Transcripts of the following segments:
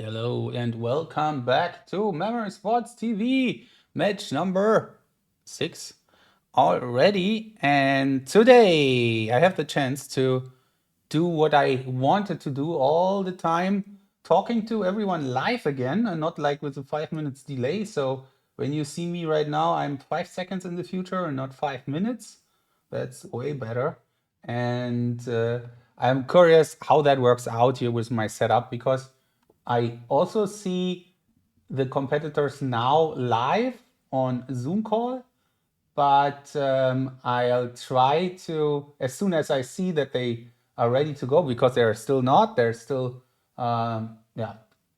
Hello and welcome back to Memory Sports TV, match number 6 already. And today I have the chance to do what I wanted to do all the time, talking to everyone live again and not like with a 5 minutes delay. So when you see me right now, I'm 5 seconds in the future and not 5 minutes. That's way better. And I'm curious how that works out here with my setup because I also see the competitors now live on Zoom call, but I'll try to, as soon as I see that they are ready to go, because they're still not, they're still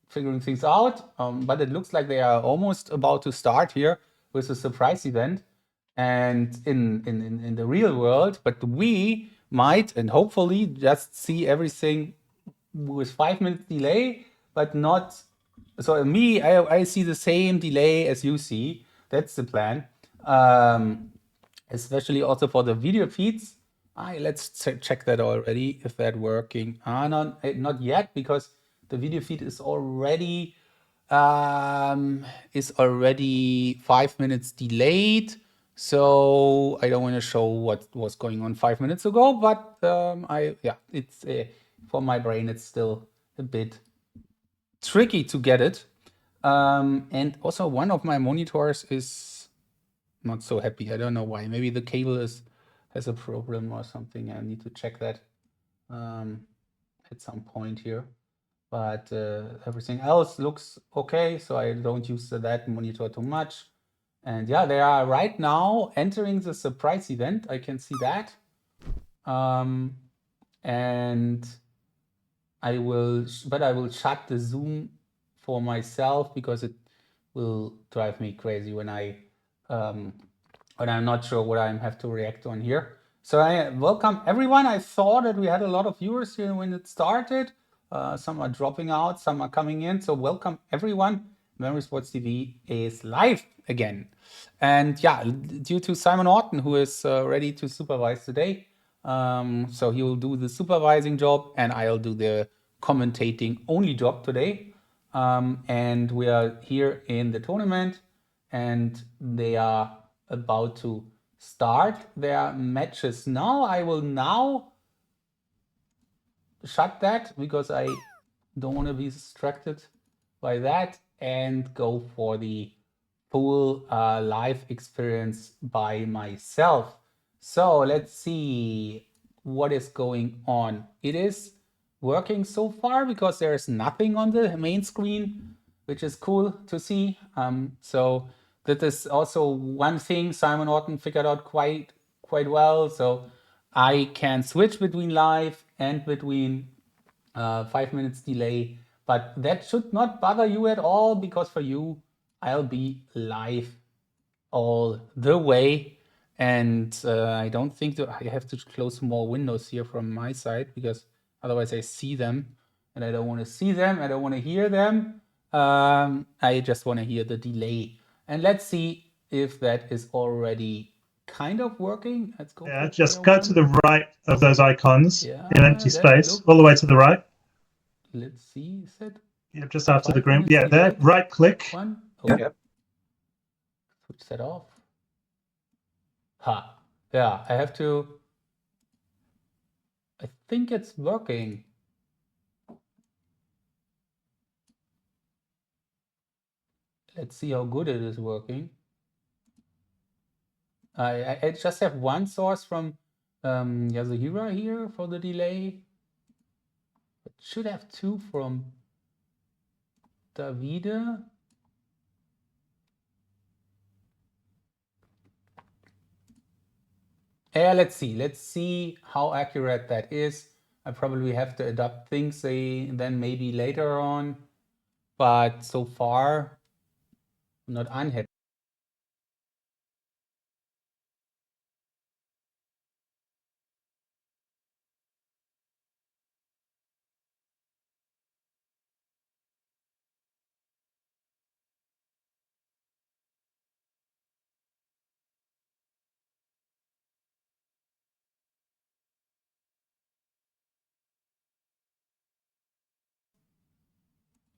figuring things out. But it looks like they are almost about to start here with a surprise event and in the real world. But we might and hopefully just see everything with 5 minutes delay, but not. So me, I see the same delay as you see. That's the plan. Especially also for the video feeds. Let's check that already if that working. Not yet because the video feed is already 5 minutes delayed. So I don't want to show what was going on 5 minutes ago, but it's for my brain it's still a bit tricky to get it. And also one of my monitors is not so happy. I don't know why. Maybe the cable has a problem or something. I need to check that at some point here. But everything else looks okay, so I don't use that monitor too much. And yeah, they are right now entering the surprise event. I can see that. And I will shut the Zoom for myself because it will drive me crazy when I'm not sure what I have to react on here. So I welcome everyone. I saw that we had a lot of viewers here when it started. Some are dropping out, some are coming in. So welcome everyone. Memory Sports TV is live again. And yeah, due to Simon Orton, who is ready to supervise today. So he will do the supervising job and I'll do the commentating only job today. And we are here in the tournament and they are about to start their matches now. I will now shut that because I don't want to be distracted by that and go for the full live experience by myself. So let's see what is going on. It is working so far because there's nothing on the main screen, which is cool to see. So that is also one thing Simon Orton figured out quite well. So I can switch between live and between 5 minutes delay, but that should not bother you at all because for you, I'll be live all the way. And I don't think that I have to close more windows here from my side because otherwise I see them and I don't want to see them. I don't want to hear them. I just want to hear the delay. And let's see if that is already kind of working. Let's go. Yeah, just go to the right of those icons in empty space, all the way to the right. Let's see, is it? Yeah, just after the green. Yeah, there. Right click. One. Oh, yeah. Switch that off. Ha. Yeah, I have to. I think it's working. Let's see how good it is working. I just have one source from Yasuhira here for the delay. It should have two from Davide. Yeah, let's see. Let's see how accurate that is. I probably have to adapt things then maybe later on. But so far, I'm not unhappy.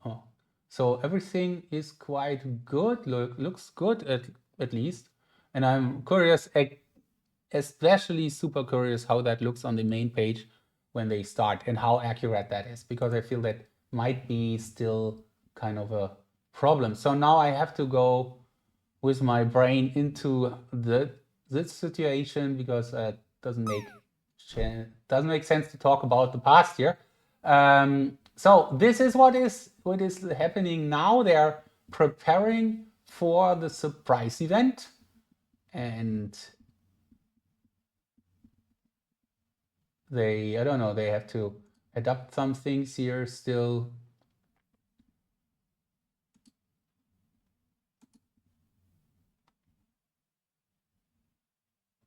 Oh, So everything is quite good, looks good at least. And I'm curious, especially super curious how that looks on the main page when they start and how accurate that is, because I feel that might be still kind of a problem. So now I have to go with my brain into this situation, because it doesn't make sense to talk about the past here. So this is what is happening now. They're preparing for the surprise event, and I don't know, they have to adapt some things here still.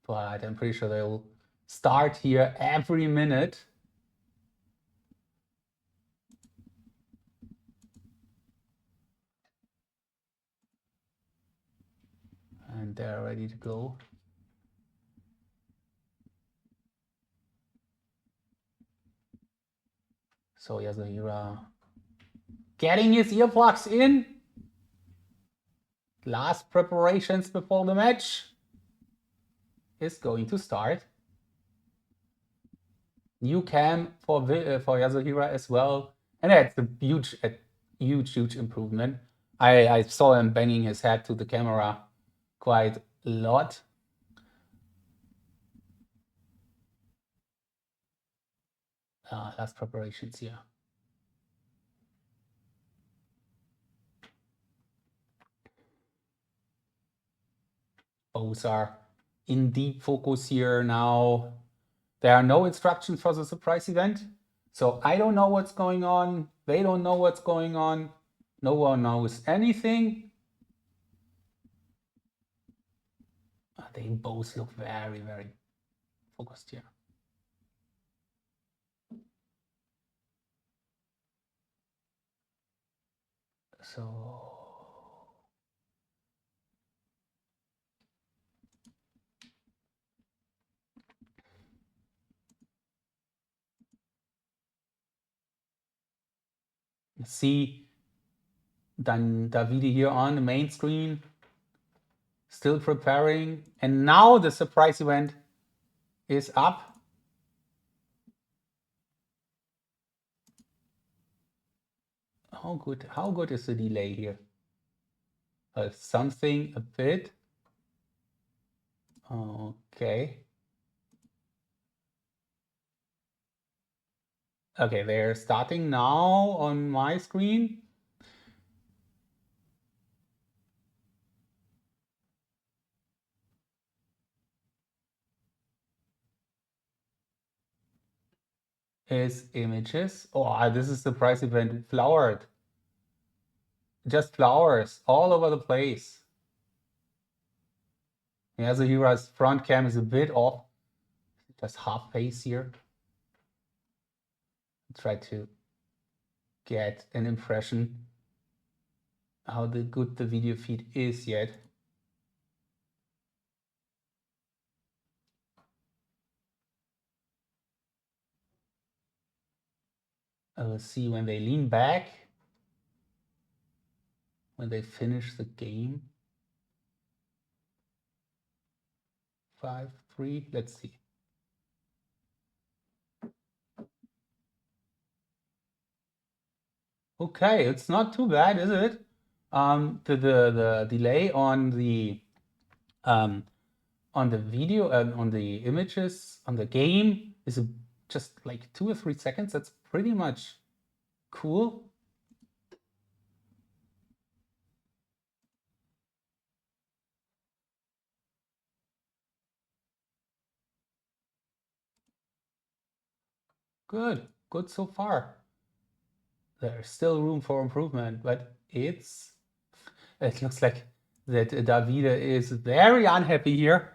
But I'm pretty sure they'll start here every minute. And they're ready to go. So Yasuhira getting his earplugs in. Last preparations before the match is going to start. New cam for Yasuhira as well, and that's a huge improvement. I saw him banging his head to the camera quite a lot. Last preparations here. Both are in deep focus here now. There are no instructions for the surprise event, so I don't know what's going on. They don't know what's going on. No one knows anything. They both look very, very focused here. So see then Davide here on the main screen, still preparing, and now the surprise event is up. How good is the delay here? Something a bit. Okay. Okay, they're starting now on my screen. Is images. Oh, this is the prize event. Flowered. Just flowers all over the place. Yasuhira's front cam is a bit off. Just half face here. Try to get an impression how good the video feed is yet. I will see when they lean back, when they finish the game. 5-3, let's see. Okay, it's not too bad, is it? The delay on the video and on the images on the game is just like 2 or 3 seconds. That's pretty much cool. Good so far. There's still room for improvement, but it looks like that Davide is very unhappy here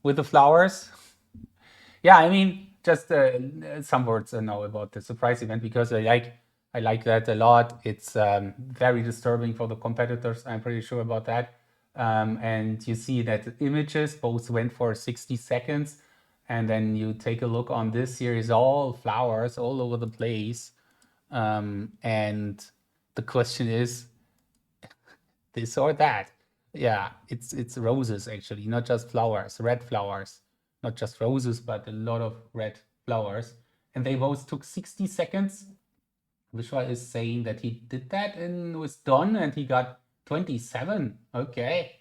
with the flowers. Yeah, I mean, just some words now about the surprise event, because I like that a lot. It's very disturbing for the competitors. I'm pretty sure about that. And you see that the images both went for 60 seconds. And then you take a look on this series, all flowers all over the place. And the question is this or that. Yeah, it's roses actually, not just flowers, red flowers, not just roses, but a lot of red flowers. And they both took 60 seconds. Vishwa is saying that he did that with Don and he got 27. Okay.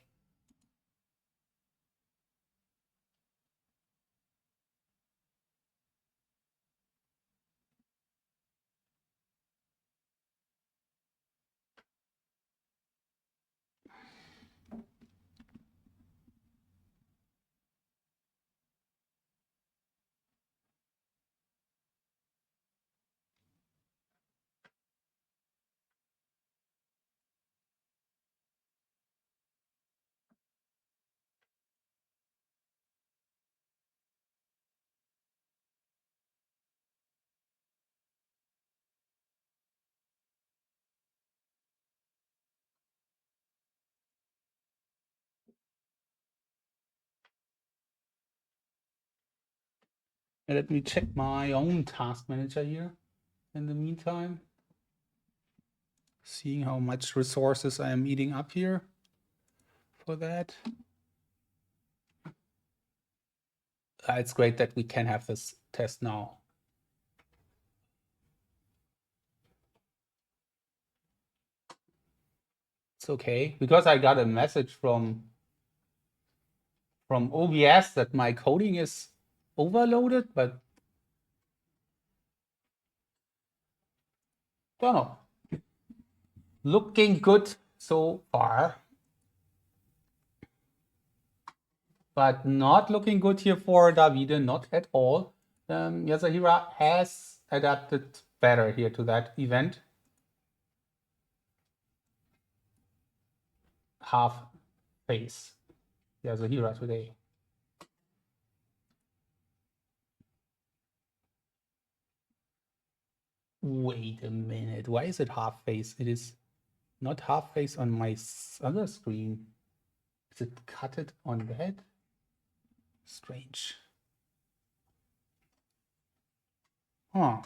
And let me check my own task manager here in the meantime. Seeing how much resources I am eating up here for that. It's great that we can have this test now. It's okay, because I got a message from OBS that my coding is overloaded, but don't know. Looking good so far, but not looking good here for Davide, not at all. Yasuhira has adapted better here to that event. Half face Yasuhira today. Wait a minute, why is it half face? It is not half face on my other screen. Is it cut it on that? Strange. Huh.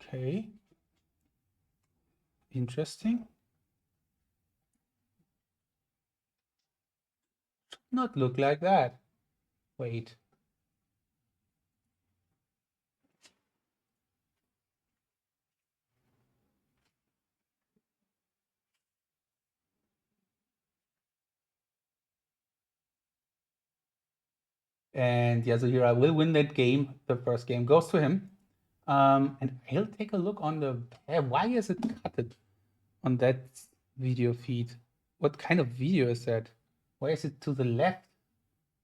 Okay. Interesting. Should not look like that. Wait. And Yasuhira will win that game. The first game goes to him. And he'll take a look on the... Why is it cut on that video feed? What kind of video is that? Why is it to the left?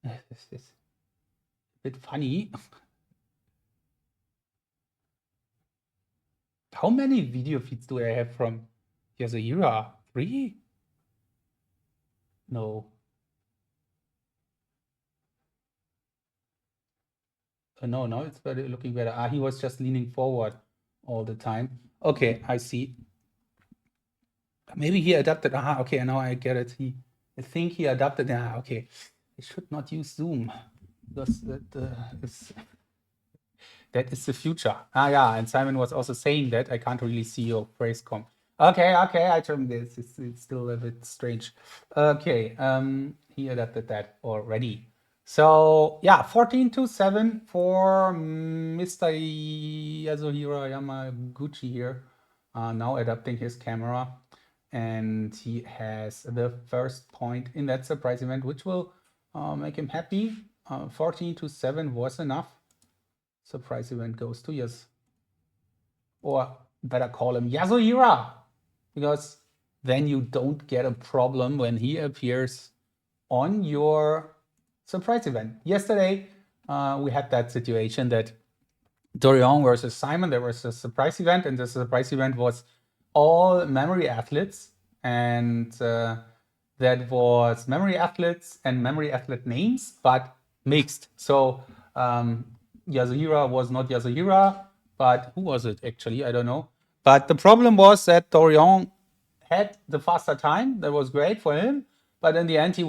This is a bit funny. How many video feeds do I have from Yasuhira? 3? No. No, no, it's better, looking better. He was just leaning forward all the time. Okay, I see. Maybe he adapted. Okay, now I get it. I think he adapted. Okay. I should not use Zoom because that is the future. Yeah, and Simon was also saying that. I can't really see your phrase comp. Okay, I turned this. It's still a bit strange. Okay, he adapted that already. So yeah, 14-7 for Mr. Yasuhira Yamaguchi here. Now adapting his camera, and he has the first point in that surprise event, which will make him happy. 14-7 was enough. Surprise event goes to Yas, or better call him Yasuhira, because then you don't get a problem when he appears on your surprise event. Yesterday, we had that situation that Dorian versus Simon, there was a surprise event, and the surprise event was all memory athletes, and that was memory athletes and memory athlete names, but mixed. So Yasuhira was not Yasuhira, but who was it actually? I don't know. But the problem was that Dorian had the faster time. That was great for him. But in the end, he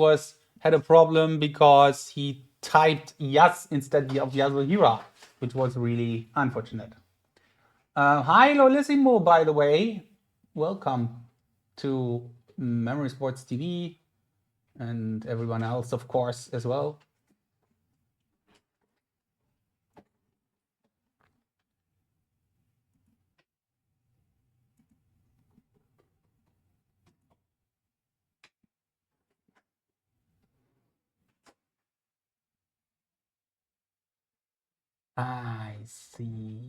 had a problem because he typed Yas instead of Yasuhira, which was really unfortunate. Hi, Lolissimo, by the way. Welcome to Memory Sports TV and everyone else, of course, as well. I see.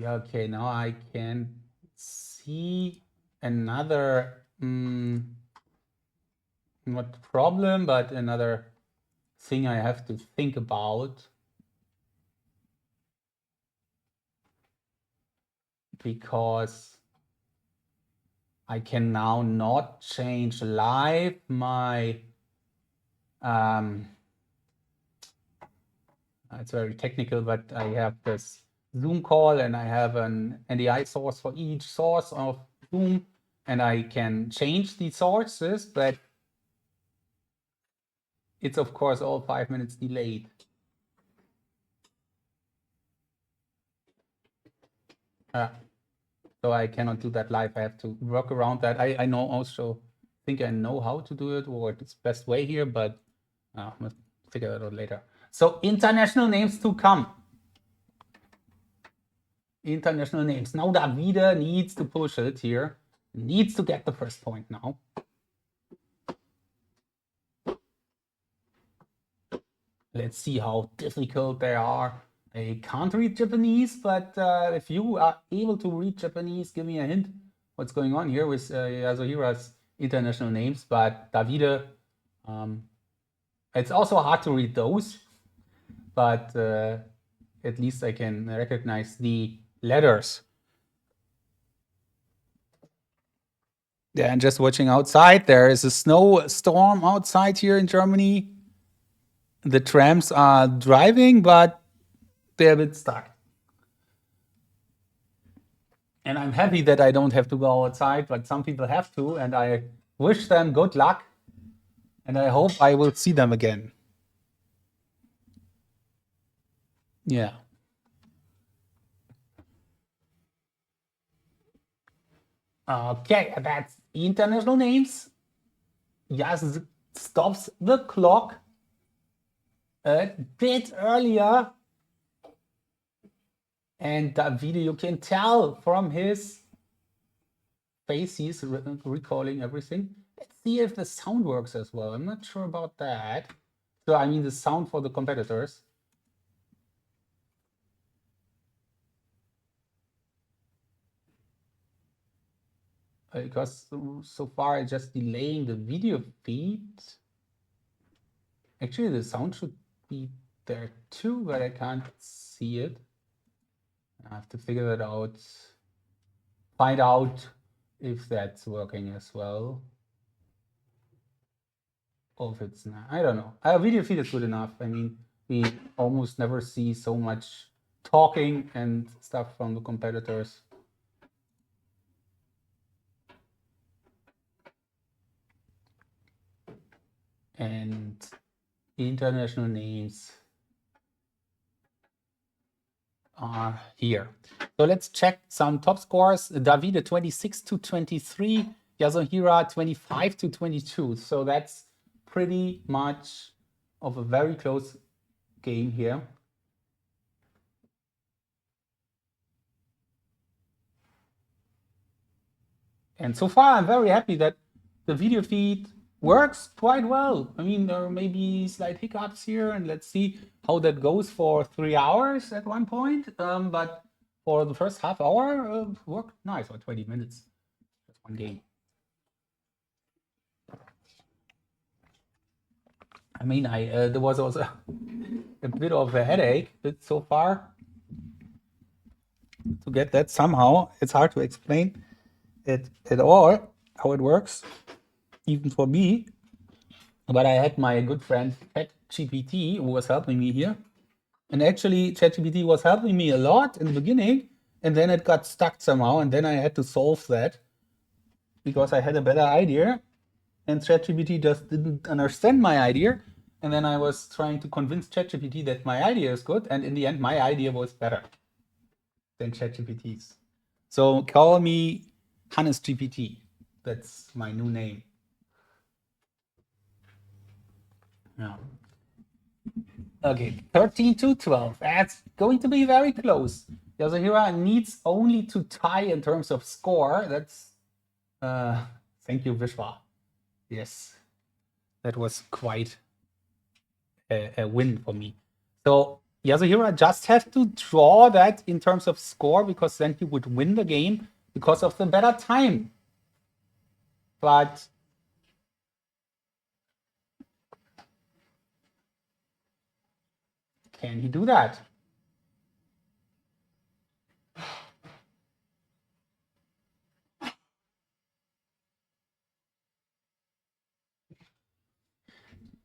Okay, now I can see another, not problem, but another thing I have to think about. Because I can now not change live my, it's very technical, but I have this Zoom call and I have an NDI source for each source of Zoom, and I can change the sources, but it's of course all 5 minutes delayed. So I cannot do that live. I have to work around that. I know also think I know how to do it, or it's best way here, but I'll figure it out later. So international names to come. International names. Now Davide needs to push it here. Needs to get the first point now. Let's see how difficult they are. I can't read Japanese, but if you are able to read Japanese, give me a hint what's going on here with Yasuhira's international names. But Davide, it's also hard to read those, but at least I can recognize the letters. Yeah, and just watching outside, there is a snowstorm outside here in Germany. The trams are driving, but they're a bit stuck. And I'm happy that I don't have to go outside, but some people have to, and I wish them good luck, and I hope I will see them again. Yeah. Okay, that's international names. Yes, stops the clock a bit earlier. And Davide, you can tell from his face, he's recalling everything. Let's see if the sound works as well. I'm not sure about that. So I mean the sound for the competitors. Because so far it's just delaying the video feed. Actually, the sound should be there too, but I can't see it. I have to figure that out. Find out if that's working as well. Or if it's not. I don't know. Our video feed is good enough. I mean, we almost never see so much talking and stuff from the competitors. And international names are here. So let's check some top scores. Davide 26-23, Yasuhira 25-22. So that's pretty much of a very close game here. And so far, I'm very happy that the video feed works quite well. I mean, there may be slight hiccups here, and let's see how that goes for 3 hours at one point. But for the first half hour, worked nice, or 20 minutes. That's one game. I mean, there was also a bit of a headache so far to get that somehow. It's hard to explain it at all, how it works, even for me. But I had my good friend ChatGPT who was helping me here. And actually, ChatGPT was helping me a lot in the beginning, and then it got stuck somehow, and then I had to solve that because I had a better idea, and ChatGPT just didn't understand my idea. And then I was trying to convince ChatGPT that my idea is good, and in the end, my idea was better than ChatGPT's. So call me Hannes GPT. That's my new name. Yeah. Okay, 13-12. That's going to be very close. Yasuhira needs only to tie in terms of score. That's thank you, Vishwa. Yes, that was quite a win for me. So Yasuhira just have to draw that in terms of score, because then he would win the game because of the better time. But can he do that?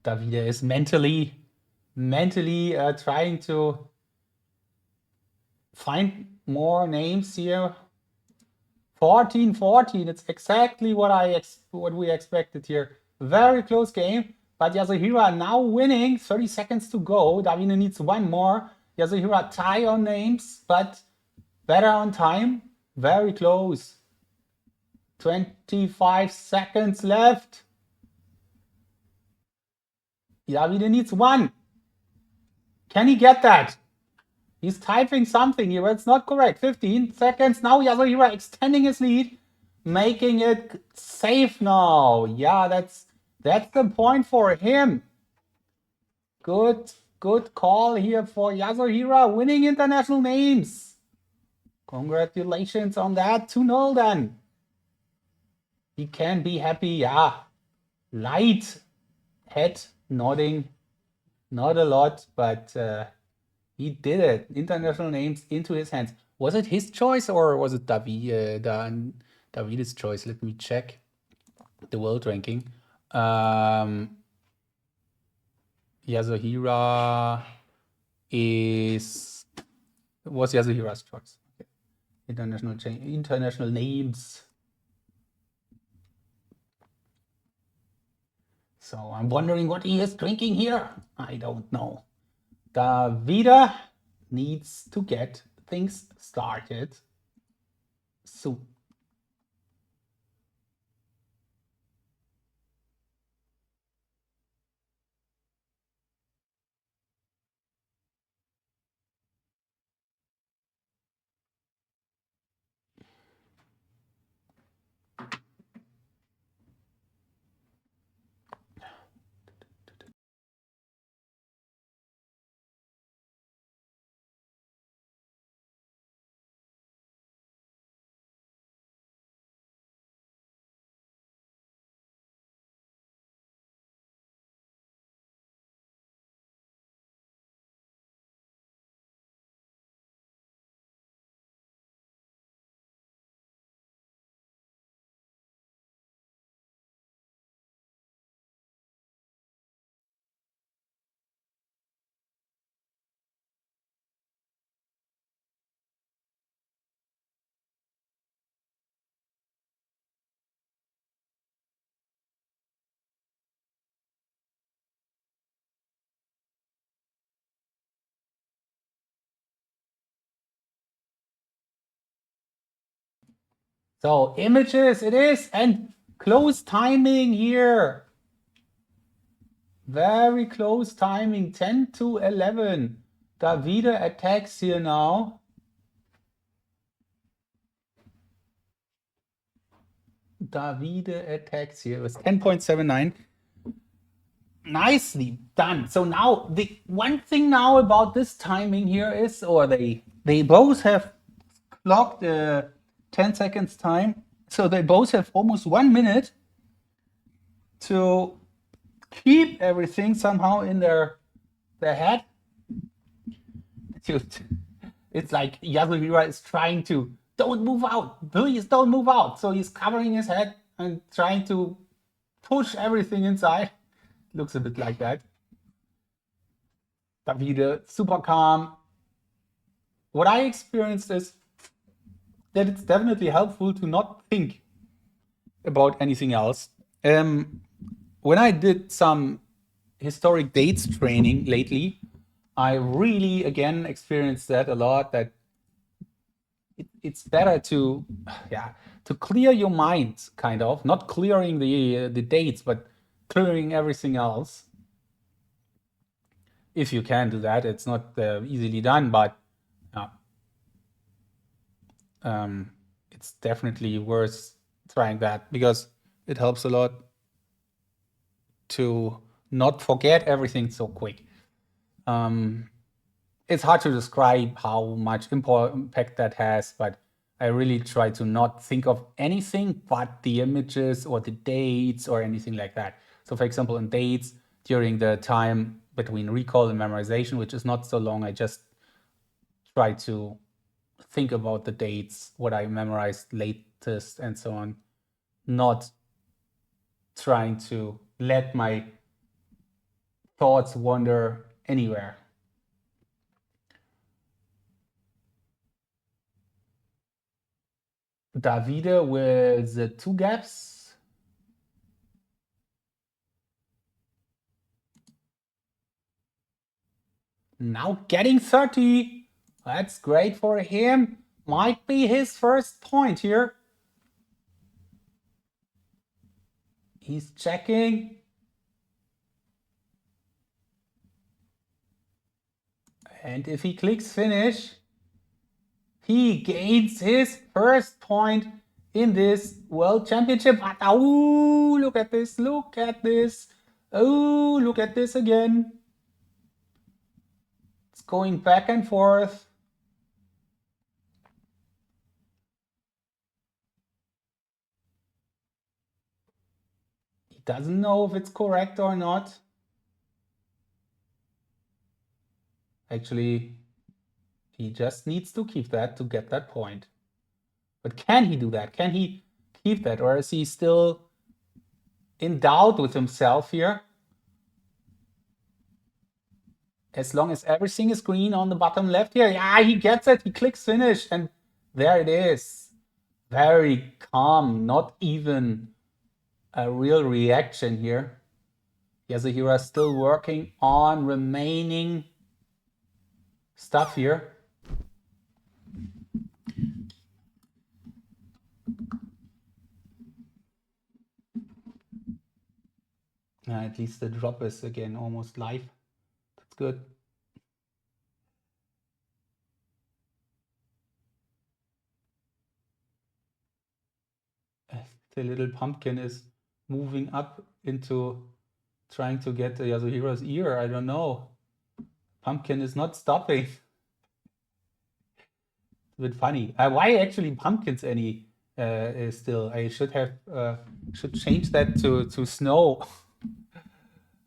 Davide is mentally trying to find more names here. 14-14. It's exactly what we expected here. Very close game, but Yasuhira now winning. 30 seconds to go. Davide needs one more. Yasuhira tie on names, but better on time. Very close. 25 seconds left. Davide needs one. Can he get that? He's typing something here, but it's not correct. 15 seconds. Now Yasuhira extending his lead, making it safe now. Yeah, that's the point for him. Good call here for Yasuhira, winning international names. Congratulations on that. 2-0 then. He can be happy, yeah. Light head nodding, not a lot, but he did it. International names into his hands. Was it his choice or was it Davide's choice? Let me check the world ranking. Yasuhira was Yasuhira's choice. Okay. International names. So I'm wondering what he is drinking here. I don't know. Davide needs to get things started soon. So images it is, and close timing here. Very close timing, 10-11. Davide attacks here now. Davide attacks here. It was 10.79. Nicely done. So now the one thing now about this timing here is, or they both have clocked 10 seconds time. So they both have almost 1 minute to keep everything somehow in their head. Dude, it's like Yasuhira is trying to, don't move out, please don't move out. So he's covering his head and trying to push everything inside. Looks a bit like that. Davide, super calm. What I experienced is that it's definitely helpful to not think about anything else. When I did some historic dates training lately, I really again experienced that a lot, that it's better to clear your mind, kind of, not clearing the dates, but clearing everything else. If you can do that, it's not easily done, but it's definitely worth trying that because it helps a lot to not forget everything so quick. It's hard to describe how much impact that has, but I really try to not think of anything but the images or the dates or anything like that. So for example, in dates, during the time between recall and memorization, which is not so long, I just try to think about the dates, what I memorized latest and so on, not trying to let my thoughts wander anywhere. Davide with the 2 gaps. Now getting 30. That's great for him. Might be his first point here. He's checking. And if he clicks finish, he gains his first point in this World Championship. Oh, look at this, look at this. Oh, look at this again. It's going back and forth. He doesn't know if it's correct or not. Actually, he just needs to keep that to get that point. But can he do that? Can he keep that? Or is he still in doubt with himself here? As long as everything is green on the bottom left here. Yeah, he gets it. He clicks finish. And there it is. Very calm. Not even a real reaction here. Yasuhira still working on remaining stuff here. At least the drop is again almost live. That's good. The little pumpkin is moving up into trying to get Yasuhira's ear. I don't know. Pumpkin is not stopping. It's a bit funny. Why actually pumpkins any still? I should have should change that to snow.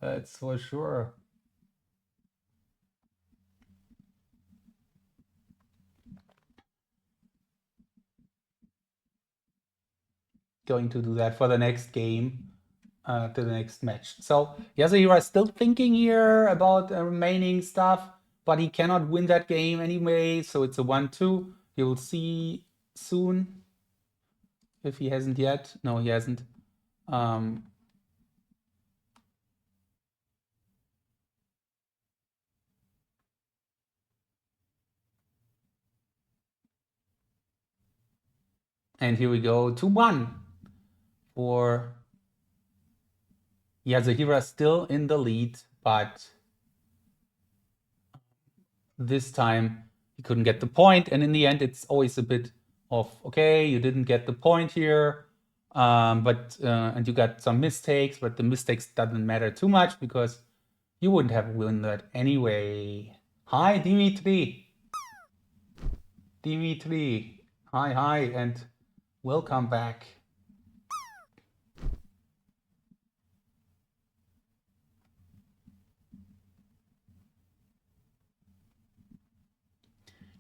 That's for sure. Going to do that for the next game, to the next match. So Yasuhira is still thinking here about remaining stuff, but he cannot win that game anyway. So it's a 1-2. You'll see soon if he hasn't yet. No, he hasn't. And here we go, 2-1 for Yasuhira, still in the lead, but this time he couldn't get the point. And in the end, it's always a bit of, okay, you didn't get the point here, and you got some mistakes, but the mistakes doesn't matter too much because you wouldn't have won that anyway. Hi, Dimitri. Dimitri, hi, and welcome back.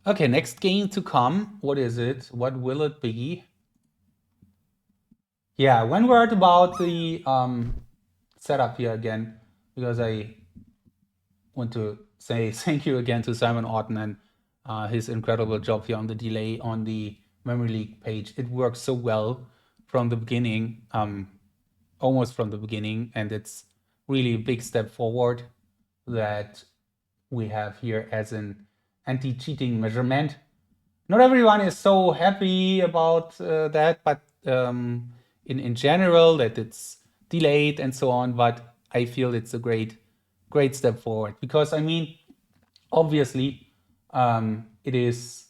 Okay, next game to come. What is it? What will it be? Yeah, one word about the setup here again, because I want to say thank you again to Simon Orton and his incredible job here on the delay on the Memory League page. It works so well from the beginning, almost from the beginning, and it's really a big step forward that we have here as an anti-cheating measurement. not everyone is so happy about that, but in general that it's delayed and so on. But I feel it's a great step forward because I mean, obviously, it is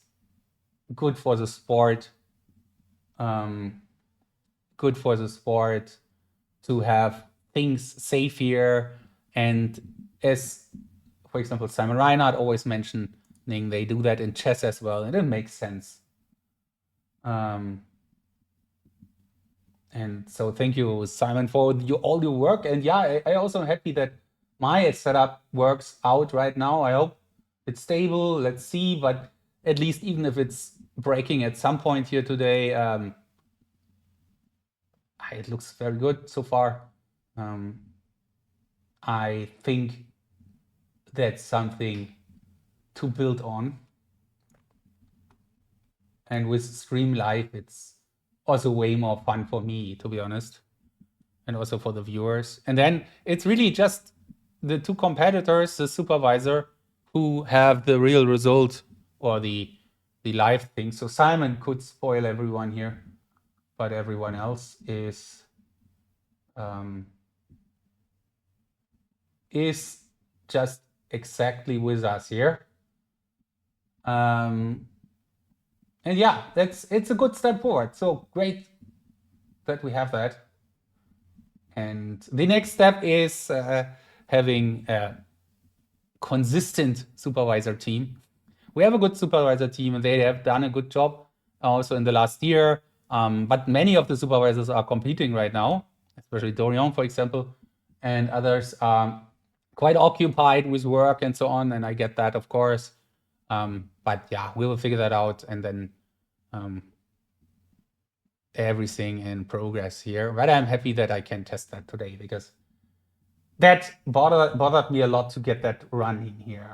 good for the sport. Um, good for the sport to have things safe here, and as for example Simon Reinhardt always mentioning, they do that in chess as well, and it makes sense. And so thank you, Simon, for all your work. And yeah, I also am happy that my setup works out right now. I hope it's stable. Let's see. But at least even if it's breaking at some point here today, it looks very good so far. I think that's something to build on. And with Stream Live, it's also way more fun for me, to be honest, and also for the viewers. And then it's really just the two competitors, the supervisor, who have the real result or the live thing. So Simon could spoil everyone here, but everyone else is just exactly with us here. And yeah, it's a good step forward. So great that we have that. And the next step is having a consistent supervisor team. We have a good supervisor team, and they have done a good job also in the last year. But many of the supervisors are competing right now, especially Dorian, for example, and others are quite occupied with work and so on. And I get that, of course. But yeah, we will figure that out, and then everything in progress here. But I'm happy that I can test that today because that bothered me a lot to get that running here.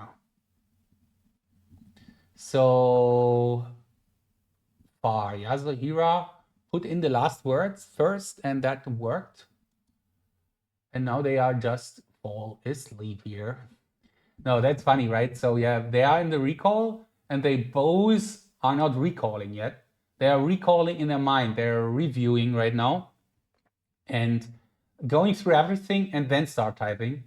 So far, Yasuhira put in the last words first, and that worked. And now they are just fall asleep here. No, that's funny, right? So yeah, they are in the recall, and they both are not recalling yet. They are recalling in their mind. They're reviewing right now and going through everything and then start typing.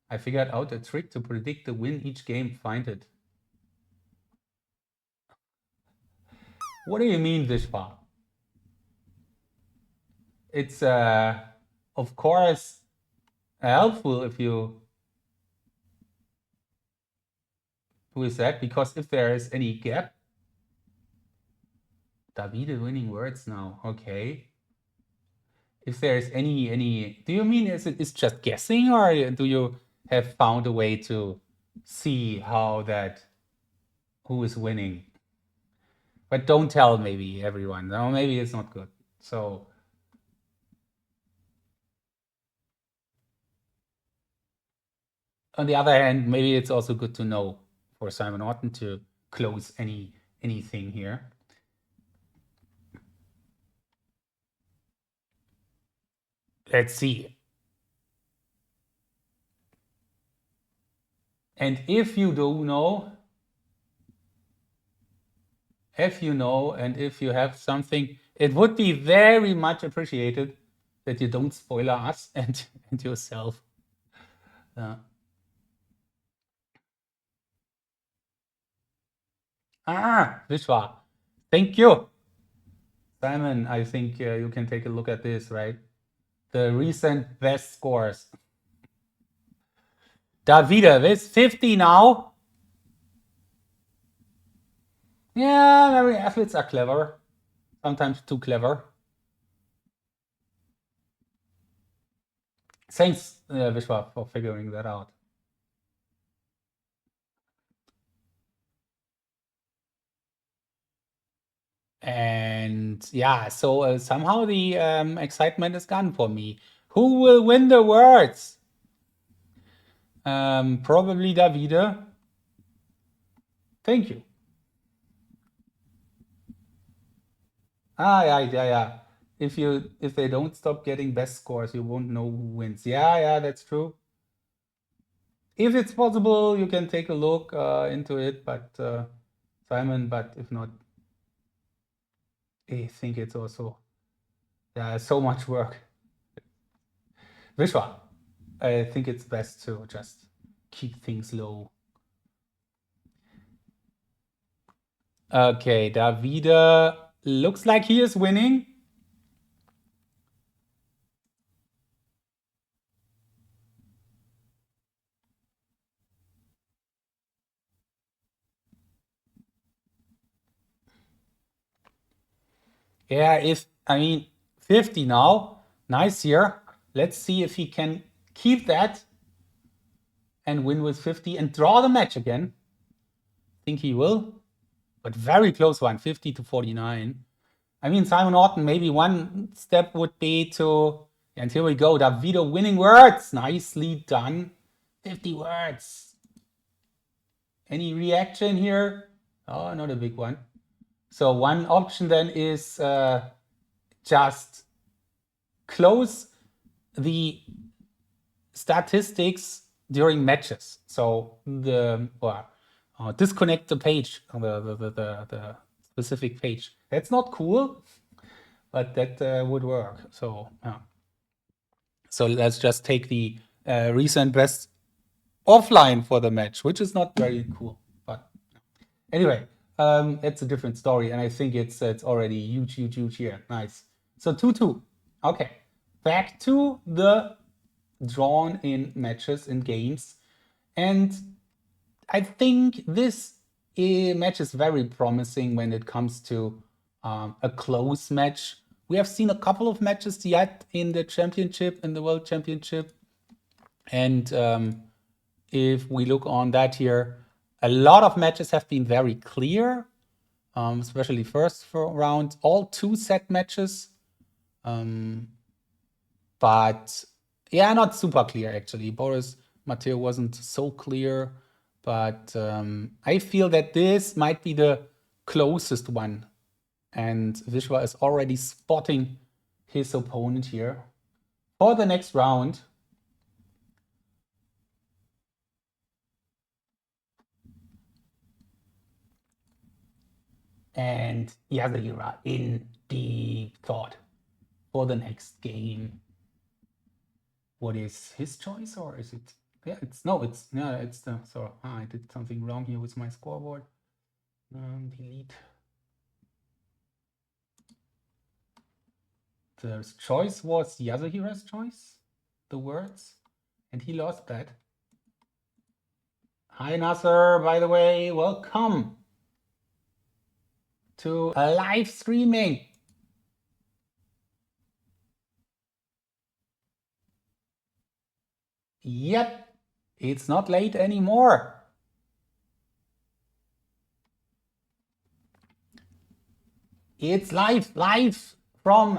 I figured out a trick to predict the win each game. Find it. What do you mean, Vishwa? It's of course helpful if you do that, because if there is any gap, Davide winning words now. Okay. If there is any, do you mean is just guessing, or do you have found a way to see how that who is winning? But don't tell maybe everyone. No, maybe it's not good. So on the other hand, maybe it's also good to know for Simon Orton to close anything here. Let's see. And if you do know, and if you have something, it would be very much appreciated that you don't spoiler us and yourself. Vishwa, thank you. Simon, I think you can take a look at this, right? The recent best scores. Davide, with 50 now. Yeah, maybe athletes are clever. Sometimes too clever. Thanks, Vishwa, for figuring that out. And yeah, so somehow the excitement is gone for me. Who will win the words? Probably Davide. Thank you. Yeah. If they don't stop getting best scores, you won't know who wins. Yeah, that's true. if it's possible, you can take a look into it, but Simon, but if not, I think it's also so much work. Vishwa, I think it's best to just keep things low. Okay, Davide looks like he is winning. Yeah, 50 now. Nice here. Let's see if he can keep that and win with 50 and draw the match again. I think he will, but very close one, 50 to 49. I mean, Simon Orton, maybe one step would be to, and here we go, Davide winning words. Nicely done. 50 words. Any reaction here? Oh, not a big one. So one option then is just close the statistics during matches. So disconnect the page, the specific page. That's not cool, but that would work. So so let's just take the recent best offline for the match, which is not very cool. But anyway, it's a different story, and I think it's already huge here. Nice. So 2-2. Okay, back to the drawn in matches and games, and I think this match is very promising when it comes to a close match. We have seen a couple of matches yet in the championship, in the World Championship, and if we look on that here, a lot of matches have been very clear, especially first round, all 2-set matches. But yeah, not super clear actually. Boris Matteo wasn't so clear, but I feel that this might be the closest one. And Vishwa is already spotting his opponent here for the next round. And Yasuhira in deep thought for the next game. What is his choice, or is it? Yeah, it's the. So I did something wrong here with my scoreboard. Delete. The choice was Yasuhira's choice, the words, and he lost that. Hi Nasser, by the way, welcome to a live streaming. Yep, it's not late anymore. It's live from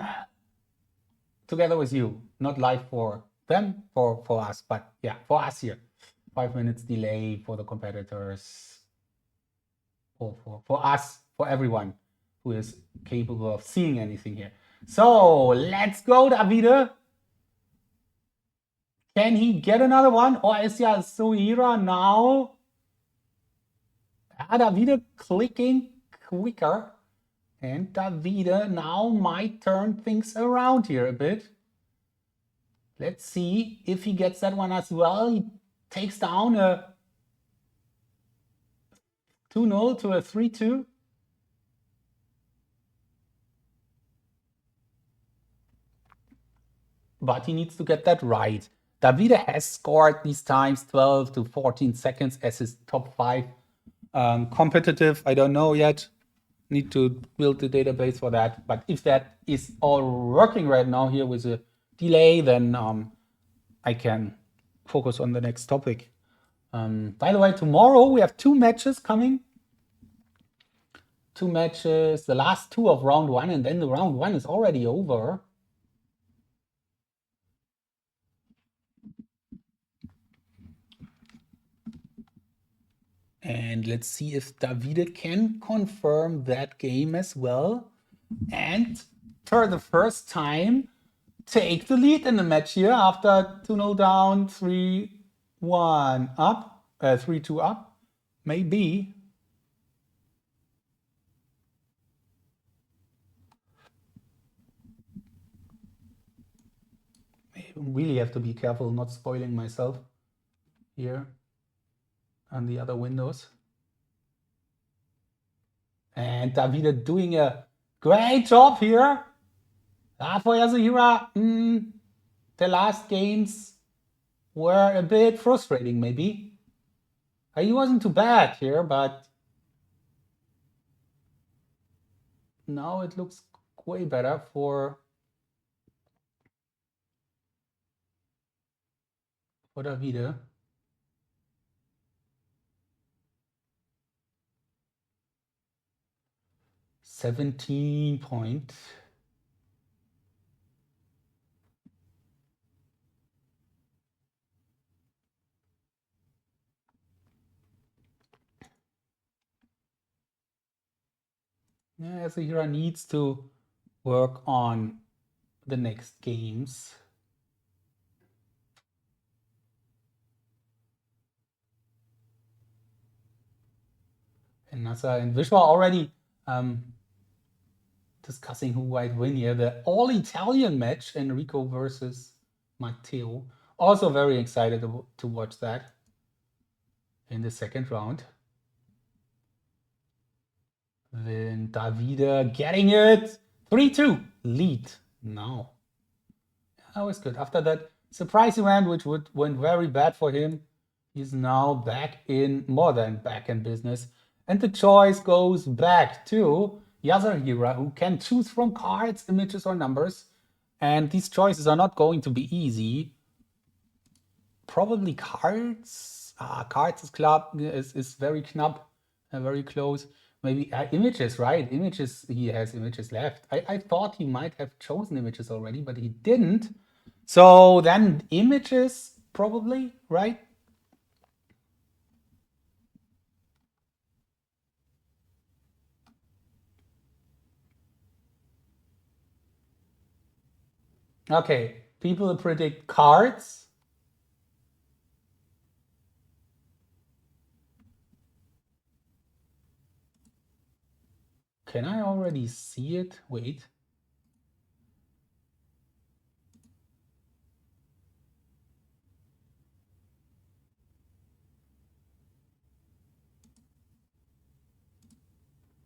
together with you, not live for them, for us, but yeah, for us here. 5 minutes delay for the competitors, for us, for everyone who is capable of seeing anything here. So let's go, Davide. Can he get another one, or is Yasuhira now? Davide clicking quicker, and Davide now might turn things around here a bit. Let's see if he gets that one as well. He takes down a 2-0 to a 3-2. But he needs to get that right. Davide has scored these times 12 to 14 seconds as his top 5. Competitive, I don't know yet. Need to build the database for that. But if that is all working right now here with a delay, then I can focus on the next topic. By the way, tomorrow we have 2 matches coming. 2 matches, the last 2 of round 1, and then the round 1 is already over. And let's see if Davide can confirm that game as well. And for the first time, take the lead in the match here after 2-0 down, 3 3-1 up, 3-2 up, maybe. I really have to be careful not spoiling myself here on the other windows. And Davide doing a great job here. For Yasuhira, the last games were a bit frustrating, maybe. He wasn't too bad here, but now it looks way better for Davide. $17 point. Yeah, Yasuhira needs to work on the next games. And Nasa and Vishwa already discussing who might win here. The all-Italian match, Enrico versus Matteo. Also very excited to watch that in the second round. Then Davide getting it. 3-2 lead now. That was good. After that surprise event, which went very bad for him, he's now back in, more than back in business. And the choice goes back to Yasuhira, who can choose from cards, images, or numbers. And these choices are not going to be easy. Probably cards. Cards is very knapp, very close. Maybe images, right? Images, he has images left. I thought he might have chosen images already, but he didn't. So then images, probably, right? Okay, people predict cards. Can I already see it? Wait.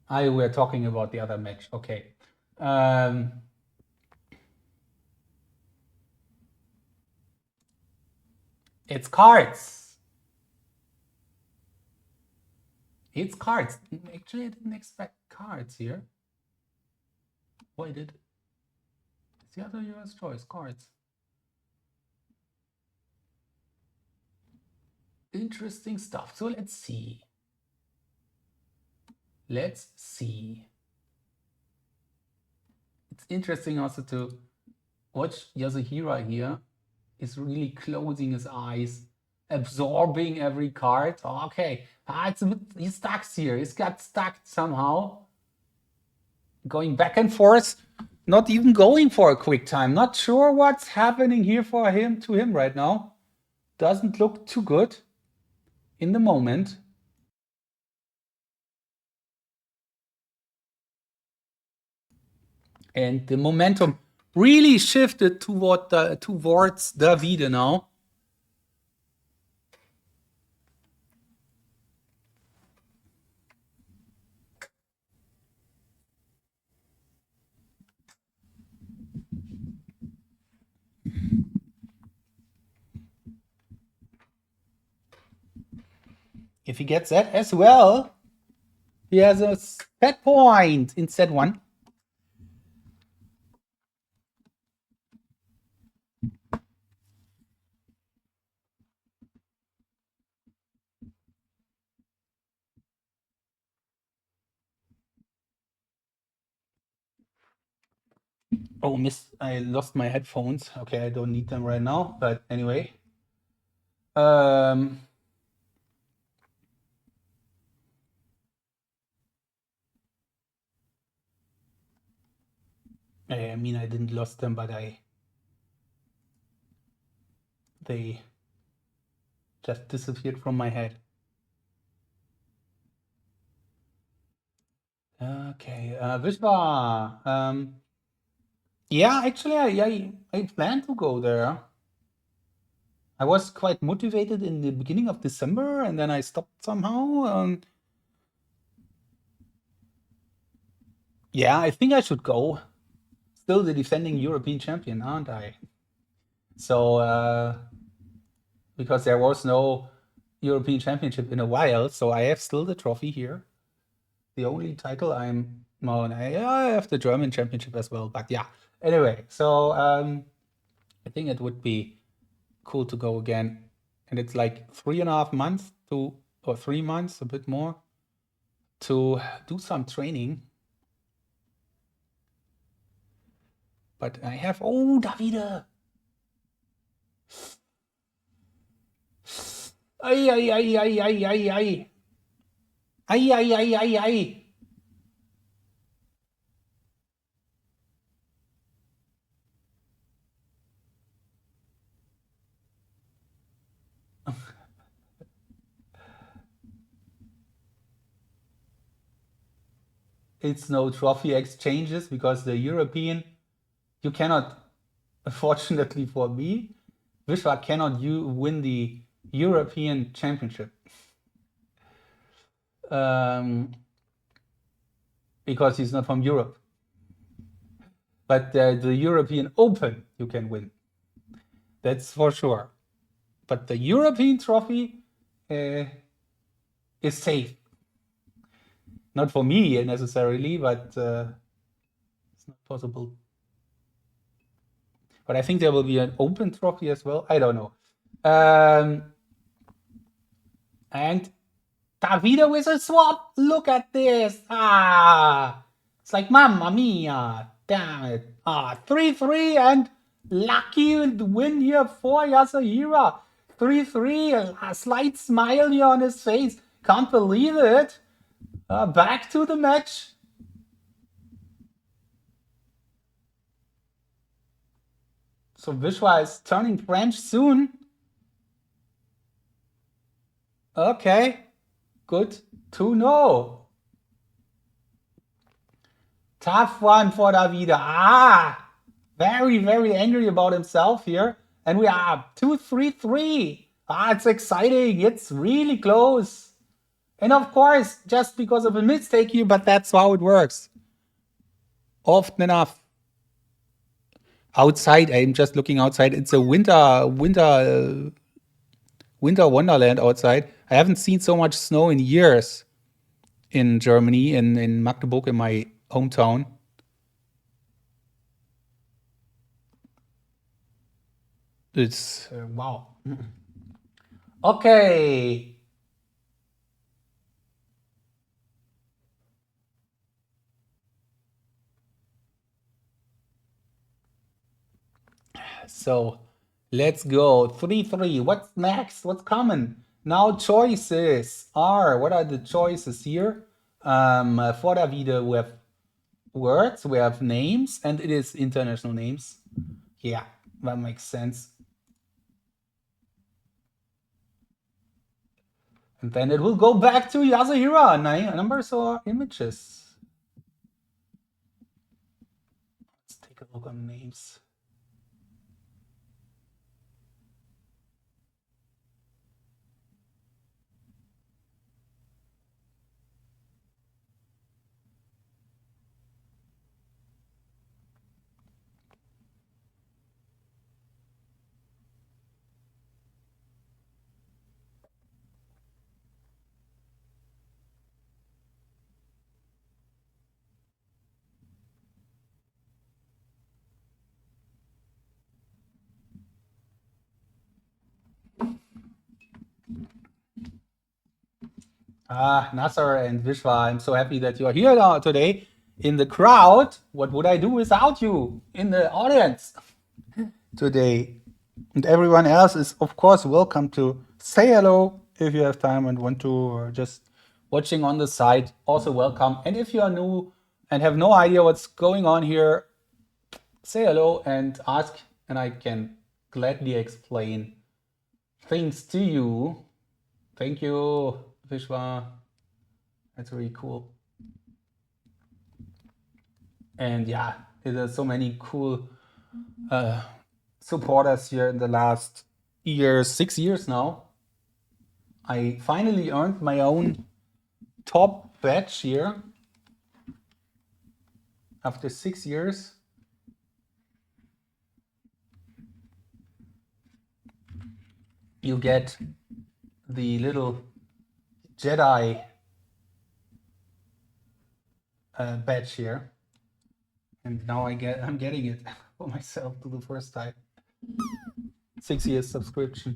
We're talking about the other match. Okay. It's cards. It's cards. Actually, I didn't expect cards here. Why did? It's the other US choice, cards. Interesting stuff. So let's see. Let's see. It's interesting also to watch Yasuhira here. Is really closing his eyes, absorbing every card. Okay, it's a bit, he's stuck here. He's got stuck somehow. Going back and forth, not even going for a quick time. Not sure what's happening here for him to him right now. Doesn't look too good in the moment. And the momentum really shifted towards Davide now. If he gets that as well, he has a set point in set one. Oh, I lost my headphones. Okay, I don't need them right now, but anyway. I mean, I didn't lost them, but they Just disappeared from my head. Okay, Vishwa. Yeah, actually, I plan to go there. I was quite motivated in the beginning of December, and then I stopped somehow. Yeah, I think I should go. Still the defending European champion, aren't I? So, because there was no European Championship in a while, so I have still the trophy here. The only title well, I have the German Championship as well, but yeah. Anyway, so I think it would be cool to go again, and it's like 3.5 months or 3 months, a bit more, to do some training. But I have Davide. Ay, ay, ay, ay, ay, ay, ay. Ay, ay, ay, ay, ay. It's no trophy exchanges because the European, you cannot, fortunately for me, Vishwa cannot win the European Championship. Because he's not from Europe. But the European Open you can win. That's for sure. But the European trophy is safe. Not for me necessarily, but it's not possible. But I think there will be an Open trophy as well. I don't know. And Davide with a swap. Look at this. It's like, mamma mia. Damn it. 3-3 and lucky win here for Yasuhira. 3-3. A slight smile here on his face. Can't believe it. Back to the match. So Vishwa is turning French soon. Okay. Good to know. Tough one for Davide. Very, very angry about himself here. And we are 2-3-3. It's exciting. It's really close. And of course, just because of a mistake here, but that's how it works. Often enough. Outside, I'm just looking outside. It's a winter wonderland outside. I haven't seen so much snow in years in Germany, in Magdeburg, in my hometown. It's wow. Okay. So let's go. 3-3. What's next? What's coming? Now choices are. What are the choices here? For Davide, we have words, we have names, and it is international names. Yeah, that makes sense. And then it will go back to Yasuhira. Numbers or images? Let's take a look on names. Nasser and Vishwa, I'm so happy that you are here now today in the crowd. What would I do without you in the audience today? And everyone else is, of course, welcome to say hello if you have time and want to, or just watching on the side, also welcome. And if you are new and have no idea what's going on here, say hello and ask, and I can gladly explain Thanks to you. Thank you, Vishwa. That's really cool. And yeah, there's so many cool supporters here in the last years, 6 years now. I finally earned my own top badge here after 6 years. You get the little Jedi badge here, and now I'm getting it for myself for the first time. 6 years subscription.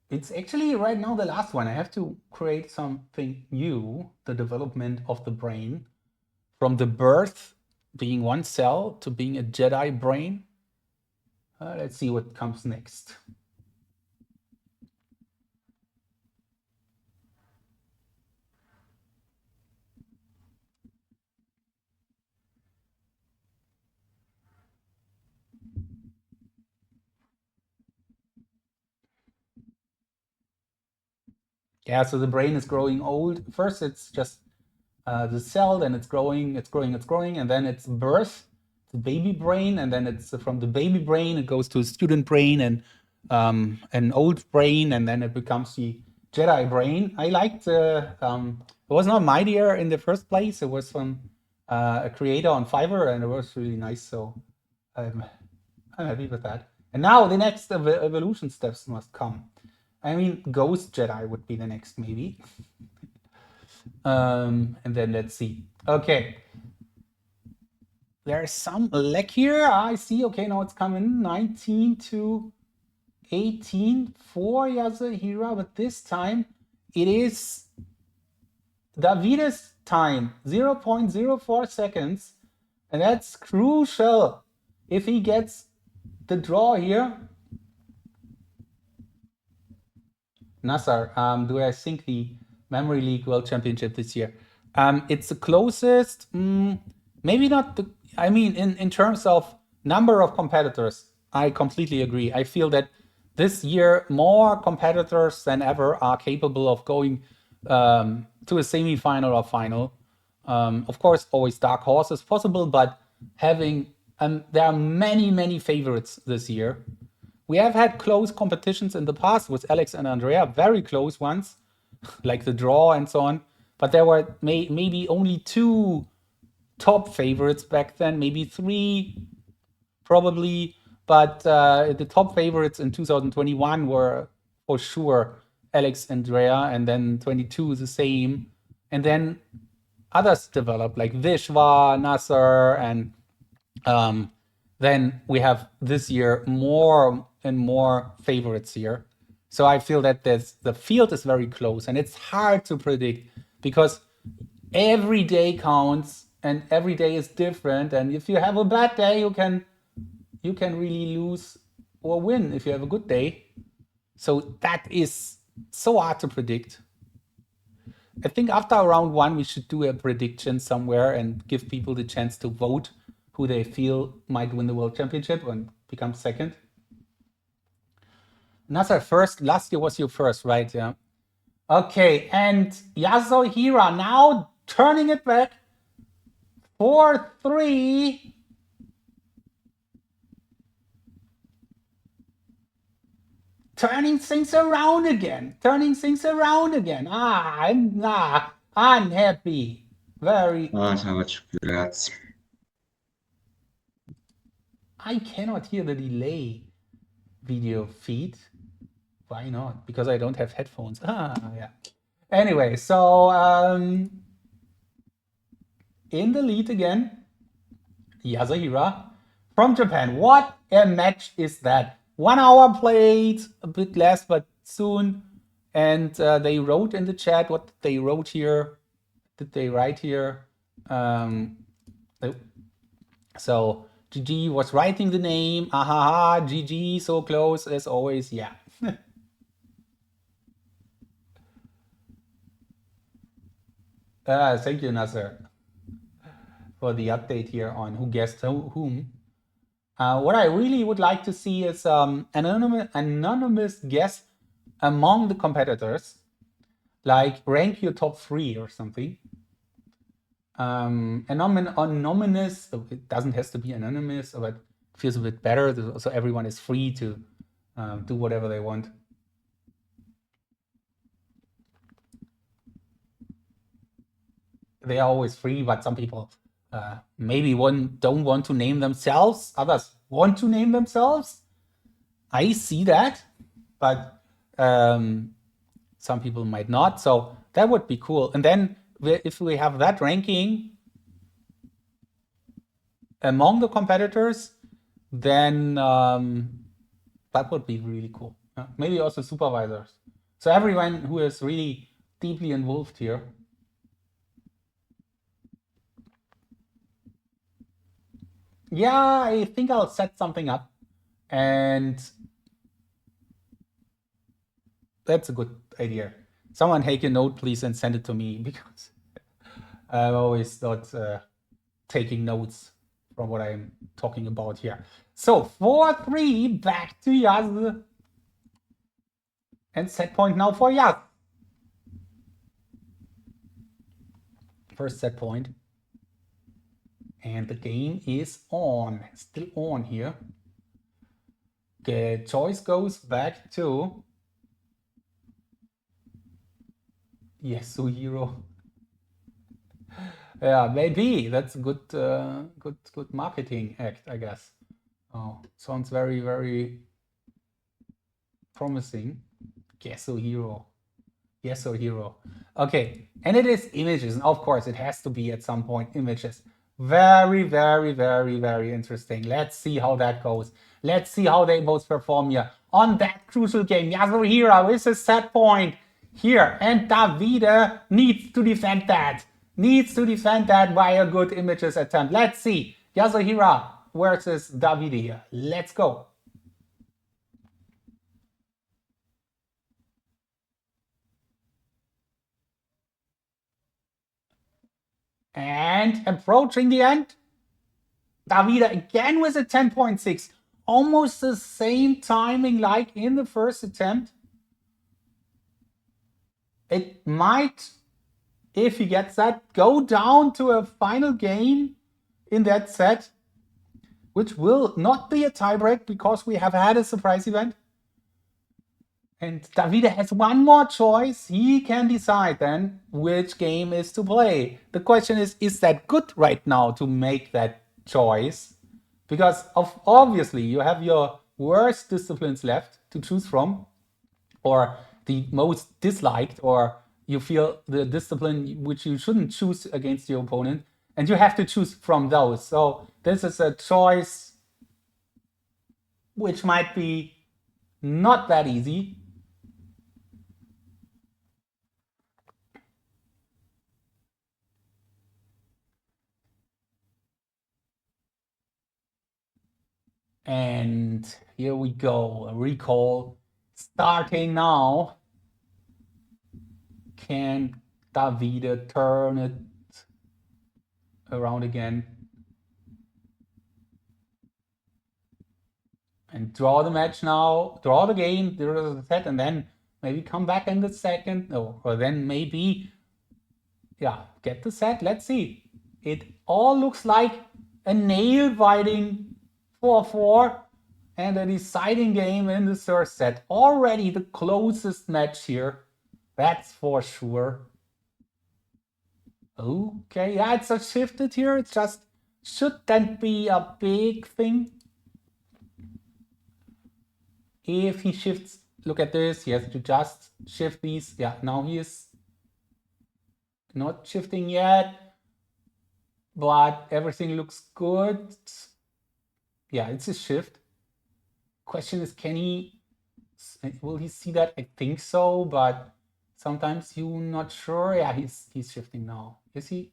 It's actually right now the last one. I have to create something new, the development of the brain from the birth being one cell to being a Jedi brain. Let's see what comes next. Yeah, so the brain is growing old. First, it's just the cell, then it's growing, and then it's birth, the baby brain, and then it's from the baby brain, it goes to a student brain and an old brain, and then it becomes the Jedi brain. I liked it was not my idea in the first place. It was from a creator on Fiverr, and it was really nice. So I'm happy with that. And now the next evolution steps must come. I mean, Ghost Jedi would be the next, maybe. And then let's see. Okay. There's some lag here. I see. Okay, now it's coming. 19 to 18 for Yasuhira, but this time it is Davide's time, 0.04 seconds. And that's crucial. If he gets the draw here. Nasser, do I think the Memory League World Championship this year? It's the closest, maybe not the, I mean, in terms of number of competitors, I completely agree. I feel that this year, more competitors than ever are capable of going to a semi-final or final. Of course, always dark horses possible, but having, there are many, many favorites this year. We have had close competitions in the past with Alex and Andrea, very close ones, like the draw and so on. But there were maybe only 2 top favorites back then, maybe 3 probably. But the top favorites in 2021 were for sure Alex and Andrea, and then 22 the same. And then others developed like Vishwa, Nasser, and then we have this year more and more favorites here. So I feel that the field is very close, and it's hard to predict because every day counts and every day is different. And if you have a bad day, you can really lose or win if you have a good day. So that is so hard to predict. I think after round 1, we should do a prediction somewhere and give people the chance to vote who they feel might win the World Championship and become second. Nasser first. Last year was your first, right? Yeah. Okay, and Yasuhira now turning it back. 4-3. Turning things around again. I'm happy. Very. Grazie. I cannot hear the delay video feed. Why not? Because I don't have headphones. Yeah. Anyway, so in the lead again, Yasuhira from Japan. What a match is that? 1 hour played, a bit less, but soon. And they wrote in the chat what they wrote here. Did they write here? So GG was writing the name. GG, so close as always. Yeah. Thank you, Nasser, for the update here on who guessed whom. What I really would like to see is an anonymous guess among the competitors, like rank your top 3 or something. Anonymous, it doesn't have to be anonymous, but it feels a bit better, so everyone is free to do whatever they want. They are always free, but some people maybe don't want to name themselves, others want to name themselves. I see that, but some people might not, so that would be cool. And then if we have that ranking among the competitors, then that would be really cool. Maybe also supervisors. So everyone who is really deeply involved here. Yeah, I think I'll set something up, and that's a good idea. Someone take a note, please, and send it to me, because I'm always not taking notes from what I'm talking about here. So 4-3, back to Yaz. And set point now for Yaz. First set point. And the game is on, still on here. The choice goes back to Yasuhira. Yeah, maybe that's a good marketing act, I guess. Oh, sounds very, very promising. Yasuhira. Yasuhira. Okay, and it is images, and of course it has to be at some point images. Very, very, very, very interesting. Let's see how that goes. Let's see how they both perform here on that crucial game. Yasuhira with a set point here, and Davide needs to defend that. Needs to defend that by a good images attempt. Let's see. Yasuhira versus Davide here. Let's go. And approaching the end, Davide again with a 10.6. Almost the same timing like in the first attempt. It might, if he gets that, go down to a final game in that set, which will not be a tiebreak because we have had a surprise event. And Davide has one more choice. He can decide then which game is to play. The question is that good right now to make that choice? Because obviously you have your worst disciplines left to choose from, or the most disliked, or you feel the discipline which you shouldn't choose against your opponent, and you have to choose from those. So this is a choice which might be not that easy. And here we go, a recall starting now. Can Davide turn it around again and draw the match now, draw the game, draw the set, and then maybe come back in the second, or then maybe, yeah, get the set. Let's see. It all looks like a nail-biting 4-4 and a deciding game in the third set. Already the closest match here, that's for sure. Okay, yeah, it's a shifted here. It just shouldn't be a big thing. If he shifts, look at this, he has to just shift these. Yeah, now he is not shifting yet, but everything looks good. Yeah, it's a shift. Question is, will he see that? I think so, but sometimes you're not sure. Yeah, he's shifting now. Is he?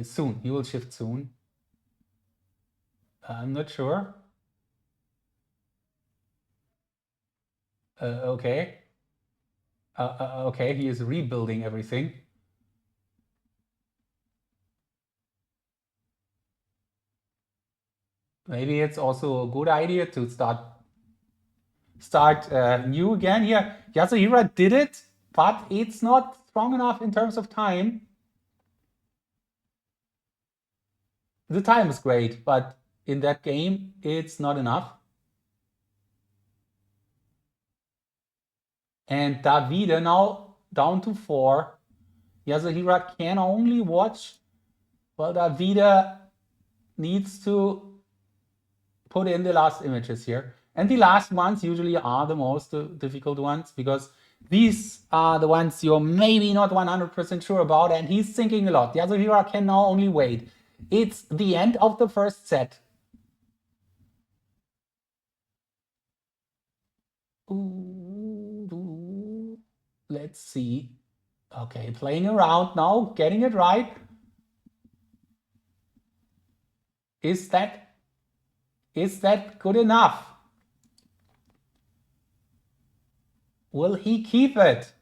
Soon. He will shift soon. I'm not sure. Okay. Okay, he is rebuilding everything. Maybe it's also a good idea to start new again here. Yasuhira did it, but it's not strong enough in terms of time. The time is great, but in that game, it's not enough. And Davide now down to 4. Yasuhira can only watch. Well, Davide needs to put in the last images here. And the last ones usually are the most difficult ones because these are the ones you're maybe not 100% sure about, and he's thinking a lot. Yasuhira can now only wait. It's the end of the first set. Ooh, let's see. Okay, playing around now, getting it right. Is that good enough? Will he keep it?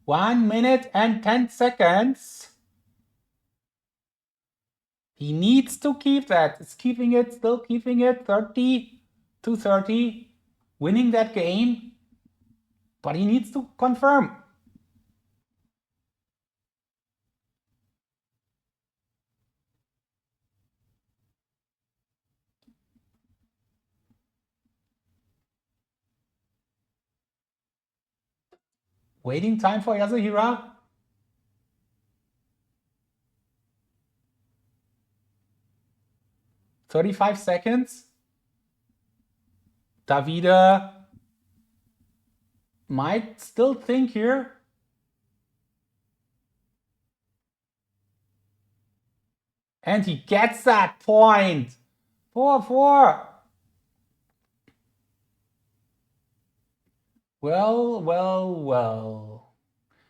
1 minute and 10 seconds. He needs to keep that. It's keeping it, still keeping it. 30 to 30. Winning that game. But he needs to confirm. Waiting time for Yasuhira. $35 seconds. Davide might still think here. And he gets that point. 4-4. Well.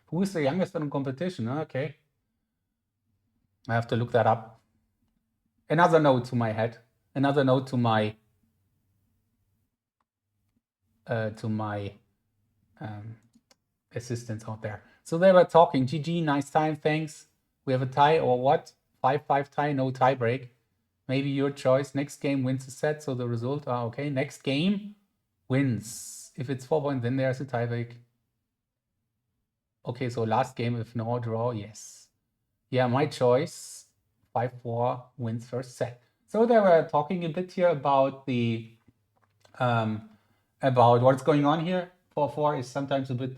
Who is the youngest in competition? Okay. I have to look that up. Another note to my head. Another note to my assistants out there. So they were talking. GG, nice time, thanks. We have a tie or what? 5-5 tie, no tie break. Maybe your choice. Next game wins the set, so the result are okay. Next game wins. If it's 4 points, then there's a tie break. Okay, so last game, if no draw, yes. Yeah, my choice. 5-4 wins first set. So they were talking a bit here about the about what's going on here. 4-4 is sometimes a bit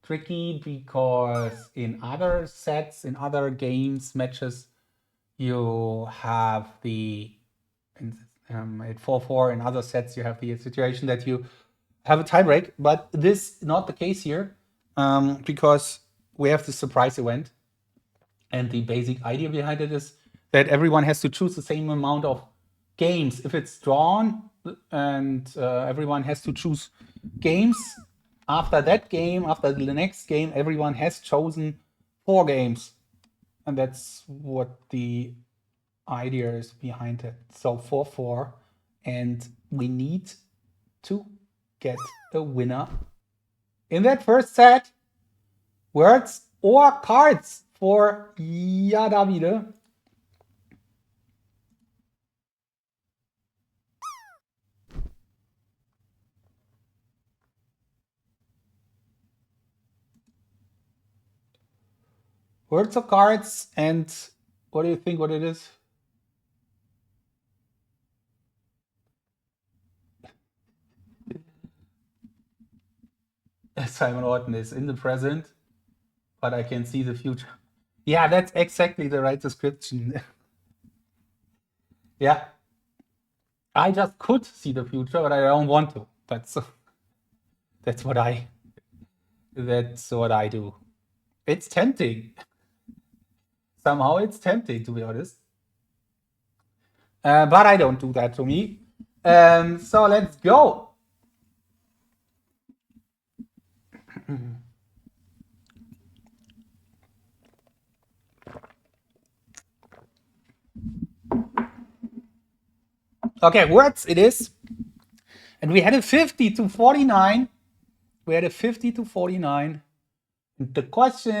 tricky because in other sets, in other games, matches, you have the at 4-4 in other sets you have the situation that you have a tiebreak, but this is not the case here because we have the surprise event, and the basic idea behind it is that everyone has to choose the same amount of games. If it's drawn and everyone has to choose games, after that game, after the next game, everyone has chosen 4 games. And that's what the idea is behind it. So 4-4, and we need to get a winner in that first set. Words or cards for Davide. Words or cards, and what do you think what it is? Simon Orton is in the present, but I can see the future. Yeah, that's exactly the right description. Yeah. I just could see the future, but I don't want to. That's what I do. It's tempting. Somehow it's tempting, to be honest. But I don't do that to me. So let's go. Okay, words it is. And we had a 50 to 49. We had a 50 to 49. And the question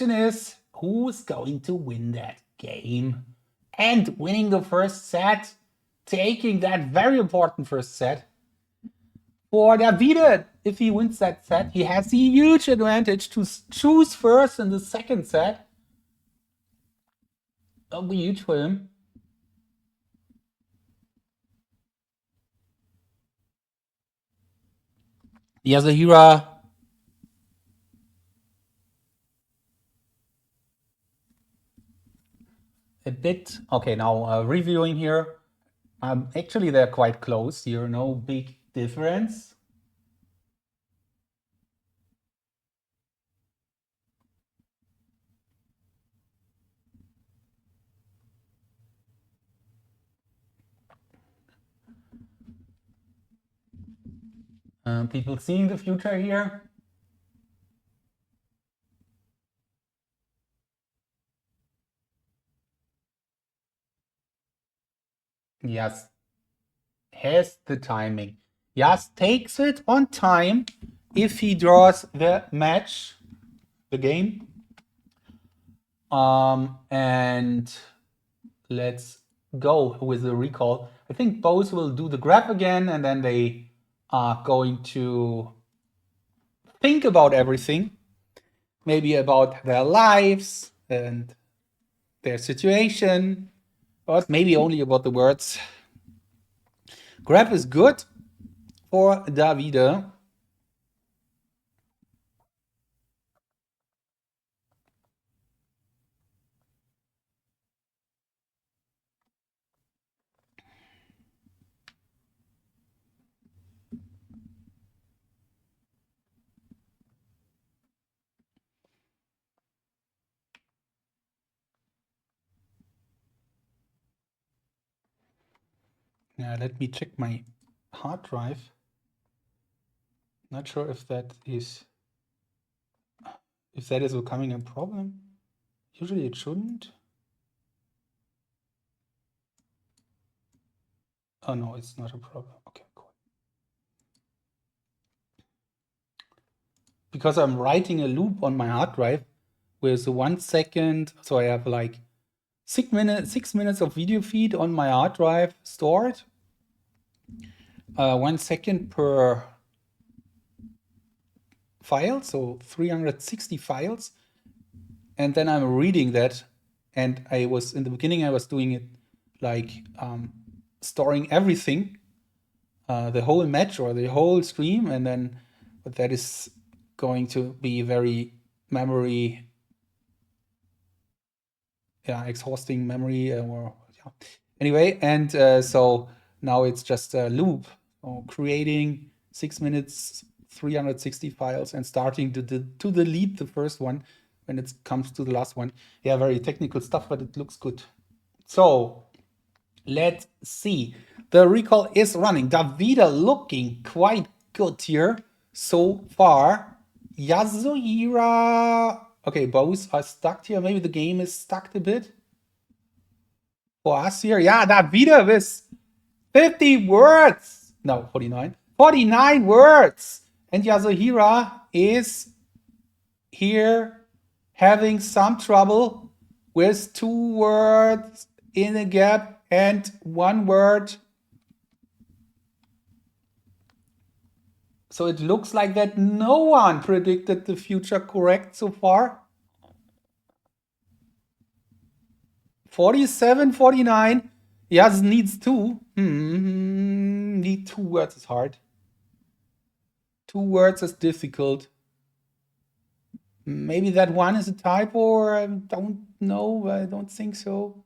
is, who's going to win that game? and winning the first set, taking that very important first set. For Davide, if he wins that set, he has the huge advantage to choose first in the second set. That'll be huge for him. Yasuhira a bit. Okay, now reviewing here. Actually, they're quite close here. No big difference. People seeing the future here. Yes, has the timing. Yes, takes it on time if he draws the match, the game. And let's go with the recall. I think both will do the grab again, and then they are going to think about everything, maybe about their lives and their situation, but maybe only about the words. Grab is good for Davide. Now let me check my hard drive. Not sure if that is becoming a problem. Usually it shouldn't. Oh no, it's not a problem. Okay, cool. Because I'm writing a loop on my hard drive with 1 second, so I have like 6 minutes of video feed on my hard drive stored. 1 second per file, so 360 files. And then I'm reading that. And in the beginning, I was doing it like storing everything, the whole match or the whole stream. And then, but that is going to be very memory, exhausting memory. Anyway, and so now it's just a loop, creating 6 minutes, 360 files, and starting to delete the first one when it comes to the last one. Yeah, very technical stuff, but it looks good. So let's see. The recall is running. Davide looking quite good here so far. Yasuhira. Okay, both are stuck here. Maybe the game is stuck a bit for us here. Yeah, Davide with 50 words. No, 49. 49 words. And Yasuhira is here having some trouble with 2 words in a gap and 1 word. So it looks like that no one predicted the future correct so far. 47, 49. Yes, needs 2. Need 2 words is hard. 2 words is difficult. Maybe that one is a typo, or I don't know. I don't think so.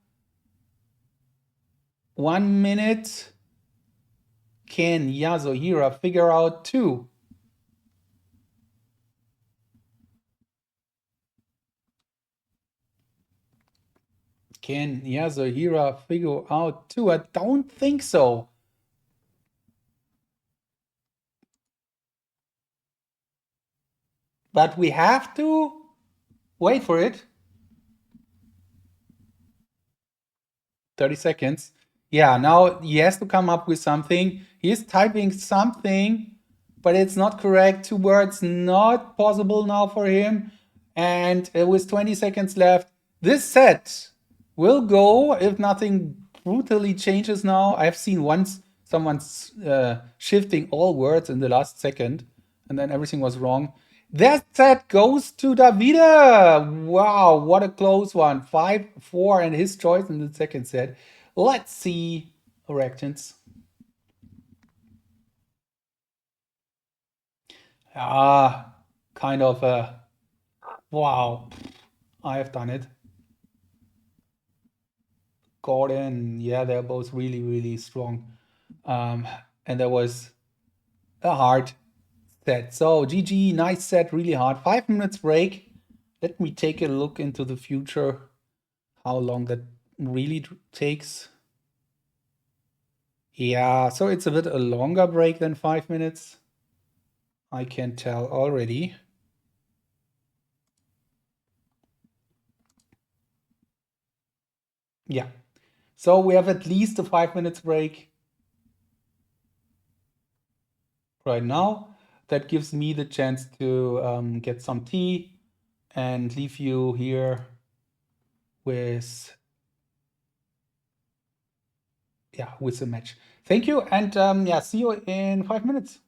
1 minute. Can Yasuhira figure out 2? Can Yasuhira figure out 2? I don't think so. But we have to wait for it. 30 seconds. Yeah, now he has to come up with something. He's typing something, but it's not correct. 2 words not possible now for him. And with 20 seconds left, this set We'll go if nothing brutally changes now. I've seen once someone's shifting all words in the last second, and then everything was wrong. That set goes to Davide. Wow, what a close one. 5-4 and his choice in the second set. Let's see reactions. Kind of a wow. I have done it. Gordon, yeah, they're both really, really strong. And there was a hard set. So GG, nice set, really hard. 5 minutes break. Let me take a look into the future, how long that really takes. Yeah, so it's a bit a longer break than 5 minutes. I can tell already. Yeah. So we have at least a 5 minutes break right now. That gives me the chance to get some tea and leave you here with the match. Thank you, and see you in 5 minutes.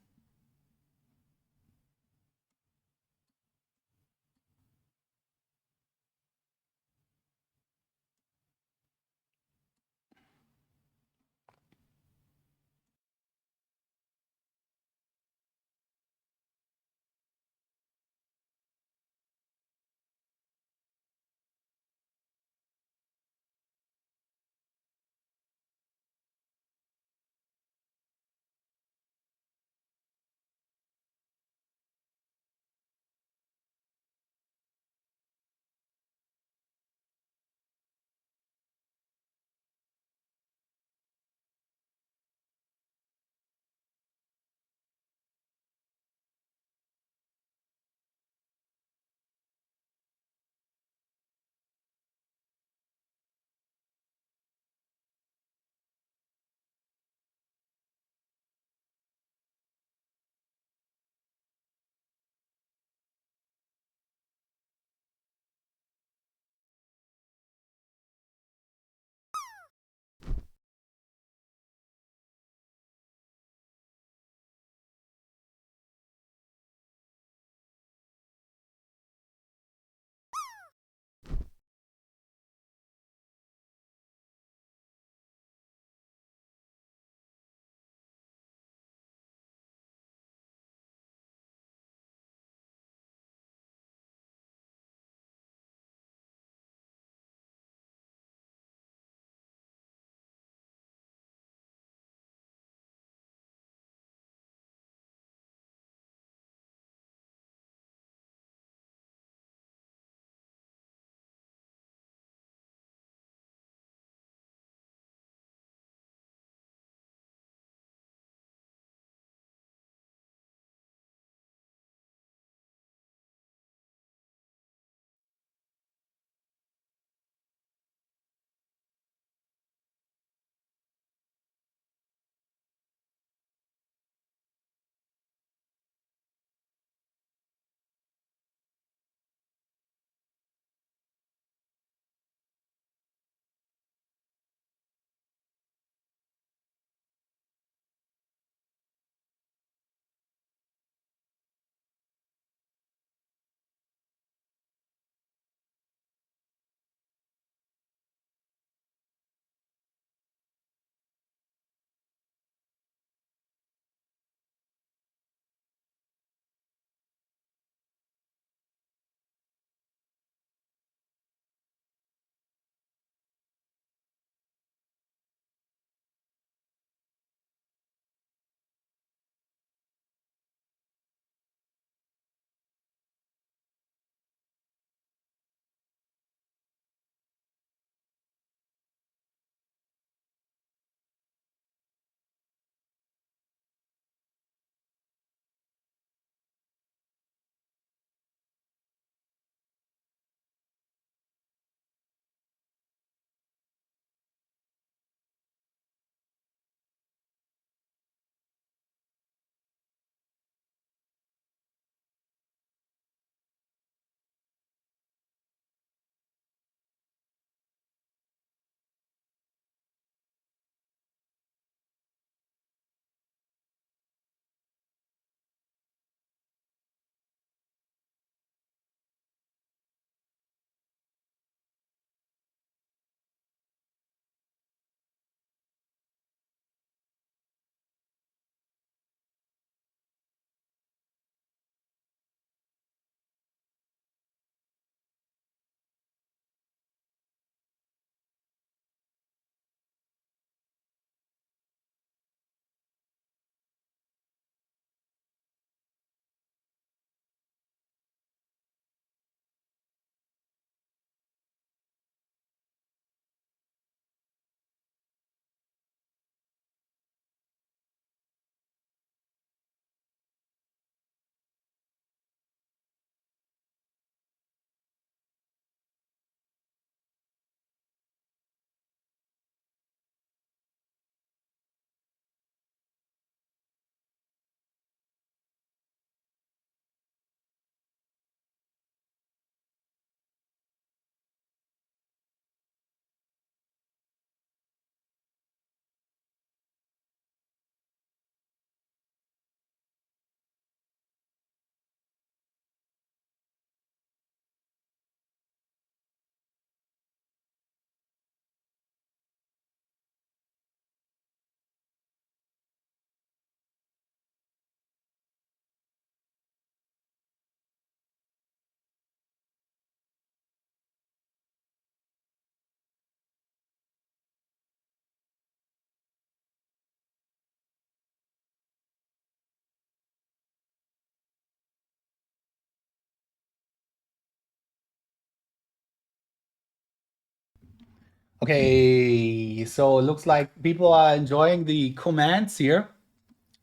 Okay, so it looks like people are enjoying the comments here,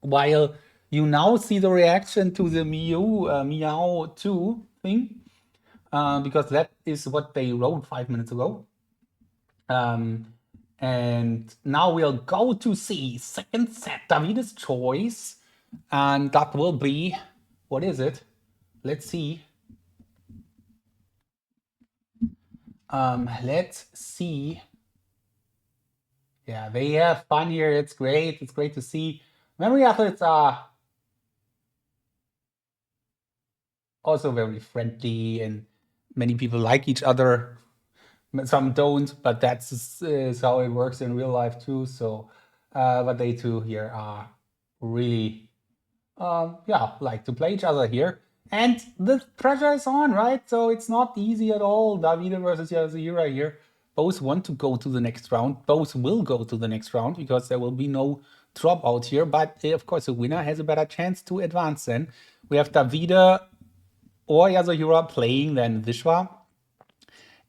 while you now see the reaction to the Meow 2 thing, because that is what they wrote 5 minutes ago. And now we'll go to see second set, Davide's choice, and that will be, what is it? Let's see. Let's see. Yeah, they have fun here. It's great. It's great to see. Memory athletes are also very friendly, and many people like each other. Some don't, but that's is how it works in real life too. So, but they two here are really, yeah, like to play each other here. And the pressure is on, right? So it's not easy at all. Davide versus Yasuhira here. Both want to go to the next round. Both will go to the next round because there will be no dropout here. But of course, the winner has a better chance to advance then. We have Davide or Yasuhira playing then Vishwa.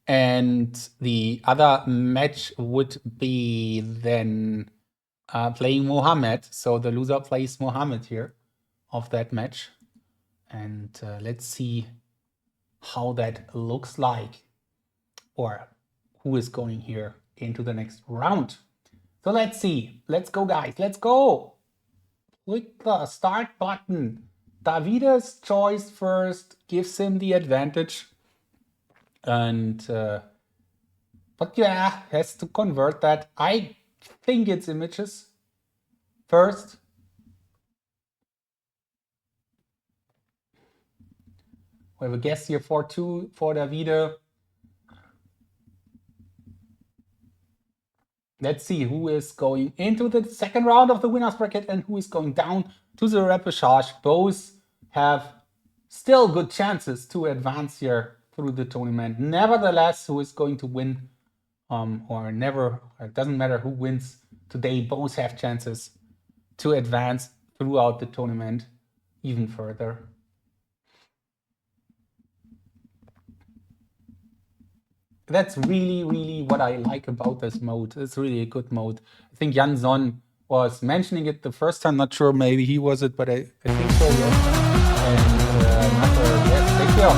And the other match would be then playing Mohammed. So the loser plays Mohammed here of that match. And let's see how that looks like, or who is going here into the next round. So let's see. Let's go, guys. Let's go. Click the start button. Davide's choice first gives him the advantage. And but yeah, has to convert that. I think it's images first. We have a guess here for 2 for Davide. Let's see who is going into the second round of the winner's bracket and who is going down to the repechage. Both have still good chances to advance here through the tournament. Nevertheless, who is going to win or never, it doesn't matter who wins today, both have chances to advance throughout the tournament even further. That's really what I like about this mode. It's really a good mode. I think Jan Son was mentioning it the first time. Not sure, maybe he was it, but I think so, yes. And yes, thank you.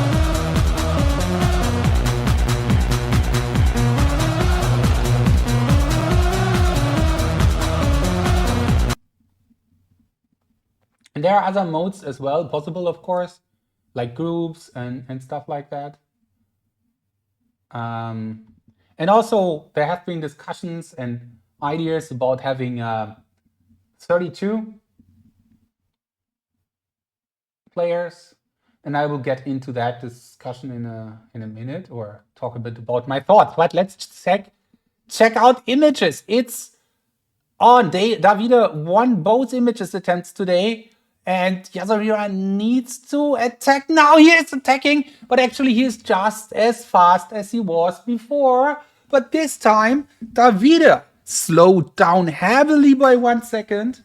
And there are other modes as well possible, of course, like groups and stuff like that. And also, there have been discussions and ideas about having 32 players, and I will get into that discussion in a minute, or talk a bit about my thoughts. But let's check out images. It's on. Davide won both images attempts today, and Yasuhira needs to attack. Now he is attacking, but actually he is just as fast as he was before. But this time, Davide slowed down heavily by 1 second.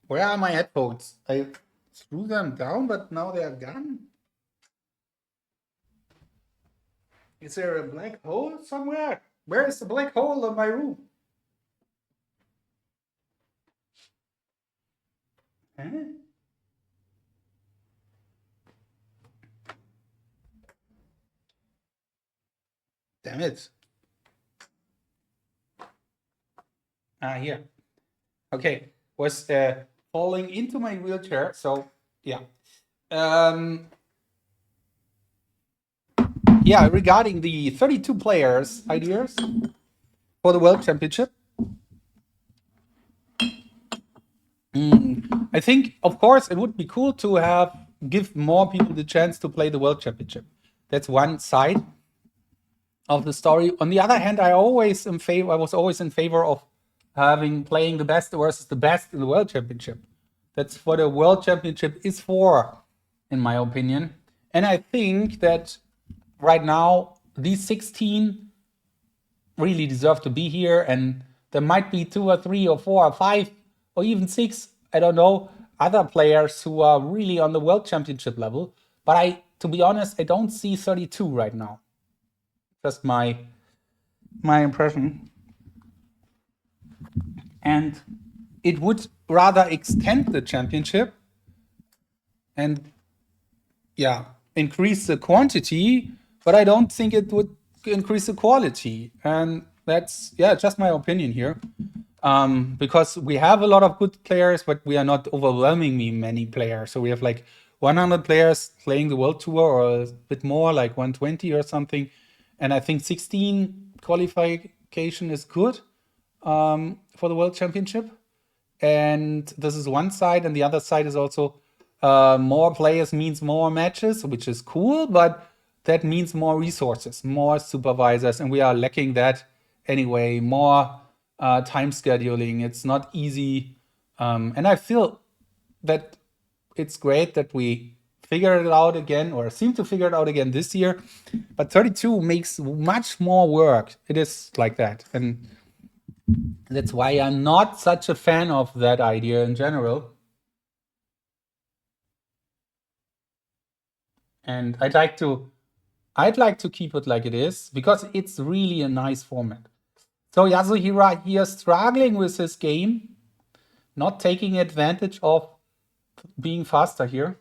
Where are my headphones? I threw them down, but now they are gone. Is there a black hole somewhere? Where is the black hole in my room? Huh? Damn it. Here. Okay. Was falling into my wheelchair, so yeah. Yeah, regarding the 32 players ideas for the World Championship. I think, of course, it would be cool to give more people the chance to play the World Championship. That's one side of the story. On the other hand, I was always in favor of playing the best versus the best in the World Championship. That's what a World Championship is for, in my opinion. And I think that right now, these 16 really deserve to be here, and there might be 2 or 3 or 4 or 5 or even 6, I don't know, other players who are really on the world championship level. But to be honest, I don't see 32 right now. Just my impression. And it would rather extend the championship and increase the quantity, but I don't think it would increase the quality. And that's just my opinion here. Because we have a lot of good players, but we are not overwhelmingly many players. So we have like 100 players playing the World Tour, or a bit more, like 120 or something. And I think 16 qualification is good for the World Championship. And this is one side, and the other side is also more players means more matches, which is cool, but that means more resources, more supervisors, and we are lacking that anyway. More time scheduling. It's not easy, and I feel that it's great that we figure it out again, or seem to figure it out again this year. But 32 makes much more work. It is like that, and that's why I'm not such a fan of that idea in general. And I'd like to keep it like it is, because it's really a nice format. So Yasuhira here struggling with his game, not taking advantage of being faster here.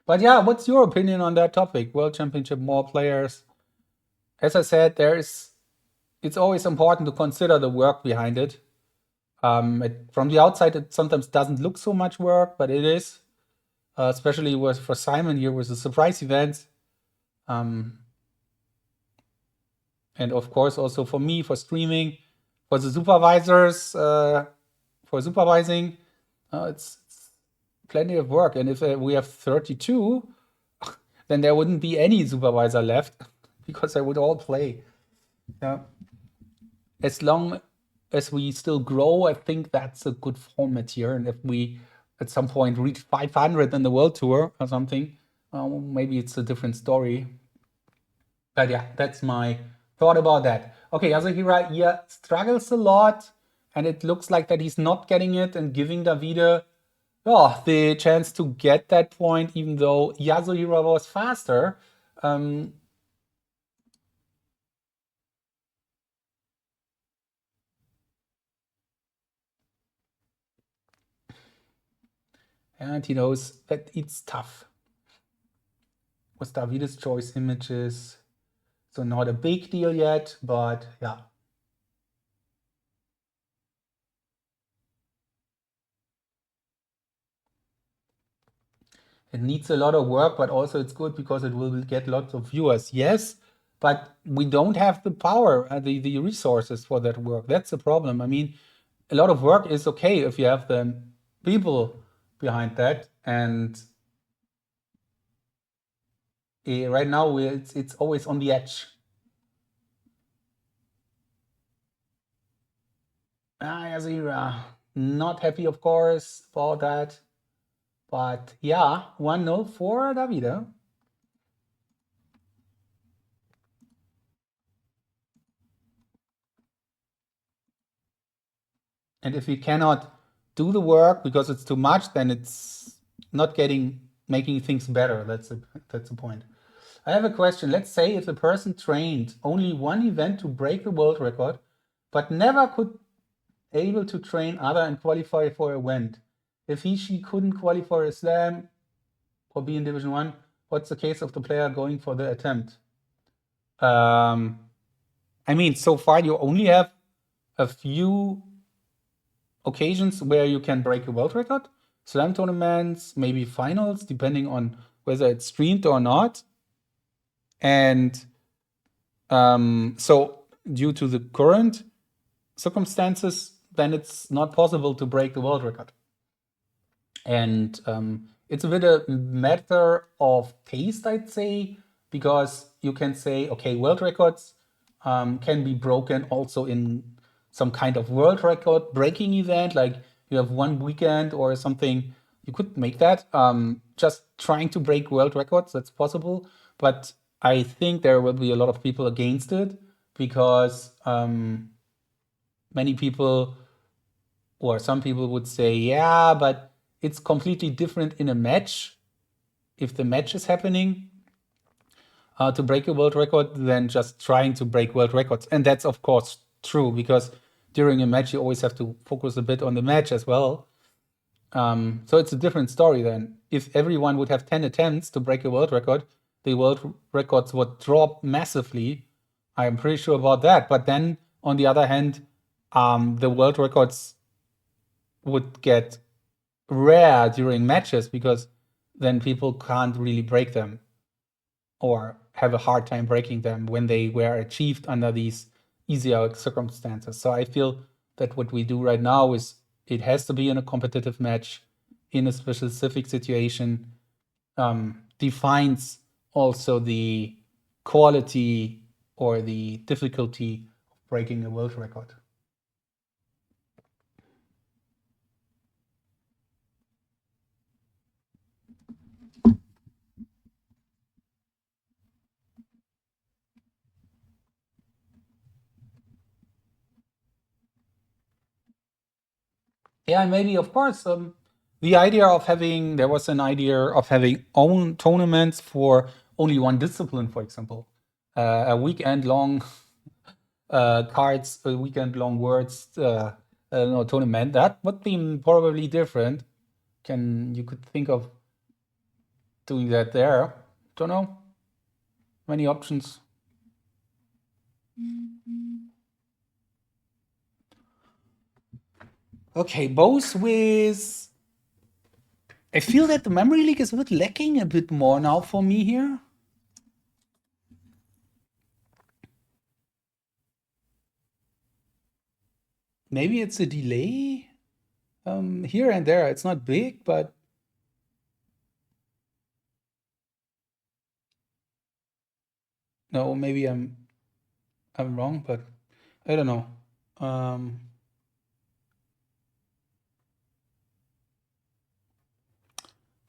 But yeah, what's your opinion on that topic? World Championship, more players. As I said, it's always important to consider the work behind it. From the outside, it sometimes doesn't look so much work, but it is, especially for Simon here with the surprise events. And of course, also for me, for streaming, for the supervisors, for supervising, it's plenty of work. And if we have 32, then there wouldn't be any supervisor left because they would all play. Yeah. As long as we still grow, I think that's a good format here. And if we at some point reach 500 in the World Tour or something, maybe it's a different story. But yeah, that's my thought about that. Okay, Yasuhira here struggles a lot, and it looks like that he's not getting it and giving Davide the chance to get that point, even though Yasuhira was faster. And he knows that it's tough with Davide's choice images. So not a big deal yet, but yeah. It needs a lot of work, but also it's good because it will get lots of viewers. Yes, but we don't have the power, the resources for that work. That's the problem. I mean, a lot of work is okay if you have the people behind that. And right now, it's always on the edge. Yasuhira, not happy, of course, about that. But yeah, 1-0 for Davide. And if you cannot do the work because it's too much, then it's not making things better. That's the point. I have a question. Let's say if the person trained only one event to break the world record, but never could able to train other and qualify for an event. If she couldn't qualify for a slam or be in Division 1, what's the case of the player going for the attempt? I mean, so far you only have a few occasions where you can break a world record. Slam tournaments, maybe finals, depending on whether it's streamed or not. And so due to the current circumstances, then it's not possible to break the world record. And it's a bit a matter of taste, I'd say, because you can say, okay, world records can be broken also in some kind of world record breaking event, like you have one weekend or something. You could make that. Just trying to break world records, that's possible. But I think there will be a lot of people against it because many people or some people would say, yeah, but it's completely different in a match. If the match is happening to break a world record than just trying to break world records. And that's, of course, true, because during a match, you always have to focus a bit on the match as well. So it's a different story then. If everyone would have 10 attempts to break a world record, the world records would drop massively. I'm pretty sure about that. But then, on the other hand, the world records would get rare during matches because then people can't really break them or have a hard time breaking them when they were achieved under these easier circumstances. So I feel that what we do right now is it has to be in a competitive match in a specific situation, defines also the quality or the difficulty of breaking a world record. Yeah, maybe, of course, the idea of having, there was an idea of having own tournaments for only one discipline, for example, a weekend long cards, a weekend long words, no, tournament. That would be probably different. You could think of doing that there. Don't know. Many options. Okay, both with. I feel that the memory league is a bit lacking a bit more now for me here. Maybe it's a delay here and there. It's not big, but no, maybe I'm wrong, but I don't know.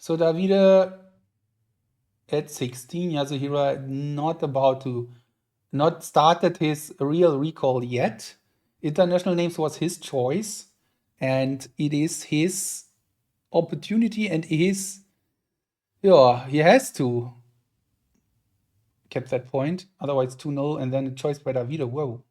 So Davide at 16, Yasuhira not started his real recall yet. International names was his choice, and it is his opportunity, and he has to keep that point. Otherwise 2-0, and then a choice by Davide. Whoa.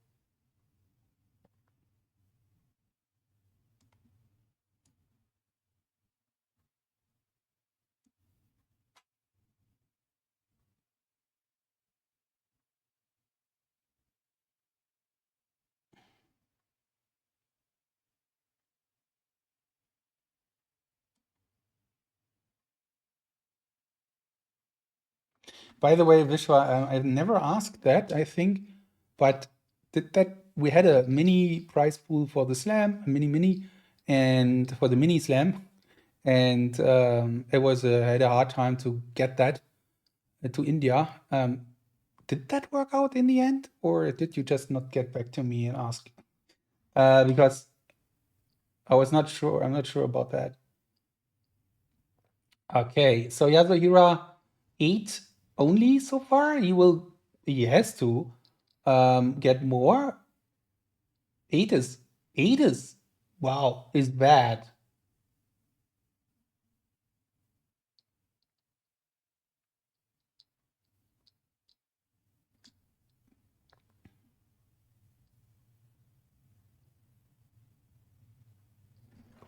By the way, Vishwa, I've never asked that, I think, but we had a mini prize pool for the slam, a mini, and for the mini slam, and I had a hard time to get that to India. Did that work out in the end, or did you just not get back to me and ask? Because I was not sure. I'm not sure about that. Okay, so Yasuhira 8 only so far. He has to get more. 8 is wow, is bad.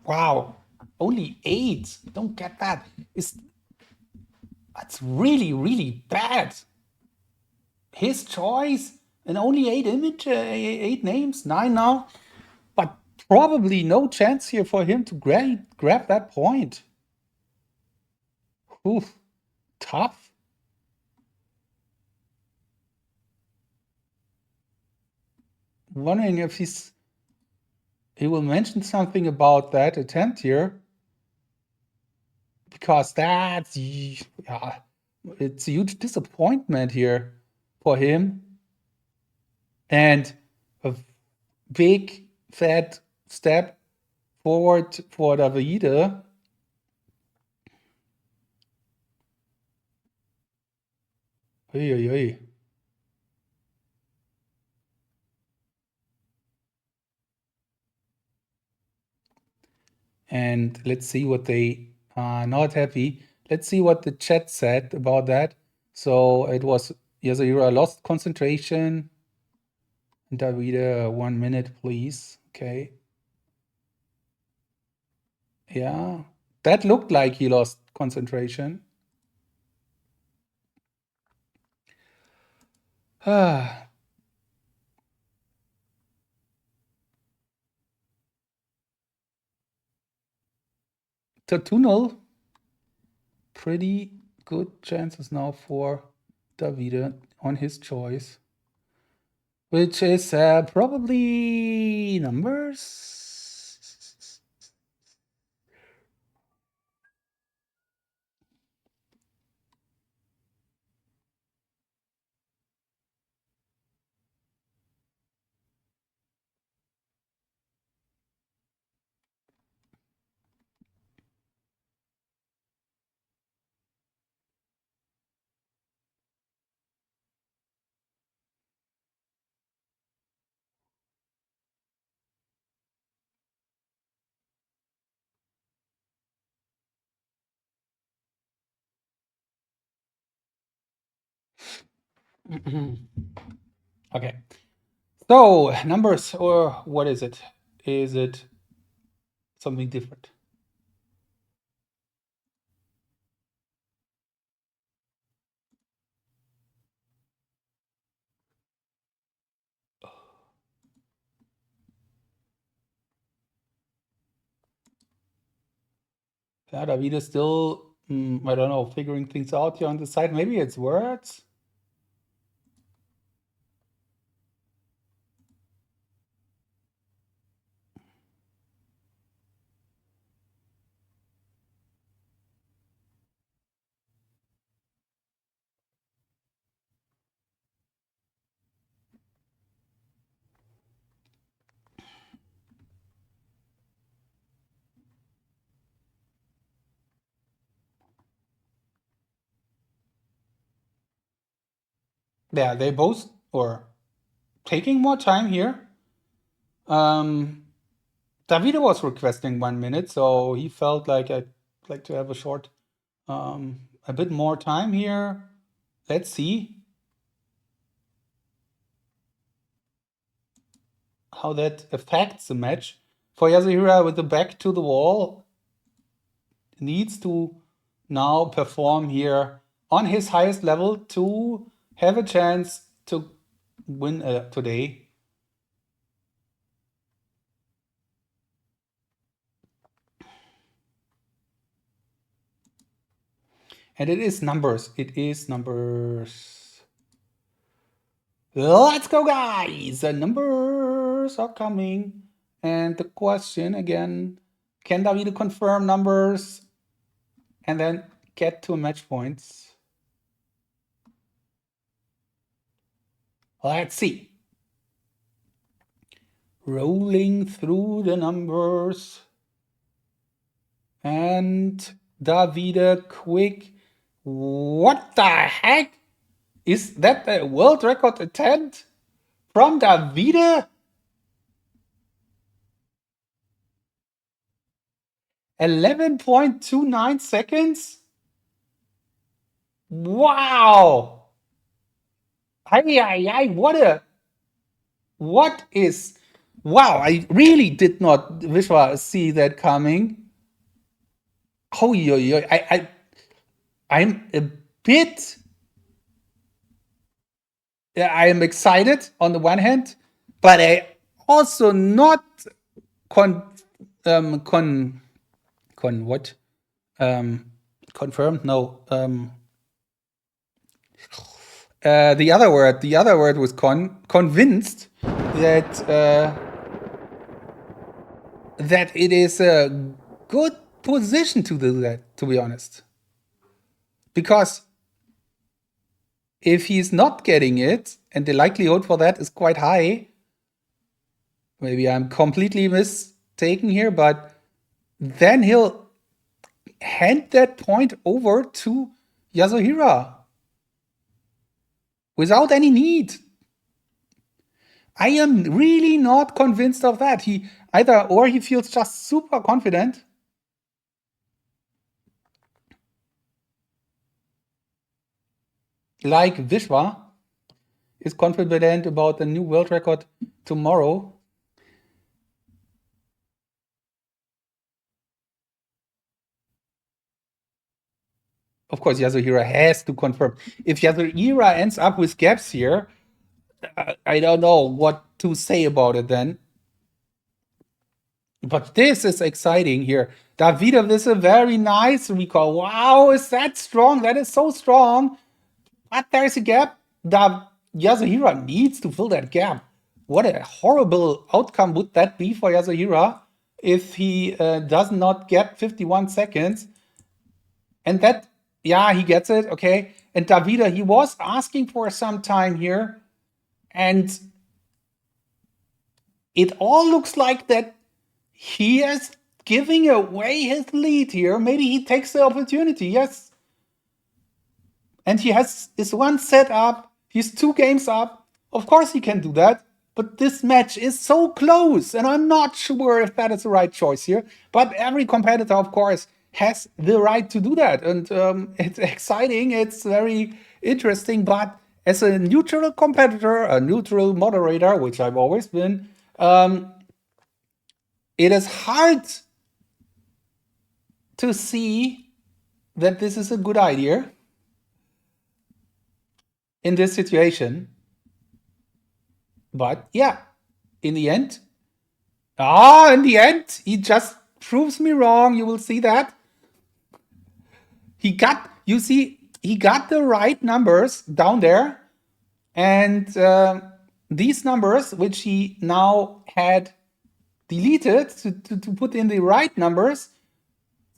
Wow, only 8. Don't get that. That's really, really bad. His choice, and only 8 names, 9 now, but probably no chance here for him to grab that point. Oof, tough. Wondering if he will mention something about that attempt here, because it's a huge disappointment here for him, and a big fat step forward for Davide. Oy, oy, oy. And let's see what they are not happy. Let's see what the chat said about that. So it was Yasuhira lost concentration. Davide, 1 minute, please. Okay. Yeah, that looked like he lost concentration. Ah. The tunnel, pretty good chances now for Davide on his choice, which is probably numbers. Okay. So numbers, or what is it? Is it something different? Yeah, David is still, I don't know, figuring things out here on the side. Maybe it's words. Yeah, they both are taking more time here. Davide was requesting 1 minute, so he felt like I'd like to have a bit more time here. Let's see how that affects the match. For Yasuhira with the back to the wall, needs to now perform here on his highest level to have a chance to win today. And it is numbers. It is numbers. Let's go, guys! The numbers are coming. And the question again, can Davide confirm numbers and then get to match points? Let's see. Rolling through the numbers. And Davide, quick. What the heck? Is that a world record attempt from Davide? 11.29 seconds? Wow! Wow, I really did not see that coming. Oh, I'm a bit, I am excited on the one hand, but I also not confirmed. No. The other word was convinced that that it is a good position to do that, to be honest. Because if he's not getting it, and the likelihood for that is quite high, maybe I'm completely mistaken here, but then he'll hand that point over to Yasuhira without any need. I am really not convinced of that. He feels just super confident, like Vishwa, is confident about the new world record tomorrow. Of course, Yasuhira has to confirm. If Yasuhira ends up with gaps here, I don't know what to say about it then. But this is exciting here. Davide, this is a very nice recall. Wow, is that strong? That is so strong. But there's a gap. Yasuhira needs to fill that gap. What a horrible outcome would that be for Yasuhira if he does not get 51 seconds. And that, yeah, he gets it. Okay. And Davide, he was asking for some time here. And it all looks like that he is giving away his lead here. Maybe he takes the opportunity. Yes. And he has his one set up. He's 2 games up. Of course he can do that. But this match is so close. And I'm not sure if that is the right choice here. But every competitor, of course, has the right to do that. And it's exciting. It's very interesting. But as a neutral competitor, a neutral moderator, which I've always been, it is hard to see that this is a good idea in this situation. But yeah, in the end, he just proves me wrong. You will see that. He got the right numbers down there. And these numbers, which he now had deleted to put in the right numbers,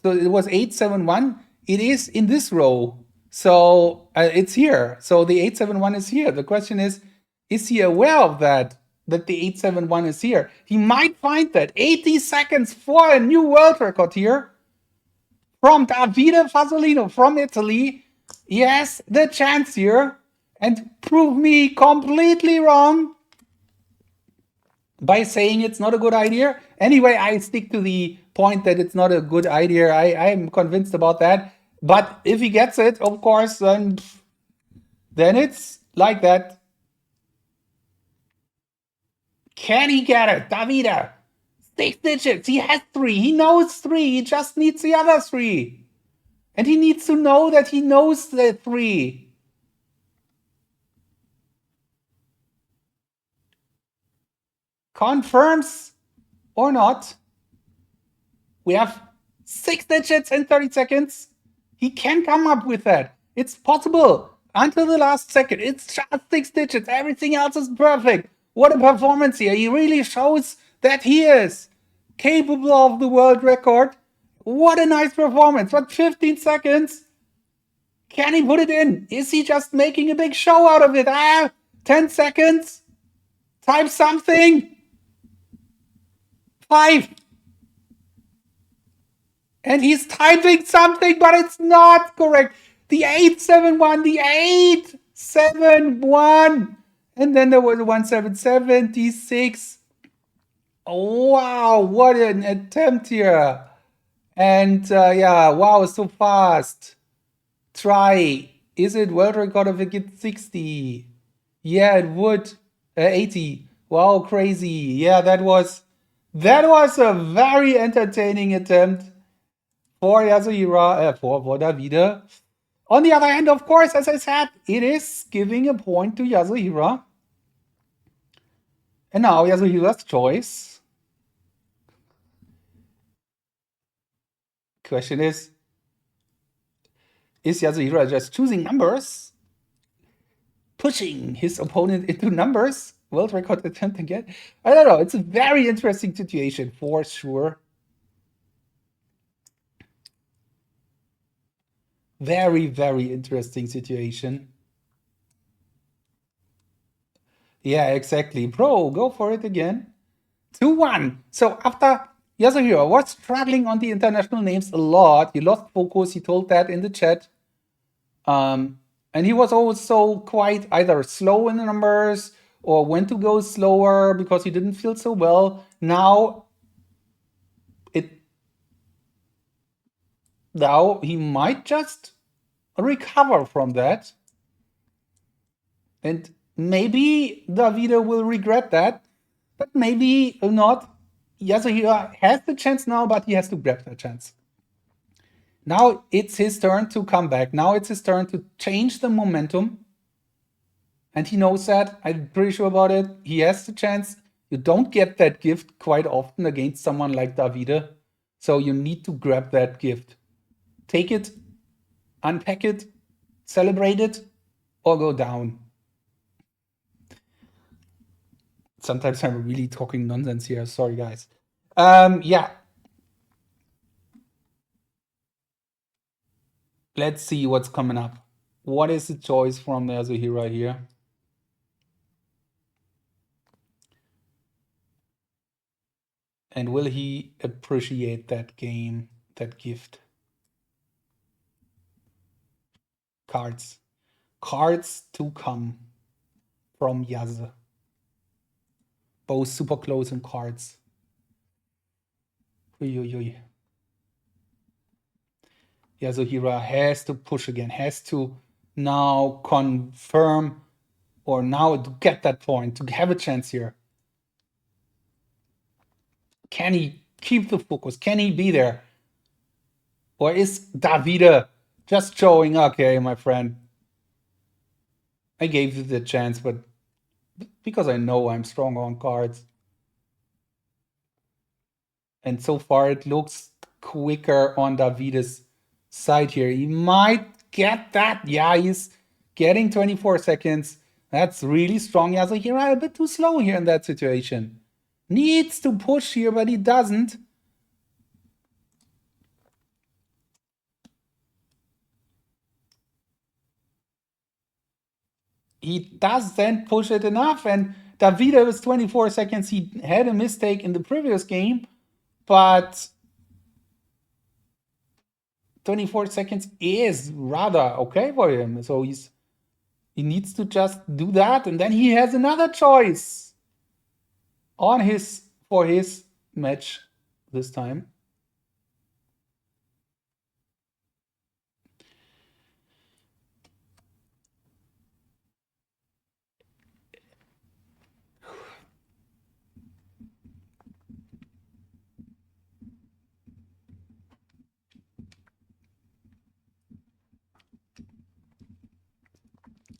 so it was 871, it is in this row. So it's here. So the 871 is here. The question is he aware of that the 871 is here? He might find that 80 seconds for a new world record here from Davide Fasolino from Italy. Yes, the chance here, and prove me completely wrong by saying it's not a good idea. Anyway, I stick to the point that it's not a good idea. I am convinced about that. But if he gets it, of course, then it's like that. Can he get it? Davide, 6 digits. He has 3. He knows 3. He just needs the other 3. And he needs to know that he knows the 3. Confirms or not. We have 6 digits in 30 seconds. He can come up with that. It's possible. Until the last second. It's just 6 digits. Everything else is perfect. What a performance here. He really shows that he is capable of the world record. What a nice performance. What, 15 seconds? Can he put it in? Is he just making a big show out of it? 10 seconds? Type something. 5. And he's typing something, but it's not correct. The 871, the 871. And then there was 1776. Oh, wow, what an attempt here. And yeah, wow, so fast. Try. Is it world record if it gets 60? Yeah, it would. 80. Wow, crazy. Yeah, that was a very entertaining attempt for Yasuhira, for Davide. On the other hand, of course, as I said, it is giving a point to Yasuhira. And now Yasuhira's choice. Question is Yasuhira just choosing numbers? Pushing his opponent into numbers? World record attempt again? I don't know. It's a very interesting situation for sure. Very, very interesting situation. Yeah, exactly. Bro, go for it again. 2-1. So after Yasuhira was struggling on the international names a lot, he lost focus. He told that in the chat. And he was also quite either slow in the numbers or when to go slower because he didn't feel so well. Now he might just recover from that. And maybe Davide will regret that, but maybe not. Yasuhira has the chance now, but he has to grab that chance. Now it's his turn to come back. Now it's his turn to change the momentum. And he knows that. I'm pretty sure about it. He has the chance. You don't get that gift quite often against someone like Davide. So you need to grab that gift. Take it, unpack it, celebrate it, or go down. Sometimes I'm really talking nonsense here. Sorry, guys. Yeah. Let's see what's coming up. What is the choice from Yasuhira here? And will he appreciate that game, that gift? Cards. Cards to come from Yaz. Both super close in cards. Yasuhira has to push again, has to now confirm, or now to get that point, to have a chance here. Can he keep the focus? Can he be there? Or is Davide just showing, okay, my friend, I gave you the chance, but because I know I'm strong on cards. And so far it looks quicker on Davide's side here. He might get that. Yeah, he's getting 24 seconds. That's really strong. Yasuhira a bit too slow here in that situation. Needs to push here, but he doesn't. He doesn't push it enough. And Davide was 24 seconds. He had a mistake in the previous game, but 24 seconds is rather okay for him. So he needs to just do that, and then he has another choice for his match this time.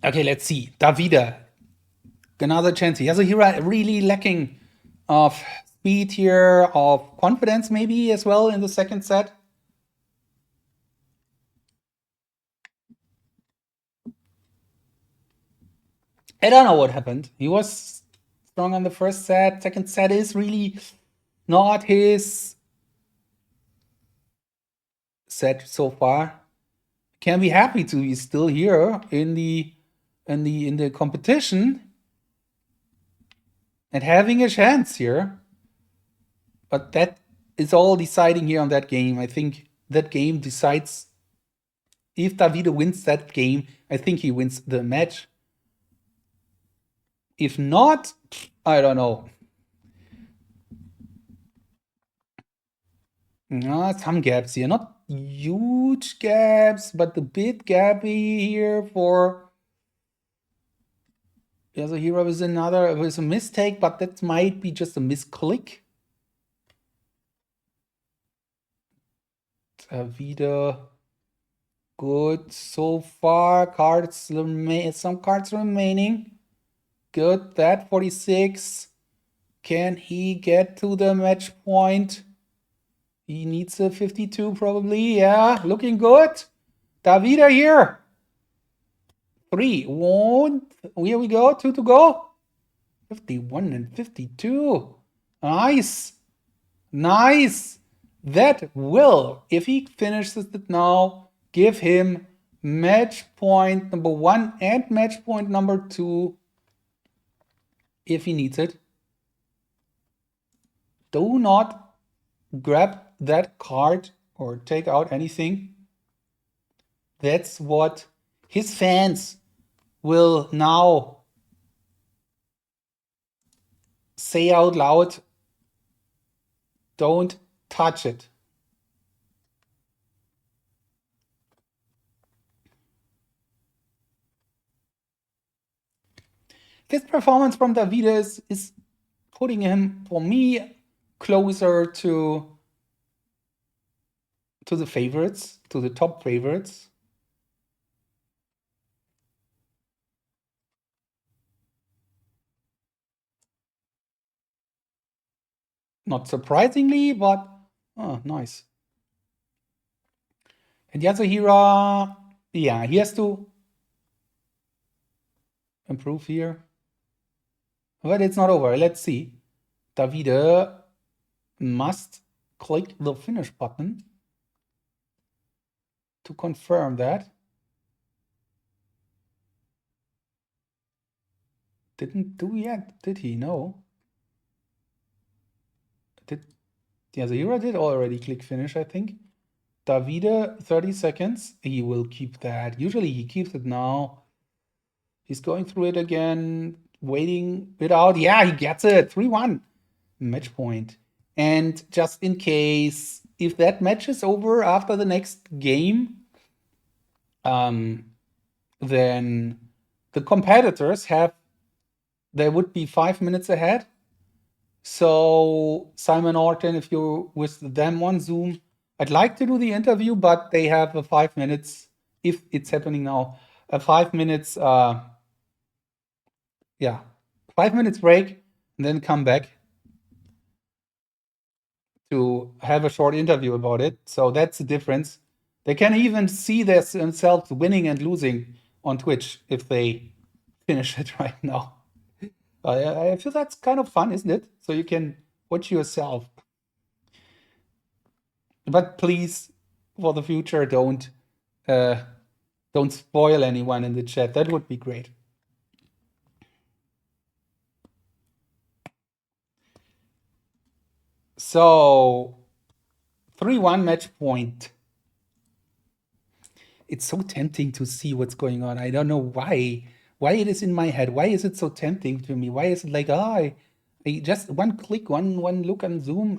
Okay, let's see. Davide, another chance. Yasuhira really lacking of speed here, of confidence maybe as well in the second set. I don't know what happened. He was strong on the first set. Second set is really not his set so far. Can be happy to be still here in the competition and having a chance here. But that is all deciding here on that game. I think that game decides if Davide wins that game. I think he wins the match. If not, I don't know. Some gaps here, not huge gaps, but the bit gappy here for Yasuhira was a mistake, but that might be just a misclick. Davide, good so far. Some cards remaining. Good, that 46. Can he get to the match point? He needs a 52 probably. Yeah, looking good. Davide here. 3, 1. Here we go. 2 to go. 51 and 52. Nice. Nice. That will, if he finishes it now, give him match point number 1 and match point number 2 if he needs it. Do not grab that card or take out anything. That's what his fans will now say out loud. Don't touch it. this performance from Davide is putting him, for me, closer to the favorites, to the top favorites. Not surprisingly, but nice. And Yasuhira, yeah, he has to improve here. But it's not over. Let's see. Davide must click the finish button to confirm that. Didn't do yet, did he? No. Yasuhira did already click finish, I think. Davide, 30 seconds. He will keep that. Usually he keeps it now. He's going through it again, waiting it out. Yeah, he gets it. 3-1. Match point. And just in case, if that match is over after the next game, then the competitors they would be 5 minutes ahead. So Simon Orton, if you're with them on Zoom, I'd like to do the interview, but they have a 5 minutes, if it's happening now, a 5 minutes, 5 minutes break, and then come back to have a short interview about it. So that's the difference. They can even see themselves winning and losing on Twitch if they finish it right now. I feel that's kind of fun, isn't it? So you can watch yourself. But please, for the future, don't spoil anyone in the chat. That would be great. So 3-1 match point. It's so tempting to see what's going on. I don't know why it is in my head. Why is it so tempting to me? Why is it like, I just one click, one look on Zoom?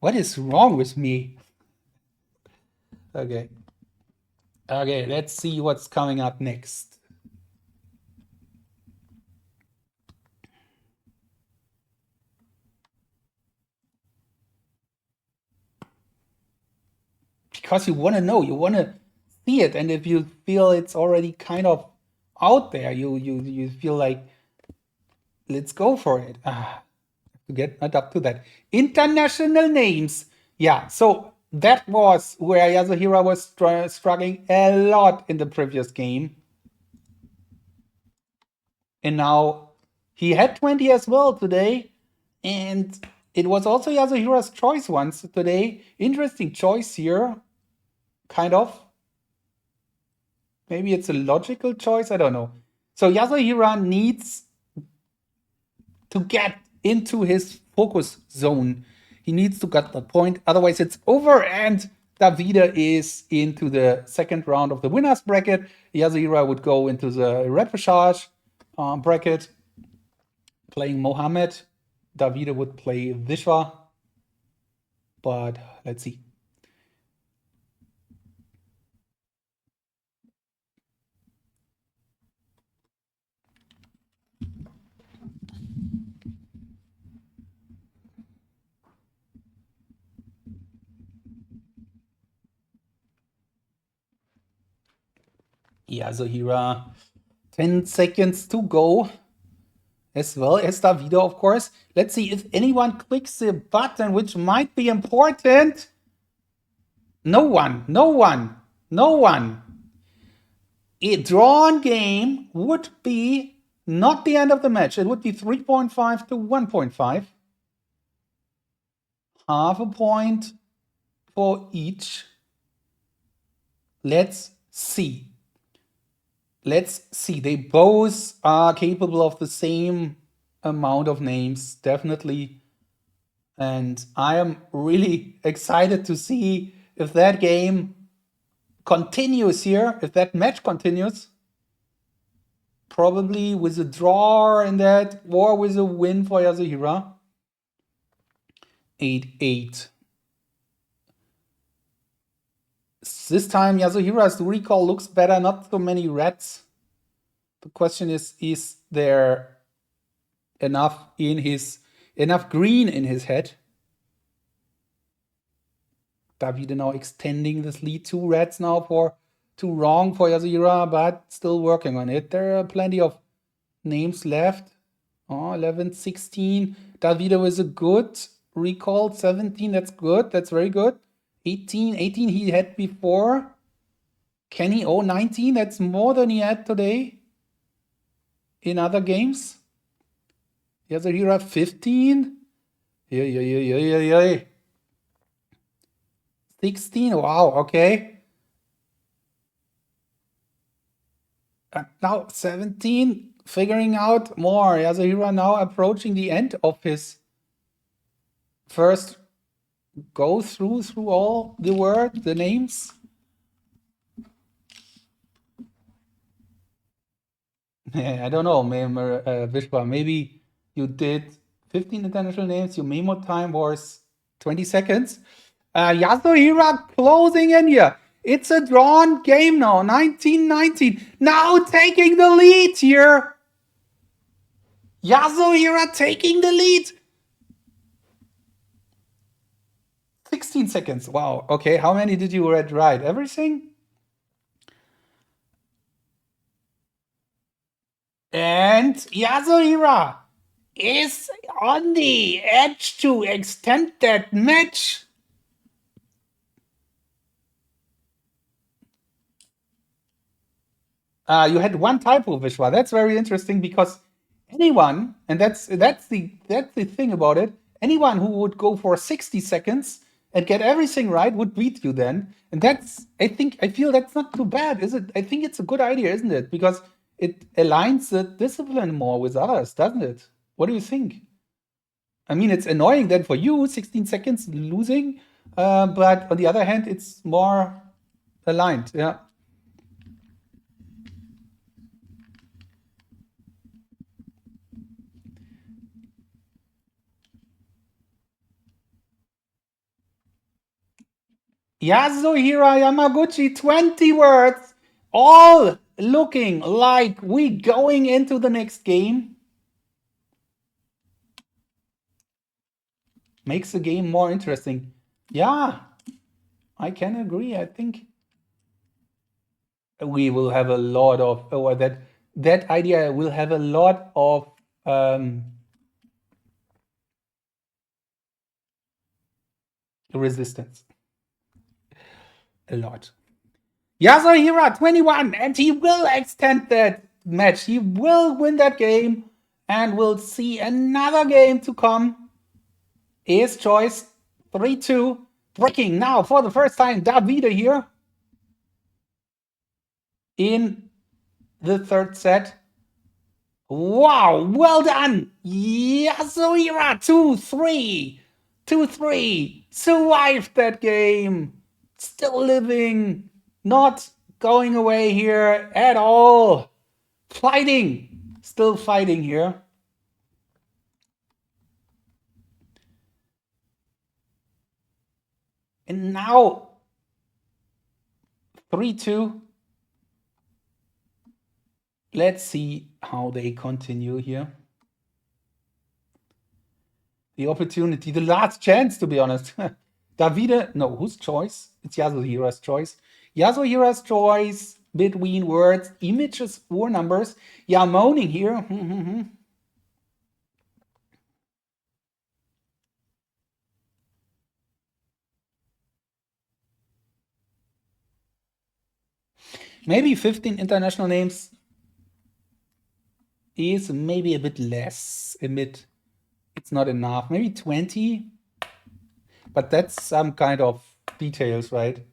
What is wrong with me? Okay, let's see what's coming up next. Because you want to know, you want to see it, and if you feel it's already kind of out there, you feel like, let's go for it. To get not up to that. International names. Yeah, so that was where Yasuhira was struggling a lot in the previous game. And now he had 20 as well today. And it was also Yasuhira's choice once today. Interesting choice here. Kind of. Maybe it's a logical choice. I don't know. So Yasuhira needs to get into his focus zone. He needs to get the point. Otherwise, it's over. And Davide is into the second round of the winners bracket. Yasuhira would go into the repechage bracket, playing Mohammed. Davide would play Vishwa. But let's see. Yasuhira, 10 seconds to go. As well as Davide, of course. Let's see if anyone clicks the button, which might be important. No one. A drawn game would be not the end of the match. It would be 3.5 to 1.5. Half a point for each. Let's see. They both are capable of the same amount of names, definitely. And I am really excited to see if that game continues here, if that match continues. Probably with a draw in that, or with a win for Yasuhira. 8-8. This time Yasuhira's recall looks better, not so many reds. The question is there enough green in his head? Davide now extending this lead. 2 reds now for 2 wrong for Yasuhira, but still working on it. There are plenty of names left. 11, 16. Davide with a good recall. 17, that's good. That's very good. 18 he had before. Can he? 19, that's more than he had today in other games. Yasuhira 15. Yeah. 16, wow, okay. Now 17, figuring out more. Yasuhira now approaching the end of his first go through all the names. I don't know, Vishwa, maybe you did 15 international names, your memo time was 20 seconds. Yasuhira closing in here. It's a drawn game now, 19-19. Now taking the lead here. Yasuhira taking the lead. 16 seconds, wow. Okay, how many did you read right? Everything? And Yasuhira is on the edge to extend that match. You had one typo, Vishwa. That's very interesting because anyone, and that's the thing about it. Anyone who would go for 60 seconds and get everything right would beat you then. And I feel that's not too bad, is it? I think it's a good idea, isn't it? Because it aligns the discipline more with others, doesn't it? What do you think? I mean, it's annoying then for you, 16 seconds losing, but on the other hand, it's more aligned, yeah. Yasuhira Yamaguchi, 20 words, all looking like we going into the next game. Makes the game more interesting. Yeah, I can agree. I think we will have a lot of, or that idea will have a lot of resistance. A lot. Yasuhira 21, and he will extend that match. He will win that game, and we'll see another game to come. His choice 3-2. Breaking now for the first time. Davide here in the third set. Wow, well done. Yasuhira 2-3. 2-3. Survived that game. Still living. Not going away here at all. Fighting. Still fighting here. And now 3-2. Let's see how they continue here. The opportunity, the last chance, to be honest. Davide, no, whose choice? It's Yasuhira's choice. Yasuhira's choice between words, images, or numbers. Yeah, moaning here. Maybe 15 international names is maybe a bit less. It's not enough. Maybe 20. But that's some kind of details, right?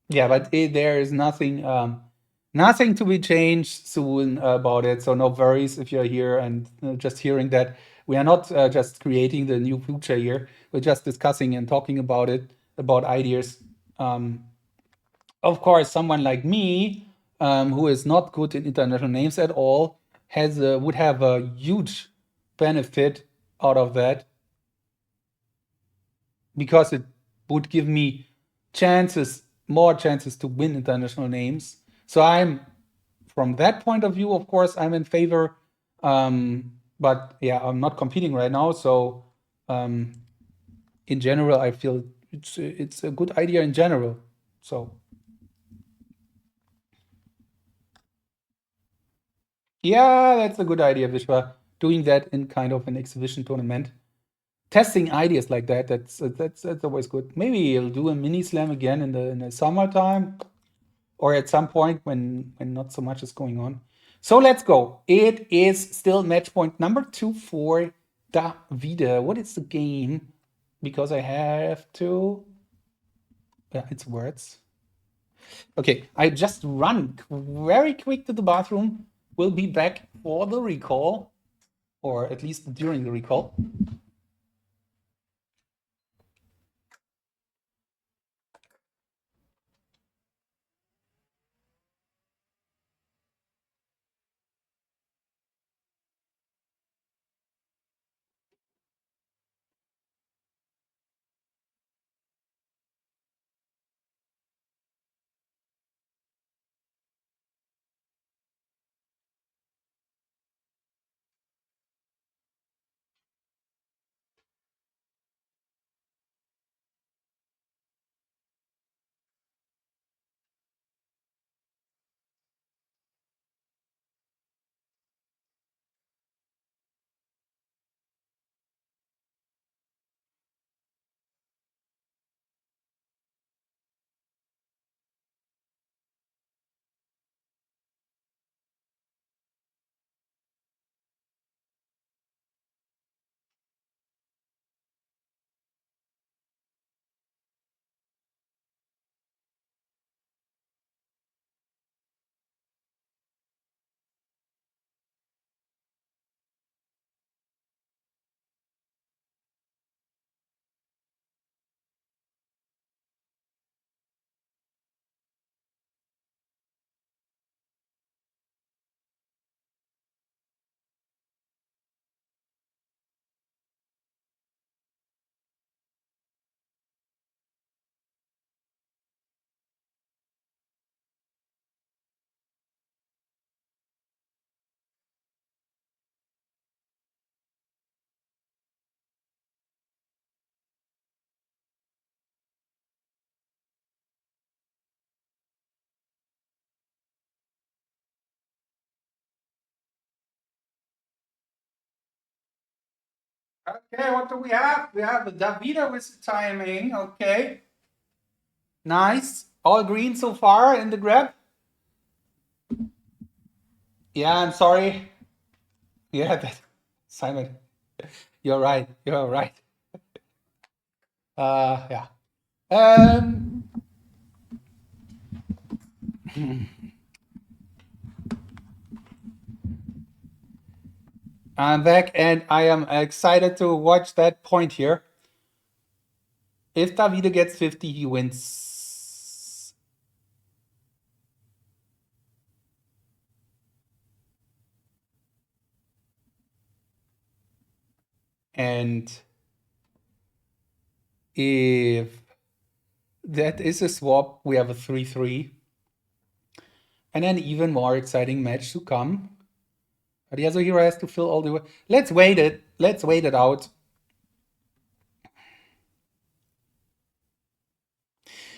Yeah, but there is nothing to be changed soon about it. So no worries if you're here and just hearing that. We are not just creating the new future here. We're just discussing and talking about it, about ideas. Of course, someone like me, who is not good in international names at all, would have a huge benefit out of that, because it would give me more chances to win international names. So I'm, from that point of view, of course, I'm in favor. But yeah, I'm not competing right now. So in general, I feel it's a good idea in general. So yeah, that's a good idea, Vishwa. Doing that in kind of an exhibition tournament, testing ideas like that. That's always good. Maybe you'll do a mini slam again in the summertime, or at some point when not so much is going on. So let's go. It is still match point number 2 for Davide. What is the game? Because I have to. Yeah, it's words. Okay, I just run very quick to the bathroom. We'll be back for the recall, or at least during the recall. Okay, what do we have? We have Davide with the timing. Okay. Nice. All green so far in the grab. Yeah, I'm sorry. Yeah, that, Simon, you're right. You're right. Yeah. I'm back and I am excited to watch that point here. If Davide gets 50, he wins. And if that is a swap, we have a 3-3. And an even more exciting match to come. But Yasuhira has to fill all the way. Let's wait it. Let's wait it out.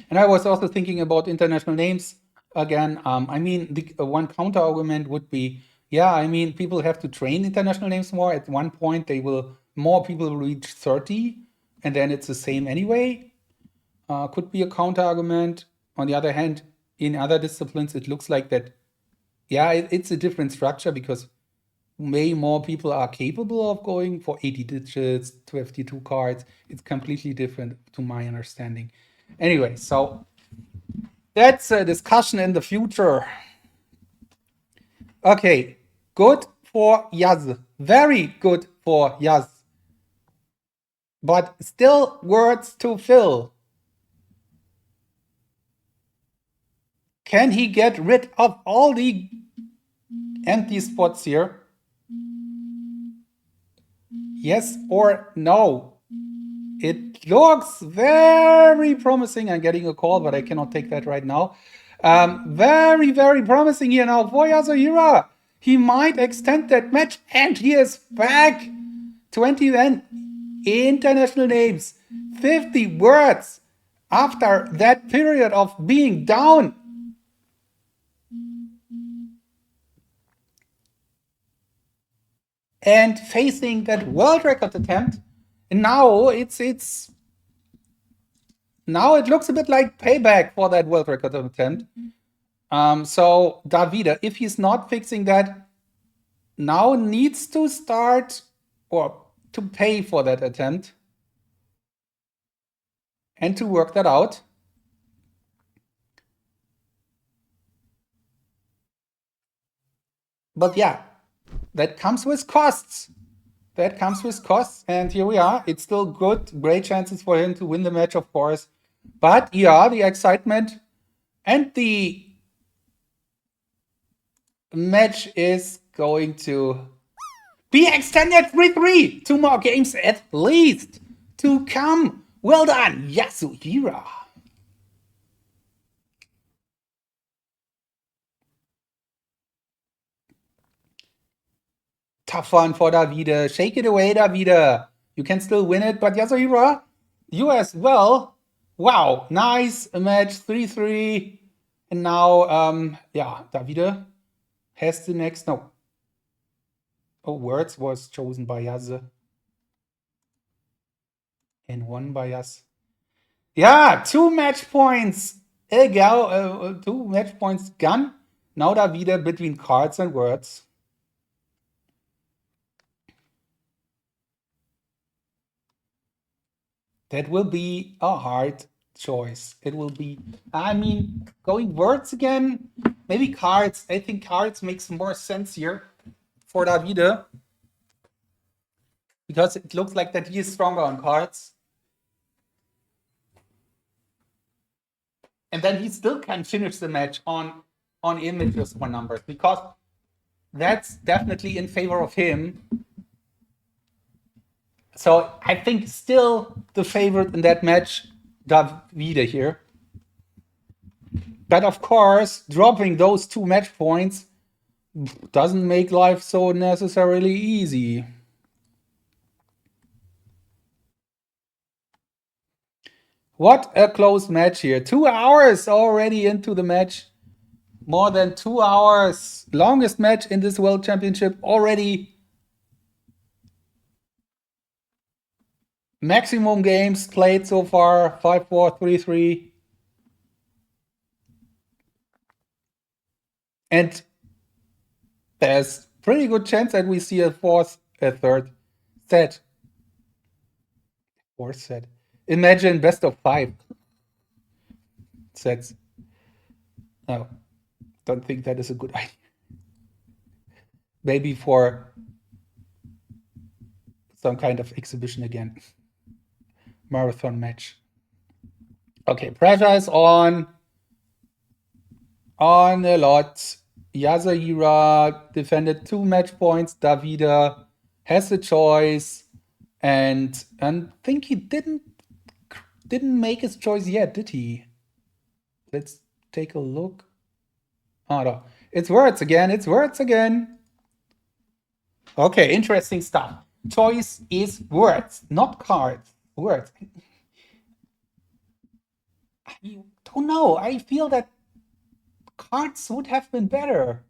And I was also thinking about international names again. I mean, the one counter argument would be, yeah, I mean, people have to train international names more. At one point, more people will reach 30, and then it's the same anyway. Could be a counter argument. On the other hand, in other disciplines, it looks like that, yeah, it's a different structure because way more people are capable of going for 80 digits, 52 cards. It's completely different to my understanding. Anyway, so that's a discussion in the future. Okay, good for Yaz. Very good for Yaz. But still words to fill. Can he get rid of all the empty spots here? Yes or no? It looks very promising. I'm getting a call, but I cannot take that right now. Very, very promising here now for Yasuhira. He might extend that match, and he is back. 20 then. International names. 50 words after that period of being down. And facing that world record attempt. And now now it looks a bit like payback for that world record attempt. So Davide, if he's not fixing that, now needs to start or to pay for that attempt and to work that out. But yeah, that comes with costs. That comes with costs. And here we are. It's still good. Great chances for him to win the match, of course. But yeah, the excitement and the match is going to be extended 3-3. 2 more games at least to come. Well done, Yasuhira. Tough one for Davide. Shake it away, Davide. You can still win it, but Yasuhira, you as well. Wow, nice match, 3-3. And now, yeah, Davide has the next. No. Oh, words was chosen by Yase. And won by us. Yeah, 2 match points. 2 match points gone. Now Davide between cards and words. That will be a hard choice. It will be, I mean, going words again, maybe cards. I think cards makes more sense here for Davide because it looks like that he is stronger on cards. And then he still can finish the match on images or numbers because that's definitely in favor of him. So I think still the favorite in that match, Davide here. But of course, dropping those 2 match points doesn't make life so necessarily easy. What a close match here. 2 hours already into the match. More than 2 hours. Longest match in this World Championship already. Maximum games played so far, 5-4, 3-3. And there's pretty good chance that we see a third set. Fourth set. Imagine best of 5 sets. No, don't think that is a good idea. Maybe for some kind of exhibition again. Marathon match. Okay, pressure is on a lot. Yasuhira defended 2 match points. Davide has a choice, and I think he didn't make his choice yet, did he? Let's take a look. Oh no, it's words again. It's words again. Okay, interesting stuff. Choice is words, not cards. Words. I don't know. I feel that cards would have been better.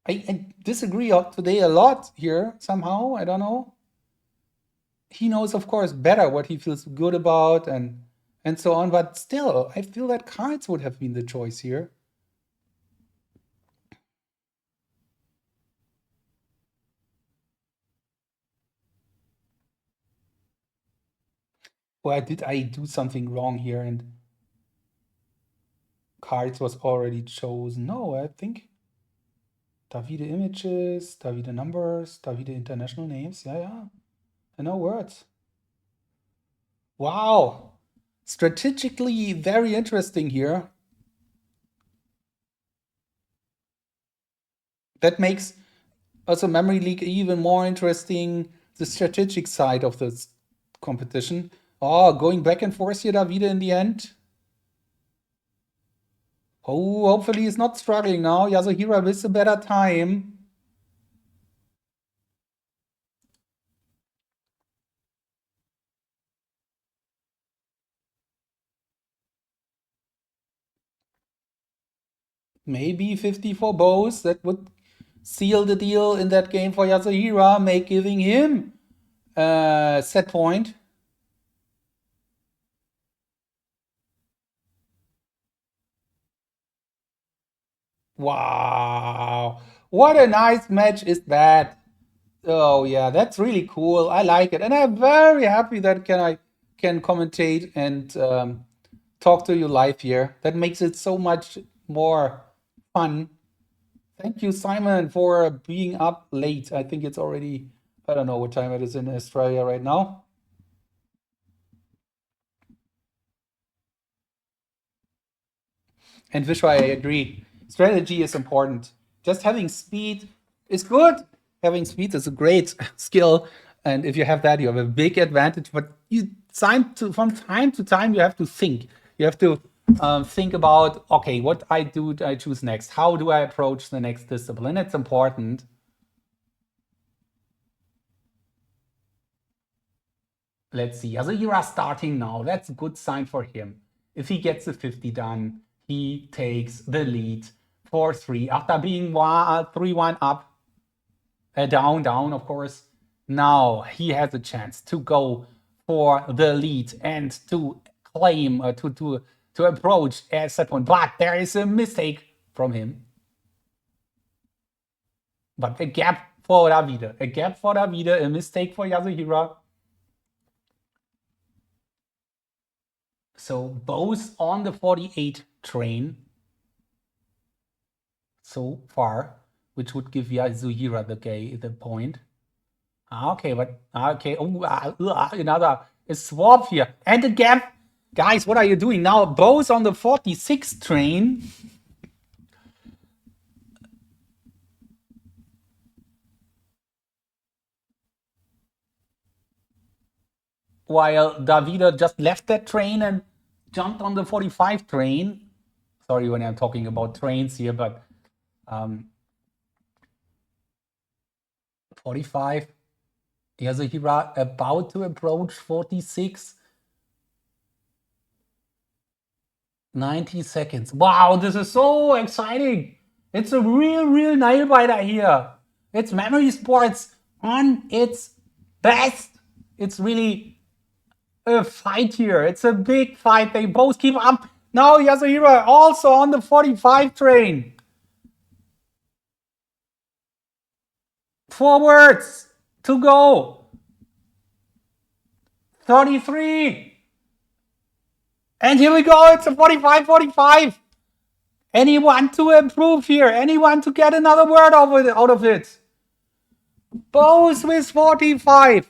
I disagree today a lot here somehow. I don't know. He knows, of course, better what he feels good about and so on. But still, I feel that cards would have been the choice here. Or did I do something wrong here and cards was already chosen? No, I think Davide images, Davide numbers, Davide international names. Yeah. And no words. Wow. Strategically very interesting here. That makes also Memory League even more interesting. the strategic side of this competition. Oh, going back and forth here, Davide, in the end. Oh, hopefully he's not struggling now. Yasuhira with a better time. Maybe 50 for both. That would seal the deal in that game for Yasuhira, giving him a set point. Wow. What a nice match is that. Oh yeah, that's really cool. I like it. And I'm very happy that I can commentate and talk to you live here. That makes it so much more fun. Thank you, Simon, for being up late. I think it's already, I don't know what time it is in Australia right now. And Vishwa, I agree. Strategy is important. Just having speed is good. Having speed is a great skill. And if you have that, you have a big advantage. But from time to time, you have to think. You have to think about, okay, what I choose next? How do I approach the next discipline? It's important. Let's see. Yasuhira starting now. That's a good sign for him. If he gets the 50 done, he takes the lead 4-3 after being 3-1 up, down, of course. Now he has a chance to go for the lead and to claim, to approach at set point. But there is a mistake from him. But a gap for Davide, a mistake for Yasuhira. So both on the 48 train so far, which would give Yasuhira the point. Okay, but okay. Another swap here and a gap. Guys, what are you doing now? Both on the 46 train. While Davide just left that train and jumped on the 45 train. Sorry when I'm talking about trains here, but 45. Yasuhira about to approach 46. 90 seconds. Wow, this is so exciting. It's a real nail biter here. It's memory sports on its best. It's really a fight here. It's a big fight. They both keep up. Now Yasuhira also on the 45 train. Forwards to go. 33. And here we go. It's a 45-45. Anyone to improve here? Anyone to get another word out of it? Both with 45.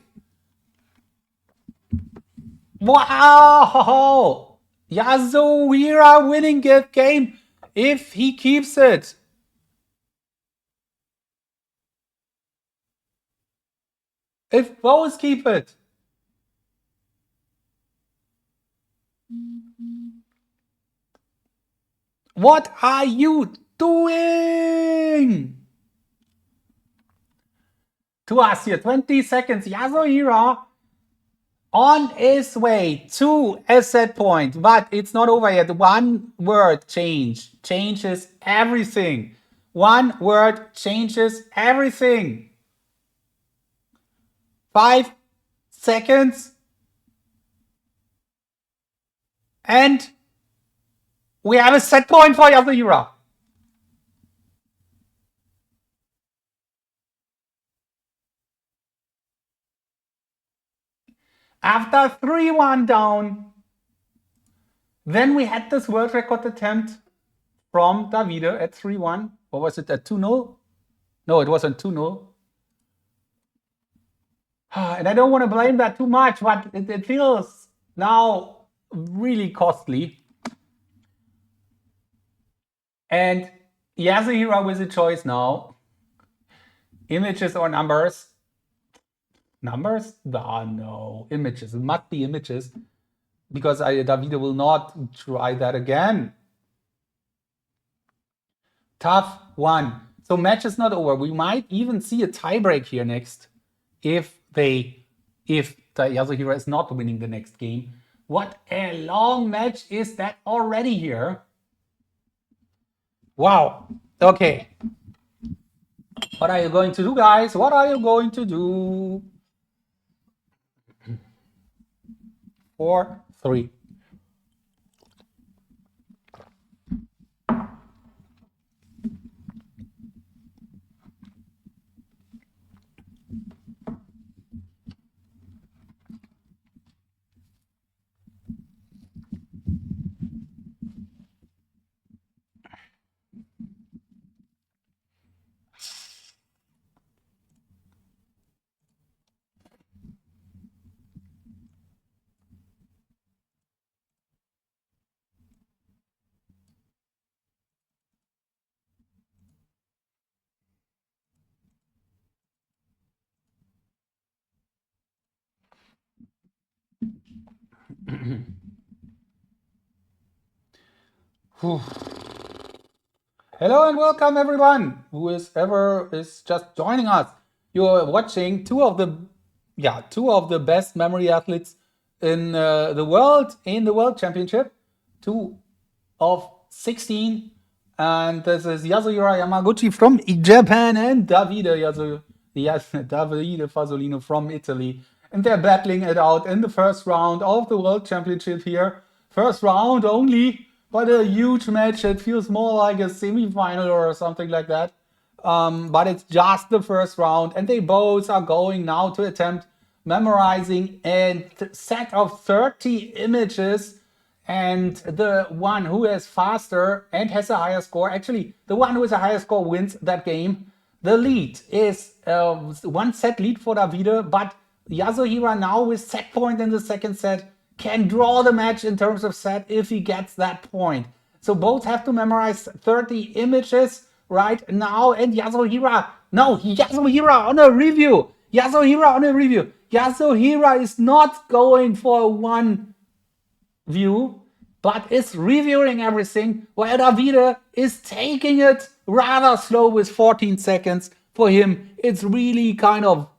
Wow! Yasuhira winning the game if he keeps it. If both keep it. What are you doing? To us here, 20 seconds. Yasuhira on his way to a set point, but it's not over yet. One word changes everything. One word changes everything. 5 seconds. And we have a set point for Yasuhira. After 3-1 down, then we had this world record attempt from Davide at 3-1. Or was it at 2-0? No, it wasn't 2-0. And I don't want to blame that too much, but it feels now really costly. And Yasuhira with a choice now. Images or numbers? numbers? No, images. It must be images because Davide will not try that again. Tough one. So match is not over. We might even see a tiebreak here next if Yasuhira is not winning the next game. What a long match is that already here. Wow. Okay. What are you going to do, guys? What are you going to do? 4-3. Hello and welcome everyone who is just joining us. You're watching two of the best memory athletes in the world championship, 2 of 16, and this is Yasuhira Yamaguchi from Japan and Davide Fasolino from Italy, and they're battling it out in the first round of the world championship here. First round only, but a huge match. It feels more like a semi-final or something like that. But it's just the first round, and they both are going now to attempt memorizing a set of 30 images, and the one who is faster and has a higher score, actually the one who has a higher score wins that game. The lead is 1 set lead for Davide, but Yasuhira now with set point in the second set can draw the match in terms of set if he gets that point. So both have to memorize 30 images right now, and Yasuhira on a review. Yasuhira is not going for one view, but is reviewing everything, while Davide is taking it rather slow with 14 seconds. For him, it's really kind of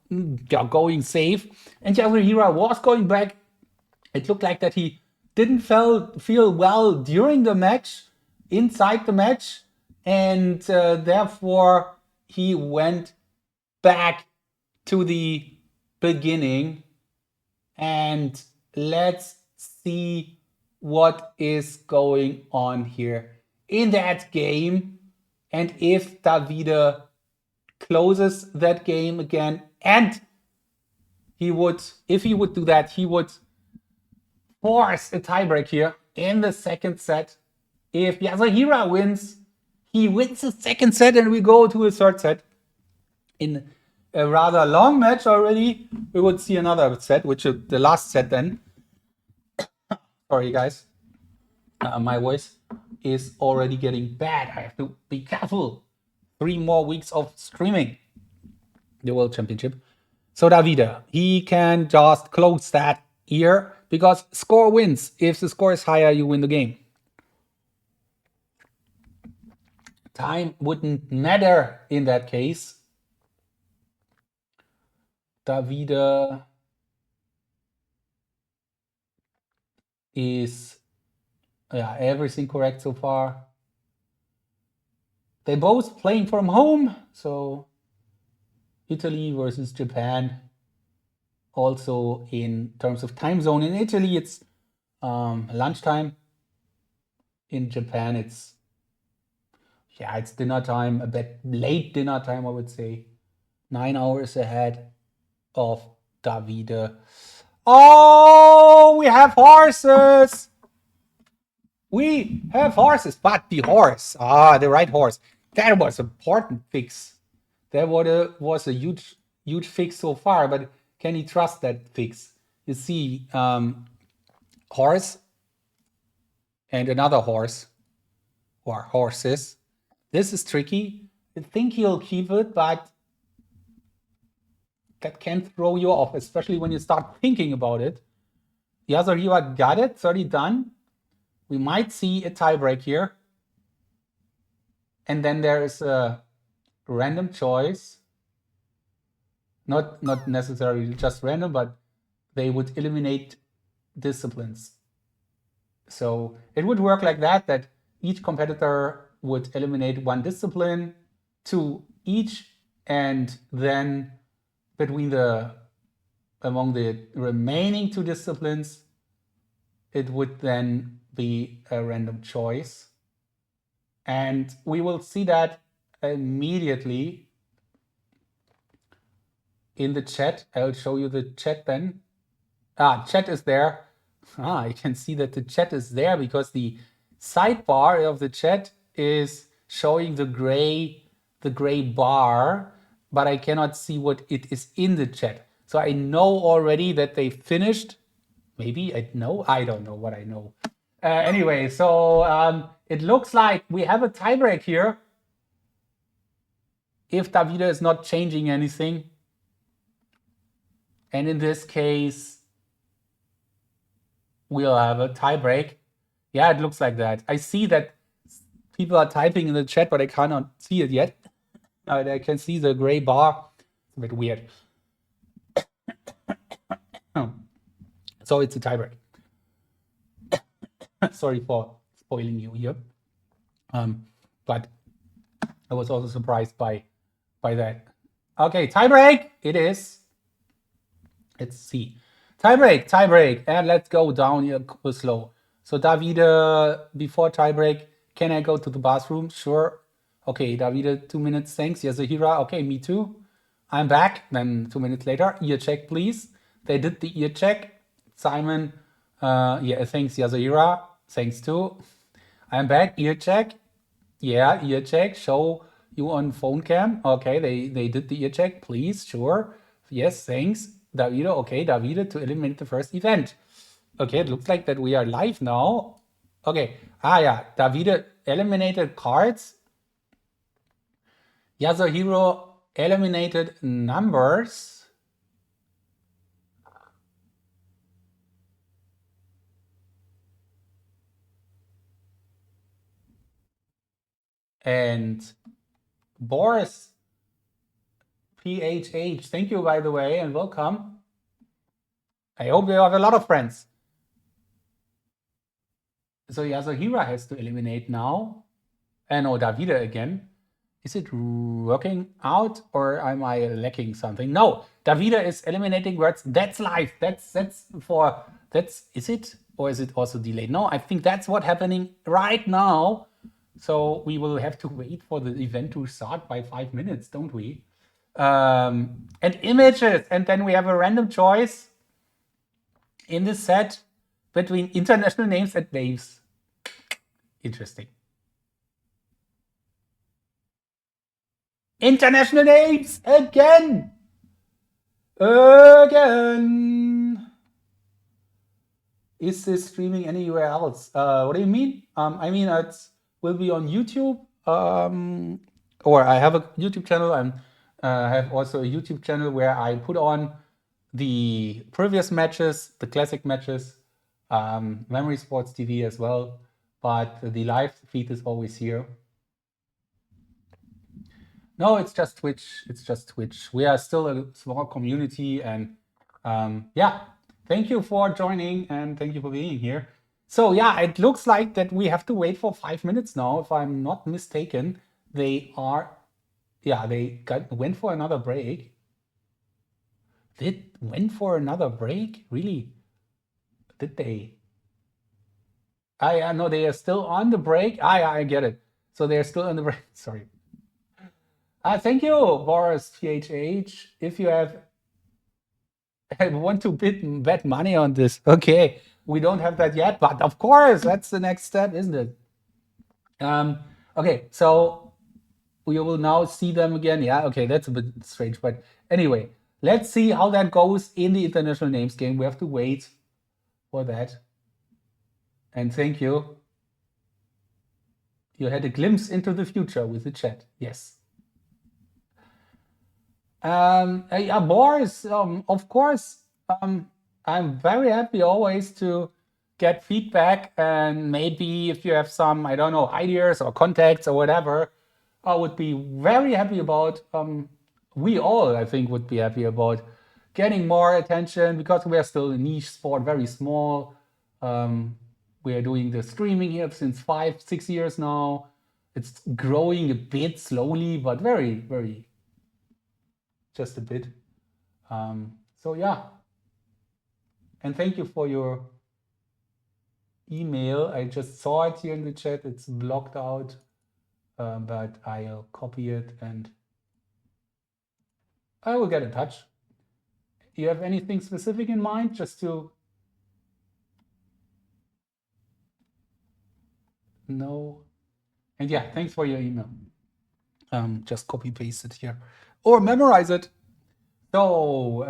going safe. And Yasuhira was going back. It looked like that he didn't feel well during the match, inside the match, and therefore he went back to the beginning. And let's see what is going on here in that game, and if Davide closes that game again, and if he would do that, he would force a tiebreak here in the second set. If Yasuhira wins, he wins the second set, and we go to a third set. In a rather long match already, we would see another set, which is the last set then. Sorry, guys. My voice is already getting bad. I have to be careful. 3 more weeks of streaming the World Championship. So Davide, he can just close that here because score wins. If the score is higher, you win the game. Time wouldn't matter in that case. Davide is everything correct so far. They're both playing from home, so Italy versus Japan. Also in terms of time zone, in Italy it's lunchtime. In Japan it's dinner time, a bit late dinner time, I would say. 9 hours ahead of Davide. Oh, we have horses! But the horse, the right horse, that was an important fix. That was a huge fix so far, but can he trust that fix? You see, horse and another horse, or horses. This is tricky. I think he'll keep it, but that can throw you off, especially when you start thinking about it. Yasuhira got it, 30 done. We might see a tiebreak here. And then there is a random choice. Not necessarily just random, but they would eliminate disciplines. So it would work like that each competitor would eliminate one discipline, 2 each, and then among the remaining 2 disciplines, it would then be a random choice. And we will see that immediately in the chat. I'll show you the chat then. Chat is there. I can see that the chat is there because the sidebar of the chat is showing the gray bar, but I cannot see what it is in the chat. So I know already that they finished. Maybe I know. I don't know what I know. Anyway, so it looks like we have a tiebreak here. If Davide is not changing anything. And in this case, we'll have a tiebreak. Yeah, it looks like that. I see that people are typing in the chat, but I cannot see it yet. I can see the gray bar. It's a bit weird. So it's a tiebreak. Sorry for spoiling you here. But I was also surprised by that. Okay, tiebreak it is. Let's see. Tiebreak. And let's go down here slow. So Davide, before tiebreak, can I go to the bathroom? Sure. Okay, Davide, 2 minutes, thanks. Yasuhira, okay, me too. I'm back. Then 2 minutes later, ear check, please. They did the ear check. Simon, yeah, thanks, Yasuhira. Thanks too. I'm back, ear check. Yeah, ear check. Show you on phone cam. Okay, they did the ear check, please, sure. Yes, thanks. Davide, okay, Davide to eliminate the first event. Okay, it looks like that we are live now. Okay, yeah, Davide eliminated cards. Yasuhiro eliminated numbers. And Boris PHH, thank you, by the way, and welcome. I hope you have a lot of friends. So Yasuhira has to eliminate now. And Davide again. Is it working out or am I lacking something? No, Davide is eliminating words. That's live. Is it? Or is it also delayed? No, I think that's what's happening right now. So we will have to wait for the event to start by 5 minutes, don't we? And images. And then we have a random choice in this set between international names and waves. Interesting. International names again. Is this streaming anywhere else? What do you mean? I mean, it will be on YouTube. Or I have a YouTube channel and I have also a YouTube channel where I put on the previous matches, the classic matches, Memory Sports TV as well. But the live feed is always here. No, it's just Twitch. We are still a small community, and yeah, thank you for joining and thank you for being here. So yeah, it looks like that we have to wait for 5 minutes now, if I'm not mistaken. They went for another break. Went for another break? Really? Did they? No, they are still on the break. I get it. So they're still on the break. Sorry. Thank you, Boris PHH. If you want to bet money on this, okay. We don't have that yet, but of course, that's the next step, isn't it? Okay, so we will now see them again. Yeah, okay, that's a bit strange, but anyway, let's see how that goes in the international names game. We have to wait for that. And thank you. You had a glimpse into the future with the chat. Yes. Yeah, Boris, of course, I'm very happy always to get feedback, and maybe if you have some, I don't know, ideas or contacts or whatever, I would be very happy about. We all, I think, would be happy about getting more attention because we are still a niche sport, very small. We are doing the streaming here since 5, 6 years now. It's growing a bit slowly, but very, very just a bit. So yeah, and thank you for your email. I just saw it here in the chat. It's blocked out, but I'll copy it and I will get in touch. You have anything specific in mind just to know? And yeah, thanks for your email. Just copy paste it here or memorize it. So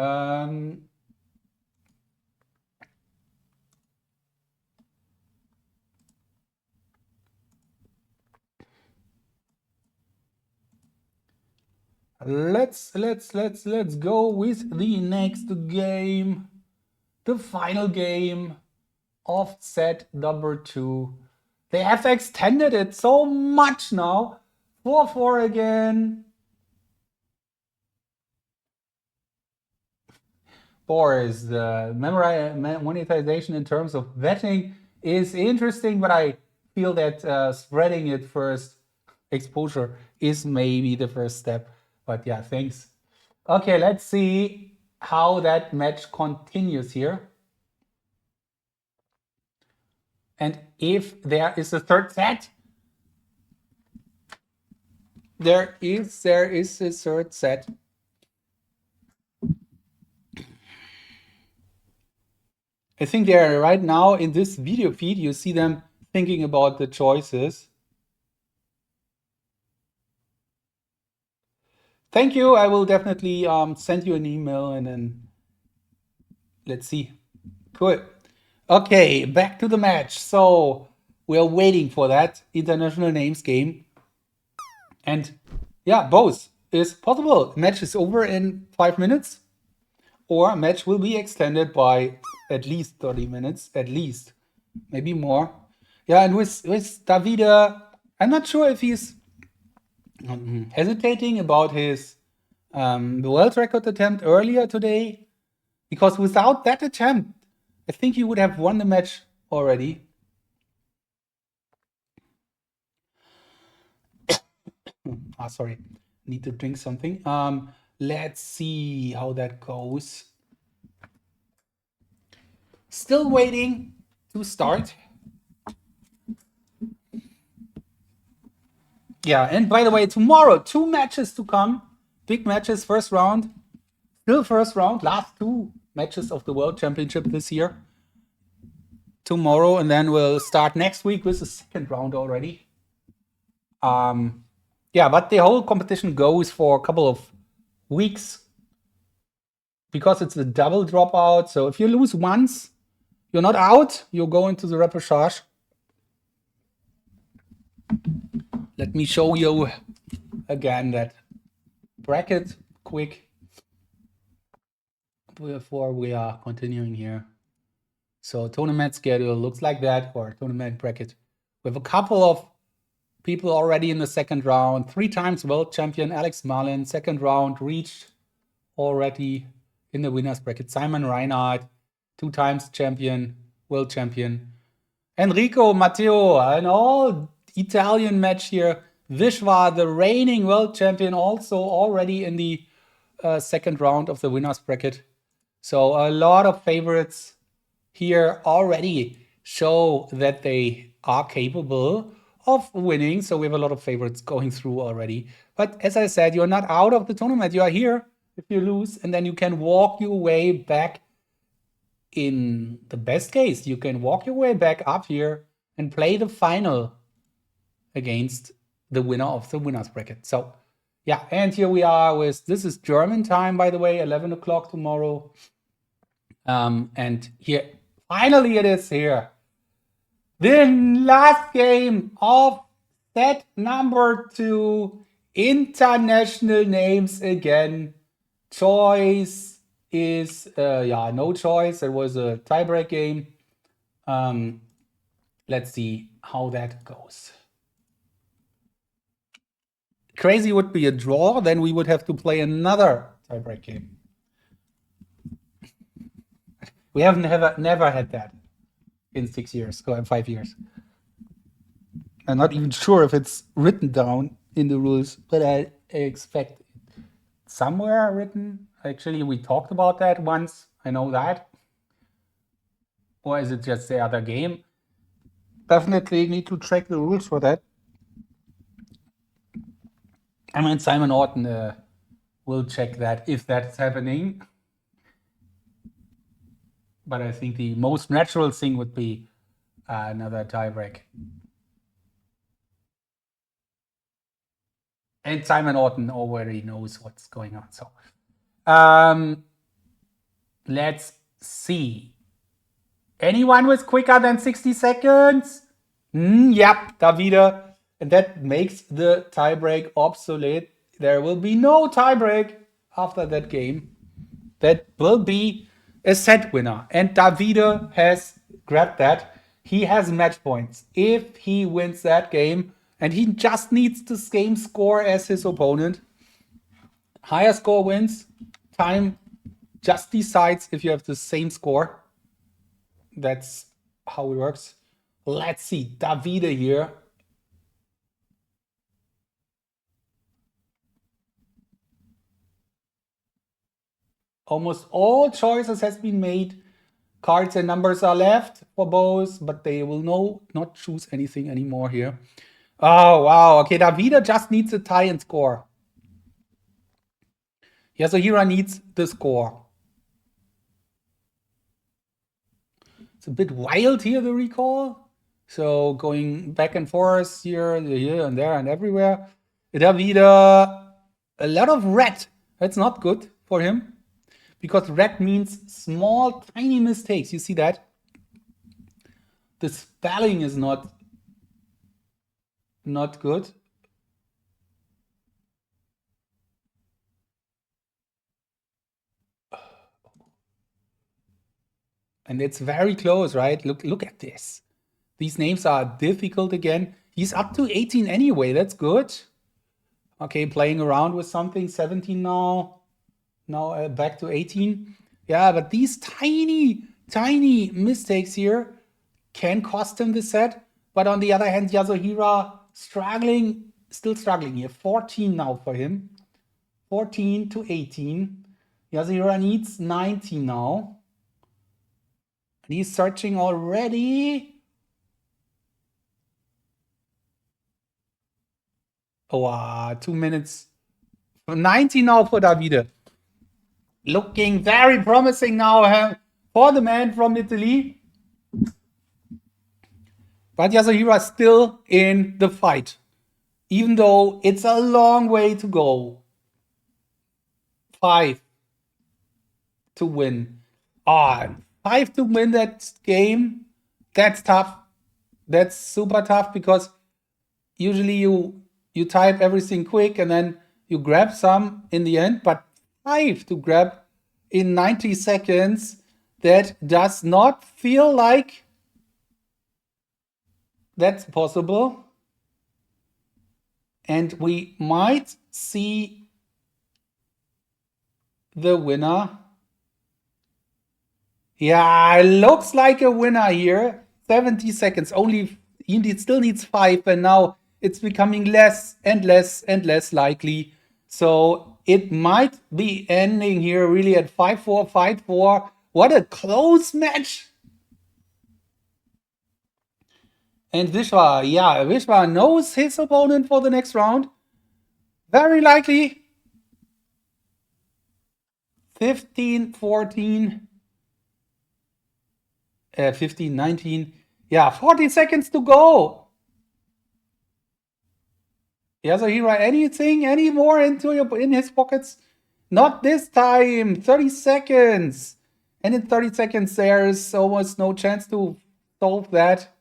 let's go with the next game, the final game of set number 2. They have extended it so much now. 4-4 again. Boris, the monetization in terms of betting is interesting, but I feel that spreading it first, exposure, is maybe the first step. But yeah, thanks. Okay, let's see how that match continues here. And if there is a third set, there is a third set. I think they are right now in this video feed. You see them thinking about the choices. Thank you. I will definitely send you an email and then let's see. Cool. Okay, back to the match. So we are waiting for that international names game. And yeah, both is possible. Match is over in 5 minutes, or match will be extended by at least 30 minutes, at least, maybe more. Yeah, and with Davide, I'm not sure if he's hesitating about his world record attempt earlier today, because without that attempt, I think he would have won the match already. Sorry, need to drink something. Let's see how that goes. Still waiting to start. Yeah, and by the way, tomorrow, 2 matches to come. Big matches, first round. Still first round, last 2 matches of the World Championship this year. Tomorrow, and then we'll start next week with the second round already. Yeah, but the whole competition goes for a couple of weeks because it's a double dropout. So if you lose once, you're not out, you go into the repechage. Let me show you again that bracket quick before we are continuing here. So tournament schedule looks like that, or tournament bracket. We have a couple of people already in the second round. 3 times world champion Alex Marlin, second round reached already in the winners bracket. Simon Reinhardt, 2 times champion, world champion. Enrico Matteo, an all Italian match here. Vishwa, the reigning world champion, also already in the second round of the winners bracket. So a lot of favorites here already show that they are capable of winning. So we have a lot of favorites going through already. But as I said, you're not out of the tournament. You are here if you lose, and then you can walk your way back. In the best case, you can walk your way back up here and play the final against the winner of the winners bracket. So yeah, and here we are with, this is German time, by the way, 11 o'clock tomorrow. And here, finally it is here. The last game of set number 2, international names again. choice is, no choice. It was a tiebreak game. Let's see how that goes. Crazy would be a draw, then we would have to play another tiebreak game. We have never had that in 6 years, or in 5 years. I'm not even sure if it's written down in the rules, but I expect it somewhere written. Actually, we talked about that once. I know that. Or is it just the other game? Definitely need to check the rules for that. I mean, Simon Orton will check that if that's happening. But I think the most natural thing would be another tiebreak. And Simon Orton already knows what's going on. So let's see. Anyone was quicker than 60 seconds? Yep, Davide. And that makes the tiebreak obsolete. There will be no tiebreak after that game. That will be a set winner. And Davide has grabbed that. He has match points. If he wins that game, and he just needs the same score as his opponent, higher score wins. Time just decides if you have the same score. That's how it works. Let's see, Davide here. Almost all choices has been made. Cards and numbers are left for both, but they will not choose anything anymore here. Oh, wow. Okay, Davide just needs a tie and score. Yasuhira needs the score. It's a bit wild here, the recall. So going back and forth here and there and everywhere. Davide, a lot of red. That's not good for him. Because red means small, tiny mistakes. You see that? The spelling is not good. And it's very close, right? Look at this. These names are difficult again. He's up to 18 anyway. That's good. Okay, playing around with something. 17 now. Now back to 18. Yeah, but these tiny mistakes here can cost him the set. But on the other hand, Yasuhira still struggling here. 14 now for him. 14 to 18. Yasuhira needs 19 now. And he's searching already. Oh, 2 minutes. 19 now for Davide. Looking very promising now for the man from Italy. But Yasuhira is still in the fight. Even though it's a long way to go. 5 to win. 5 to win that game. That's tough. That's super tough because usually you type everything quick and then you grab some in the end, but 5 to grab in 90 seconds, that does not feel like that's possible. And we might see the winner. Yeah, it looks like a winner here. 70 seconds. He still needs 5, and now it's becoming less and less and less likely. So it might be ending here really at 5-4, 5-4. What a close match. And Vishwa knows his opponent for the next round. Very likely. 15-14. 15-19. Yeah, 40 seconds to go. Yasuhira, anything, any more in his pockets? Not this time. 30 seconds. And in 30 seconds, there's almost no chance to solve that.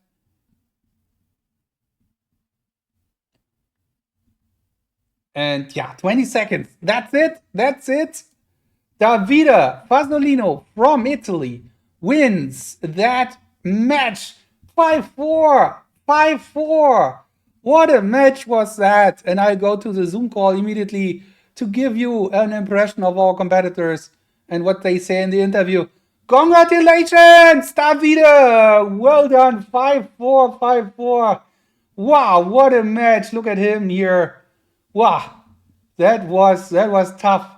And 20 seconds. That's it. Davide Fasolino from Italy wins that match 5-4. 5-4. What a match was that? And I'll go to the Zoom call immediately to give you an impression of our competitors and what they say in the interview. Congratulations, Davide! Well done, 5-4, 5-4. Wow, what a match. Look at him here. Wow, that was tough.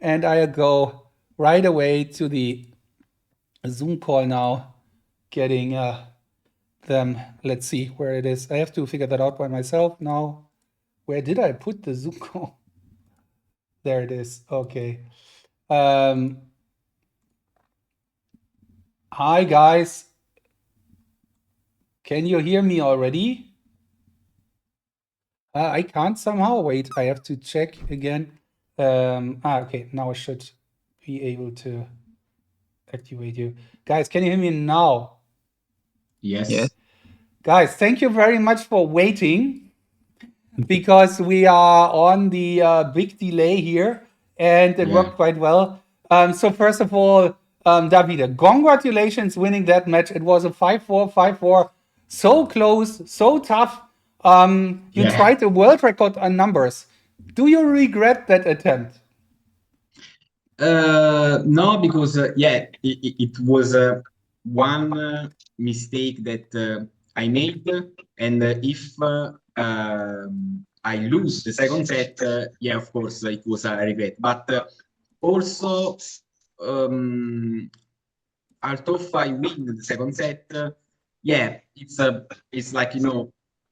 And I'll go right away to the Zoom call now, getting them. Let's see where it is. I have to figure that out by myself now. Where did I put the Zoom call? There it is. Okay. Hi, guys. Can you hear me already? I can't somehow. Wait, I have to check again. Okay, now I should be able to activate you. Guys, can you hear me now? Yes. Guys, thank you very much for waiting, because we are on the big delay here, and it worked quite well. So first of all, Davide, congratulations winning that match. It was a 5-4, 5-4. So close, so tough. You tried a world record on numbers. Do you regret that attempt? No, because it was one mistake that I made, and if I lose the second set, of course it was a regret. But also, although if I win the second set, it's like,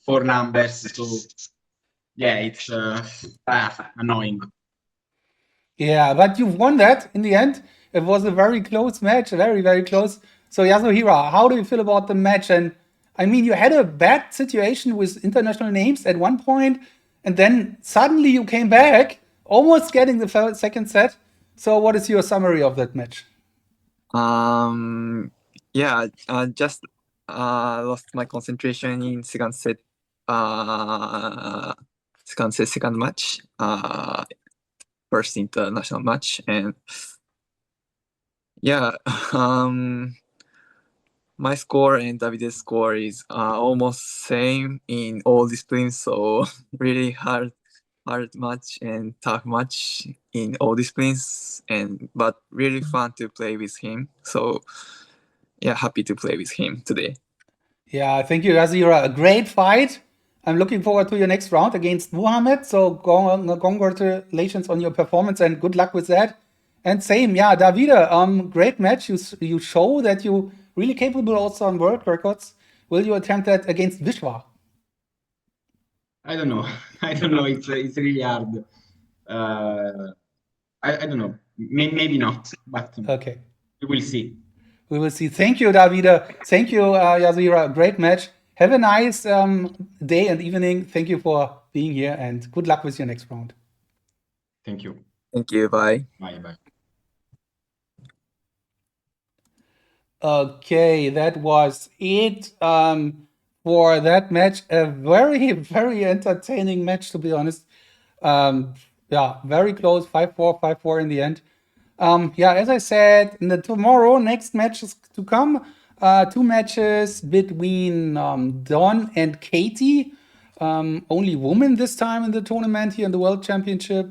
four numbers, so it's annoying. Yeah, but you've won that in the end. It was a very close match, very, very close. So Yasuhira, how do you feel about the match? And I mean, you had a bad situation with international names at one point, and then suddenly you came back, almost getting the second set. So what is your summary of that match? Just lost my concentration in second set. Second match. First international match, and my score and Davide's score is almost same in all disciplines, so really hard match and tough match in all disciplines, but really fun to play with him. So happy to play with him today. Yeah, thank you, Yasuhira. A great fight. I'm looking forward to your next round against Muhammad. So congratulations on your performance and good luck with that. And same, Davide, great match. You show that you really capable also on world records. Will you attempt that against Vishwa? I don't know. It's really hard. I don't know. Maybe not, but okay. We will see. We will see. Thank you, Davide. Thank you, Yasuhira. Great match. Have a nice day and evening. Thank you for being here, and good luck with your next round. Thank you. Thank you. Bye. Bye. Okay, that was it for that match. A very, very entertaining match, to be honest. Very close, 5-4, 5-4 in the end. As I said, tomorrow, next matches to come. 2 matches between Don and Katie. Only women this time in the tournament here in the World Championship.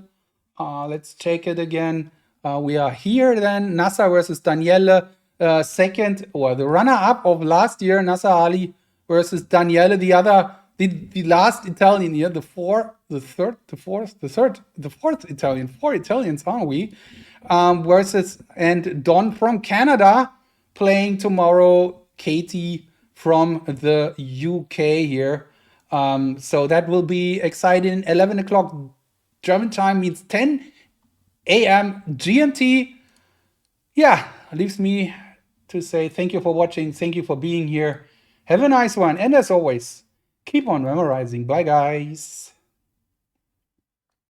Let's check it again. We are here then. Nasa versus Daniele. Second, or the runner-up of last year, Nasa Ali versus Daniele. The last Italian here, the fourth Italian. 4 Italians, aren't we? Versus, and Don from Canada playing tomorrow, Katie from the UK here. So that will be exciting. 11 o'clock German time means 10 a.m. GMT. Leaves me to say thank you for watching. Thank you for being here. Have a nice one. And as always, keep on memorizing. Bye, guys.